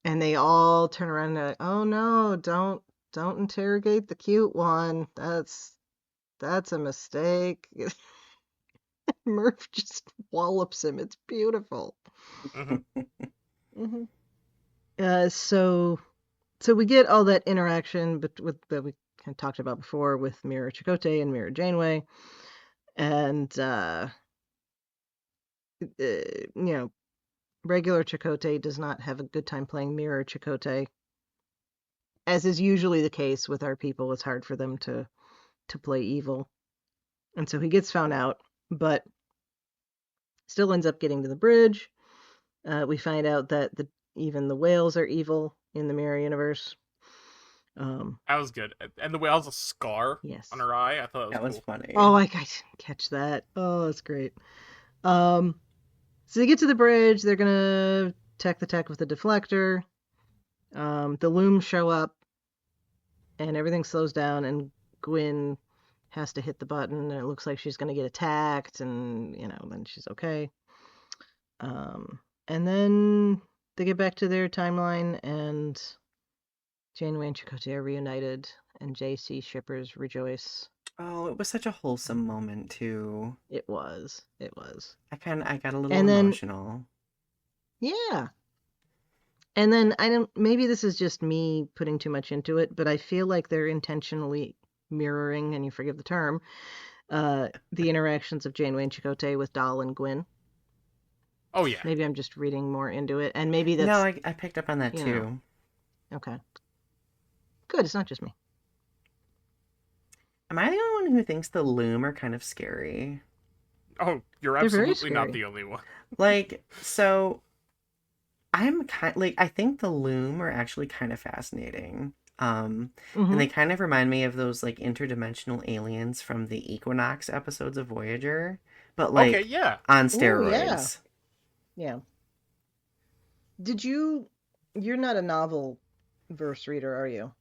Speaker 3: and they all turn around and they're like, "Oh no, don't interrogate the cute one. That's a mistake." Murph just wallops him. It's beautiful.
Speaker 4: Mm-hmm.
Speaker 3: So we get all that interaction that we kind of talked about before with Mira Chakotay and Mira Janeway, and regular Chakotay does not have a good time playing Mira Chakotay, as is usually the case with our people. It's hard for them to play evil, and so he gets found out, but still ends up getting to the bridge. We find out that even the whales are evil in the Mirror universe.
Speaker 4: That was good. And the whale has a scar on her eye. I thought that was cool.
Speaker 5: Funny.
Speaker 3: Oh, I didn't catch that. Oh, that's great. So they get to the bridge. They're going to tech the tech with the deflector. The looms show up, and everything slows down, and Gwyn has to hit the button, and it looks like she's going to get attacked, and, then she's okay. And then they get back to their timeline, and Janeway and Chakotay are reunited, and JC shippers rejoice.
Speaker 5: Oh, it was such a wholesome moment too.
Speaker 3: It was.
Speaker 5: I got a little emotional.
Speaker 3: Yeah. And then maybe this is just me putting too much into it, but I feel like they're intentionally mirroring, and you forgive the term, the interactions of Janeway and Chakotay with Dal and Gwyn.
Speaker 4: Oh, yeah.
Speaker 3: Maybe I'm just reading more into it, and maybe that's...
Speaker 5: No, I picked up on that too.
Speaker 3: Okay. Good, it's not just me.
Speaker 5: Am I the only one who thinks the loom are kind of scary?
Speaker 4: Oh, you're
Speaker 3: They're very
Speaker 4: absolutely not
Speaker 3: scary.
Speaker 4: the only one.
Speaker 5: Like, so I'm kind like I think the loom are actually kind of fascinating. And they kind of remind me of those like interdimensional aliens from the Equinox episodes of Voyager, but
Speaker 4: Okay,
Speaker 5: like
Speaker 4: yeah.
Speaker 5: on
Speaker 3: Ooh,
Speaker 5: steroids.
Speaker 3: Yeah. You're not a novel verse reader, are you?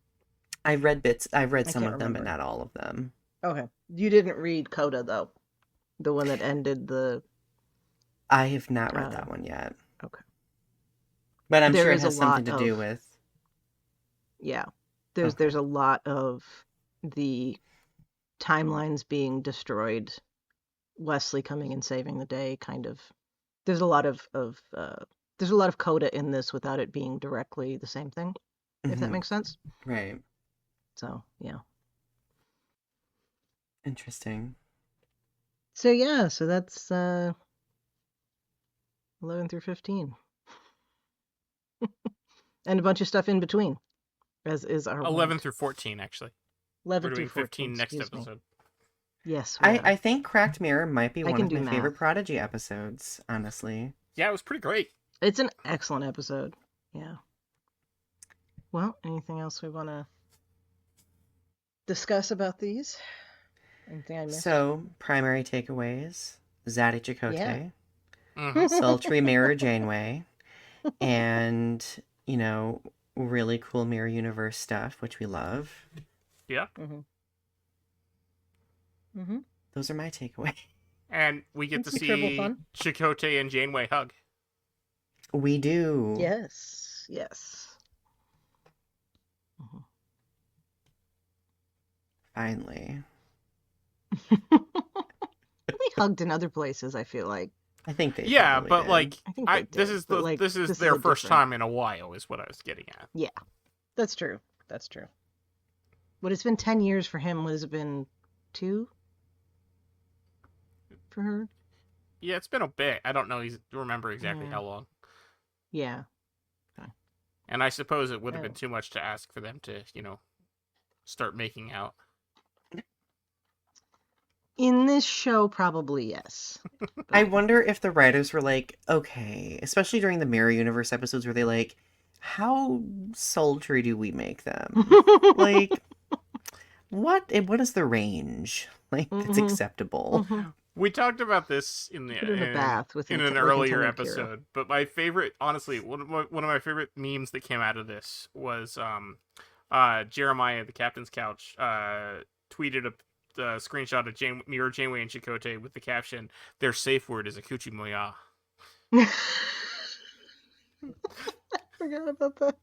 Speaker 5: I've read
Speaker 3: I
Speaker 5: some
Speaker 3: can't
Speaker 5: of them, but
Speaker 3: remember.
Speaker 5: not all of them.
Speaker 3: Okay. You didn't read Coda, though. The one that ended the...
Speaker 5: I have not read that one yet.
Speaker 3: Okay.
Speaker 5: But I'm
Speaker 3: There
Speaker 5: sure it
Speaker 3: is a
Speaker 5: has something
Speaker 3: lot
Speaker 5: to do
Speaker 3: of-
Speaker 5: with.
Speaker 3: Yeah.
Speaker 5: Okay.
Speaker 3: There's a lot of the timelines being destroyed, Wesley coming and saving the day, kind of. There's a lot of there's a lot of Coda in this without it being directly the same thing, if that
Speaker 5: Mhm.
Speaker 3: makes sense.
Speaker 5: Right.
Speaker 3: So, yeah.
Speaker 5: Interesting.
Speaker 3: So, yeah, so that's 11 through 15. And a bunch of stuff in between, as is our
Speaker 4: 11
Speaker 3: want.
Speaker 4: through 14, actually.
Speaker 3: 11
Speaker 4: We're
Speaker 3: through
Speaker 4: doing
Speaker 3: 14,
Speaker 4: 15 next
Speaker 3: excuse me.
Speaker 4: episode.
Speaker 3: Yes, we are.
Speaker 5: I think Cracked Mirror might be
Speaker 3: I
Speaker 5: one
Speaker 3: can
Speaker 5: of
Speaker 3: do
Speaker 5: my favorite
Speaker 3: math.
Speaker 5: Prodigy episodes, honestly.
Speaker 4: Yeah, it was pretty great.
Speaker 3: It's an excellent episode. Yeah. Well, anything else we want to discuss about these? Anything I missed?
Speaker 5: So, primary takeaways. Zaddy Chakotay.
Speaker 3: Yeah.
Speaker 4: Mhm.
Speaker 5: Sultry Mirror Janeway. And, you know, really cool Mirror Universe stuff, which we love.
Speaker 4: Yeah.
Speaker 5: Those are my takeaways.
Speaker 4: And we get
Speaker 3: It's
Speaker 4: to
Speaker 3: some triple
Speaker 4: see
Speaker 3: fun.
Speaker 4: Chakotay and Janeway hug.
Speaker 5: We do.
Speaker 3: Yes.
Speaker 5: Finally.
Speaker 3: They hugged in other places, I feel like.
Speaker 5: I think they
Speaker 4: Yeah,
Speaker 5: probably
Speaker 4: but
Speaker 5: did.
Speaker 4: like,
Speaker 3: I think they
Speaker 4: this
Speaker 3: did,
Speaker 4: is
Speaker 3: but,
Speaker 4: the
Speaker 3: like,
Speaker 4: this is
Speaker 3: this
Speaker 4: their
Speaker 3: is
Speaker 4: first
Speaker 3: different.
Speaker 4: time in a while, is what I was getting at.
Speaker 3: Yeah. That's true. But it's been 10 years for him. What has it been? 2? For her?
Speaker 4: Yeah, it's been a bit. I don't remember exactly
Speaker 3: Yeah.
Speaker 4: how long.
Speaker 3: Yeah.
Speaker 4: And I suppose it would have
Speaker 3: Oh.
Speaker 4: been too much to ask for them to, start making out.
Speaker 3: In this show, probably yes.
Speaker 5: I wonder if the writers were like, okay, especially during the Mirror Universe episodes where they like, how sultry do we make them? Like, what is the range? Like, that's
Speaker 3: Mhm.
Speaker 5: acceptable.
Speaker 4: We talked about this in
Speaker 3: Put her in a bath with
Speaker 4: an
Speaker 3: like
Speaker 4: earlier
Speaker 3: Antimano Kira.
Speaker 4: episode, but my favorite, honestly, one of my favorite memes that came out of this was Jeremiah, the captain's couch, tweeted a screenshot of Mirror Janeway and Chakotay with the caption, "Their safe word is Akuchi Moya."
Speaker 3: Forgot about that.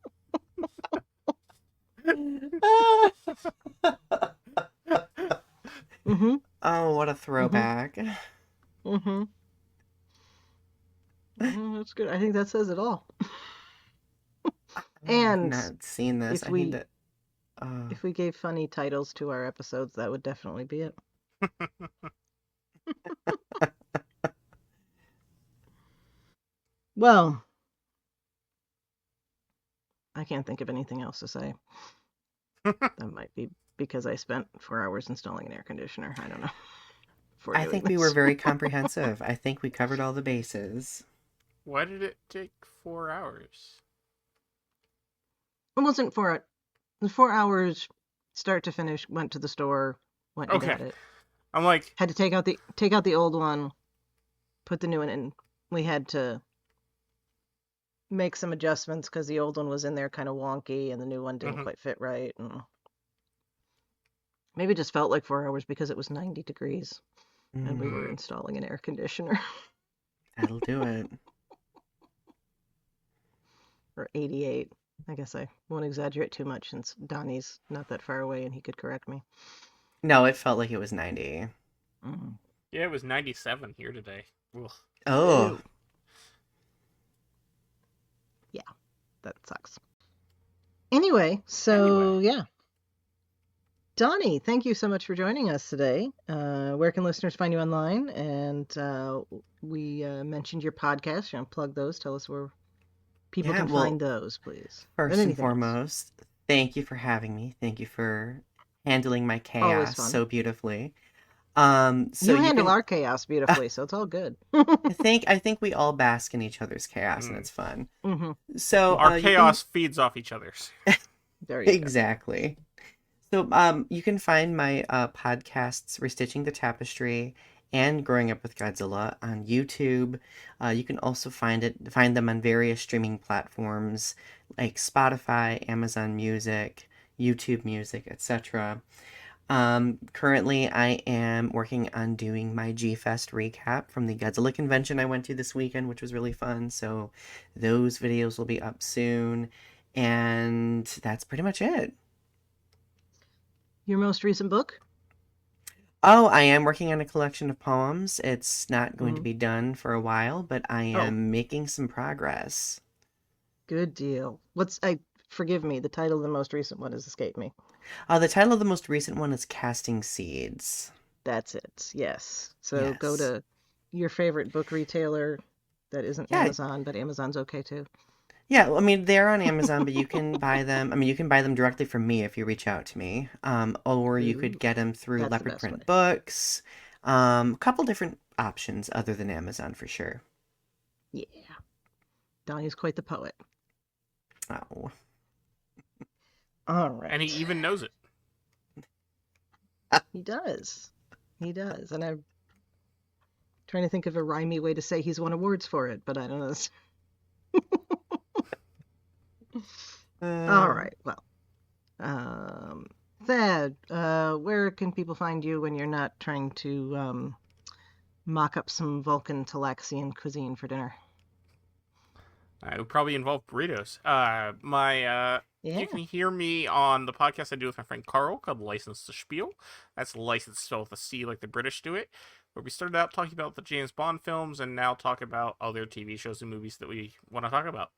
Speaker 5: Oh, what a throwback.
Speaker 3: That's good. I think that says it all.
Speaker 5: I've
Speaker 3: And
Speaker 5: not seen this.
Speaker 3: if
Speaker 5: I
Speaker 3: we-
Speaker 5: need to.
Speaker 3: if we gave funny titles to our episodes, that would definitely be it. Well, I can't think of anything else to say. That might be because I spent 4 hours installing an air conditioner. I don't know.
Speaker 5: I think we were very comprehensive. I think we covered all the bases.
Speaker 4: Why did it take 4 hours?
Speaker 3: It wasn't 4 hours. It was 4 hours, start to finish. Went to the store, went and got
Speaker 4: Okay.
Speaker 3: it.
Speaker 4: I'm like,
Speaker 3: Had to take out the old one, put the new one in. We had to make some adjustments because the old one was in there kind of wonky and the new one didn't
Speaker 4: Mhm.
Speaker 3: quite fit right. And maybe it just felt like 4 hours because it was 90 degrees and we were
Speaker 4: Mm.
Speaker 3: installing an air conditioner.
Speaker 5: That'll do it.
Speaker 3: Or 88. I guess I won't exaggerate too much since Donnie's not that far away and he could correct me.
Speaker 5: No, it felt like it was 90.
Speaker 4: yeah, it was 97 here today. Ugh.
Speaker 5: Oh.
Speaker 3: Yeah, that sucks. Anyway, so yeah. Donnie, thank you so much for joining us today. Where can listeners find you online? And we mentioned your podcast. You want to plug those? Tell us where people can find those, please.
Speaker 5: First and foremost, thank you for having me. Thank you for handling my
Speaker 3: Always
Speaker 5: chaos
Speaker 3: fun.
Speaker 5: so beautifully. So
Speaker 3: you handle
Speaker 5: can,
Speaker 3: our chaos beautifully, so it's all good.
Speaker 5: I think we all bask in each other's chaos, and it's fun. So
Speaker 4: Our
Speaker 5: you can
Speaker 4: chaos feeds off each other's.
Speaker 3: There you go.
Speaker 5: exactly. So you can find my podcasts, Restitching the Tapestry and Growing Up with Godzilla, on YouTube. You can also find them on various streaming platforms like Spotify, Amazon Music, YouTube Music, etc. Currently, I am working on doing my G-Fest recap from the Godzilla convention I went to this weekend, which was really fun. So those videos will be up soon. And that's pretty much it.
Speaker 3: Your most recent book?
Speaker 5: Oh, I am working on a collection of poems. It's not going to be done for a while, but I am making some progress.
Speaker 3: Good deal. Forgive me, the title of the most recent one has escaped me.
Speaker 5: The title of the most recent one is Casting Seeds.
Speaker 3: That's it, yes. So
Speaker 5: Yes.
Speaker 3: go to your favorite book retailer that isn't Amazon, but Amazon's okay too.
Speaker 5: Yeah, I mean, they're on Amazon, but you can buy them. I mean, you can buy them directly from me if you reach out to me. Or you could get them through
Speaker 3: That's the
Speaker 5: Leopard
Speaker 3: best
Speaker 5: Print
Speaker 3: way.
Speaker 5: Books. A couple different options other than Amazon for sure.
Speaker 3: Yeah. Donnie's quite the poet.
Speaker 5: Oh.
Speaker 3: All right.
Speaker 4: And he even knows it.
Speaker 3: He does. He does. And I'm trying to think of a rhymey way to say he's won awards for it, but I don't know. All right. Well, Thad, where can people find you when you're not trying to mock up some Vulcan Talaxian cuisine for dinner?
Speaker 4: It would probably involve burritos.
Speaker 3: Yeah.
Speaker 4: You can hear me on the podcast I do with my friend Carl called License to Spiel. That's license spelled with a C like the British do it. Where we started out talking about the James Bond films and now talk about other TV shows and movies that we want to talk about.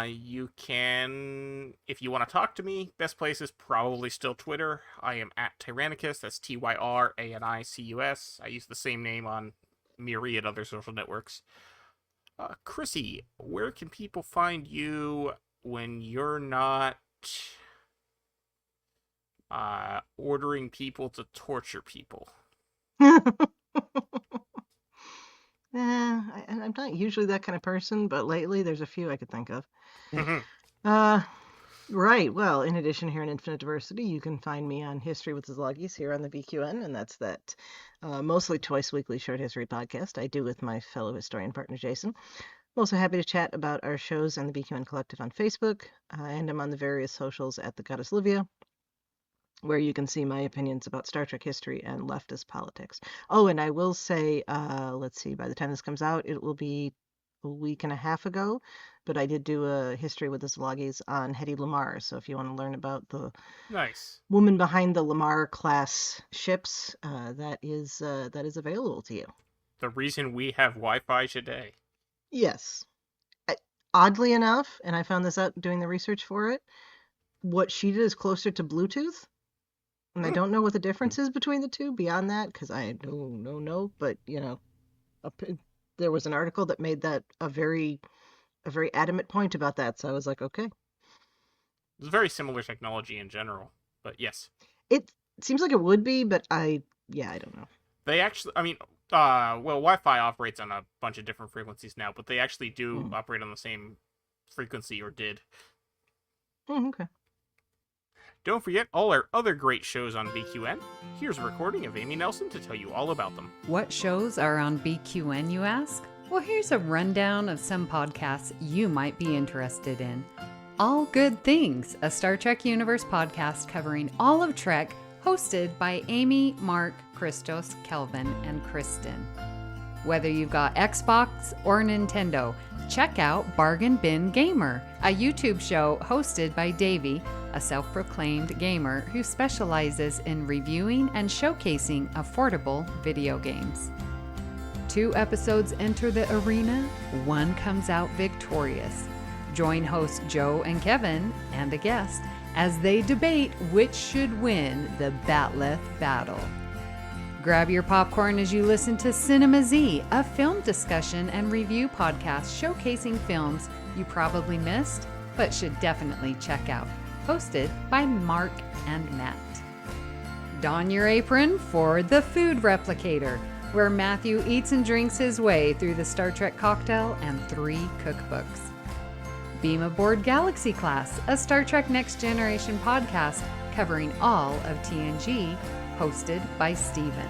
Speaker 4: You can, if you want to talk to me, best place is probably still Twitter. I am at Tyrannicus. That's Tyranicus. I use the same name on myriad other social networks. Chrissie, where can people find you when you're not ordering people to torture people?
Speaker 3: I'm not usually that kind of person, but lately there's a few I could think of.
Speaker 4: Mm-hmm.
Speaker 3: Right. Well, in addition, here in Infinite Diversity, you can find me on History with the Szilagys here on the BQN, and that's that mostly twice weekly short history podcast I do with my fellow historian partner, Jason. I'm also happy to chat about our shows and the BQN Collective on Facebook, and I'm on the various socials at the Goddess Livia, where you can see my opinions about Star Trek history and leftist politics. Oh, and I will say, let's see, by the time this comes out, it will be a week and a half ago, but I did do a History with the Szilagys on Hedy Lamarr, so if you want to learn about the
Speaker 4: Nice
Speaker 3: woman behind the Lamarr class ships, that is available to you.
Speaker 4: The reason we have Wi-Fi today.
Speaker 3: Yes. Oddly enough, and I found this out doing the research for it, what she did is closer to Bluetooth. And I don't know what the difference is between the two beyond that, because I don't know, but, there was an article that made that a very adamant point about that, so I was like, okay.
Speaker 4: It's very similar technology in general, but yes.
Speaker 3: It seems like it would be, but I don't know.
Speaker 4: They actually, Wi-Fi operates on a bunch of different frequencies now, but they actually do operate on the same frequency, or did.
Speaker 3: Okay.
Speaker 4: Don't forget all our other great shows on BQN. Here's a recording of Amy Nelson to tell you all about them.
Speaker 1: What shows are on BQN, you ask? Well, here's a rundown of some podcasts you might be interested in. All Good Things, a Star Trek Universe podcast covering all of Trek, hosted by Amy, Mark, Christos, Kelvin, and Kristen. Whether you've got Xbox or Nintendo, check out Bargain Bin Gamer, a YouTube show hosted by Davey, a self-proclaimed gamer who specializes in reviewing and showcasing affordable video games. 2 episodes enter the arena, 1 comes out victorious. Join hosts Joe and Kevin, and a guest, as they debate which should win the Batleth battle. Grab your popcorn as you listen to Cinema Z, a film discussion and review podcast showcasing films you probably missed, but should definitely check out. Hosted by Mark and Matt. Don your apron for The Food Replicator, where Matthew eats and drinks his way through the Star Trek cocktail and 3 cookbooks. Beam Aboard Galaxy Class, a Star Trek Next Generation podcast covering all of TNG, hosted by Steven.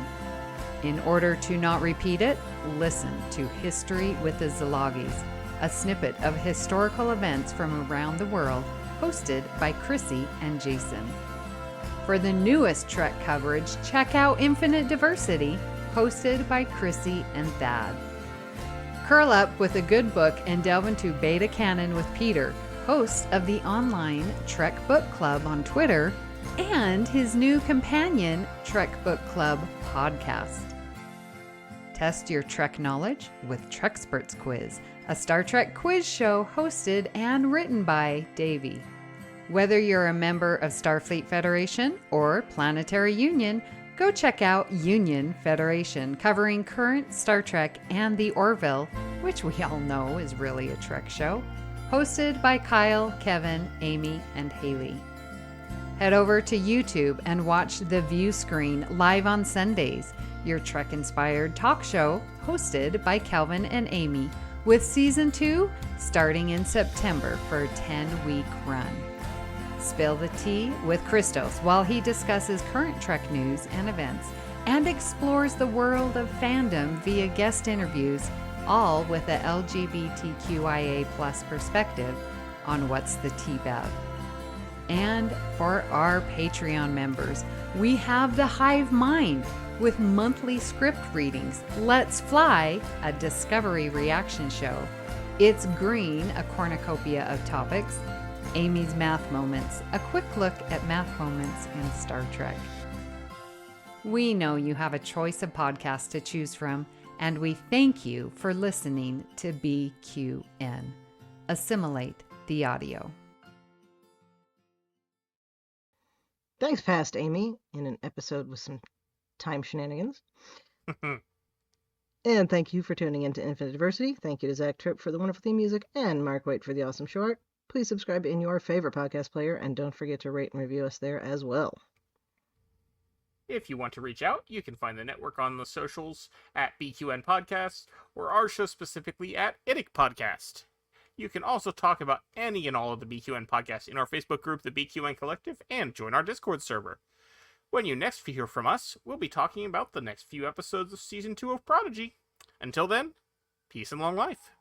Speaker 1: In order to not repeat it, listen to History with the Szilagys, a snippet of historical events from around the world, hosted by Chrissie and Jason. For the newest Trek coverage, check out Infinite Diversity, hosted by Chrissie and Thad. Curl up with a good book and delve into Beta Canon with Peter, host of the online Trek Book Club on Twitter, and his new companion, Trek Book Club podcast. Test your Trek knowledge with Treksperts Quiz, a Star Trek quiz show hosted and written by Davey. Whether you're a member of Starfleet Federation or Planetary Union, go check out Union Federation, covering current Star Trek and the Orville, which we all know is really a Trek show, hosted by Kyle, Kevin, Amy, and Haley. Head over to YouTube and watch The View Screen live on Sundays, your Trek-inspired talk show hosted by Kelvin and Amy, with Season 2 starting in September for a 10-week run. Spill the tea with Christos while he discusses current Trek news and events and explores the world of fandom via guest interviews, all with a LGBTQIA+ perspective on What's the Tea-Bab. And for our Patreon members, we have The Hive Mind with monthly script readings, Let's Fly, a Discovery reaction show, It's Green, a cornucopia of topics, Amy's Math Moments, a quick look at math moments in Star Trek. We know you have a choice of podcasts to choose from, and we thank you for listening to BQN. Assimilate the audio.
Speaker 3: Thanks, Past Amy, in an episode with some time shenanigans. And thank you for tuning in to Infinite Diversity. Thank you to Zach Tripp for the wonderful theme music and Mark Waite for the awesome show art. Please subscribe in your favorite podcast player, and don't forget to rate and review us there as well.
Speaker 4: If you want to reach out, you can find the network on the socials at BQN Podcast, or our show specifically at IDIC Podcast. You can also talk about any and all of the BQN podcasts in our Facebook group, the BQN Collective, and join our Discord server. When you next hear from us, we'll be talking about the next few episodes of Season 2 of Prodigy. Until then, peace and long life.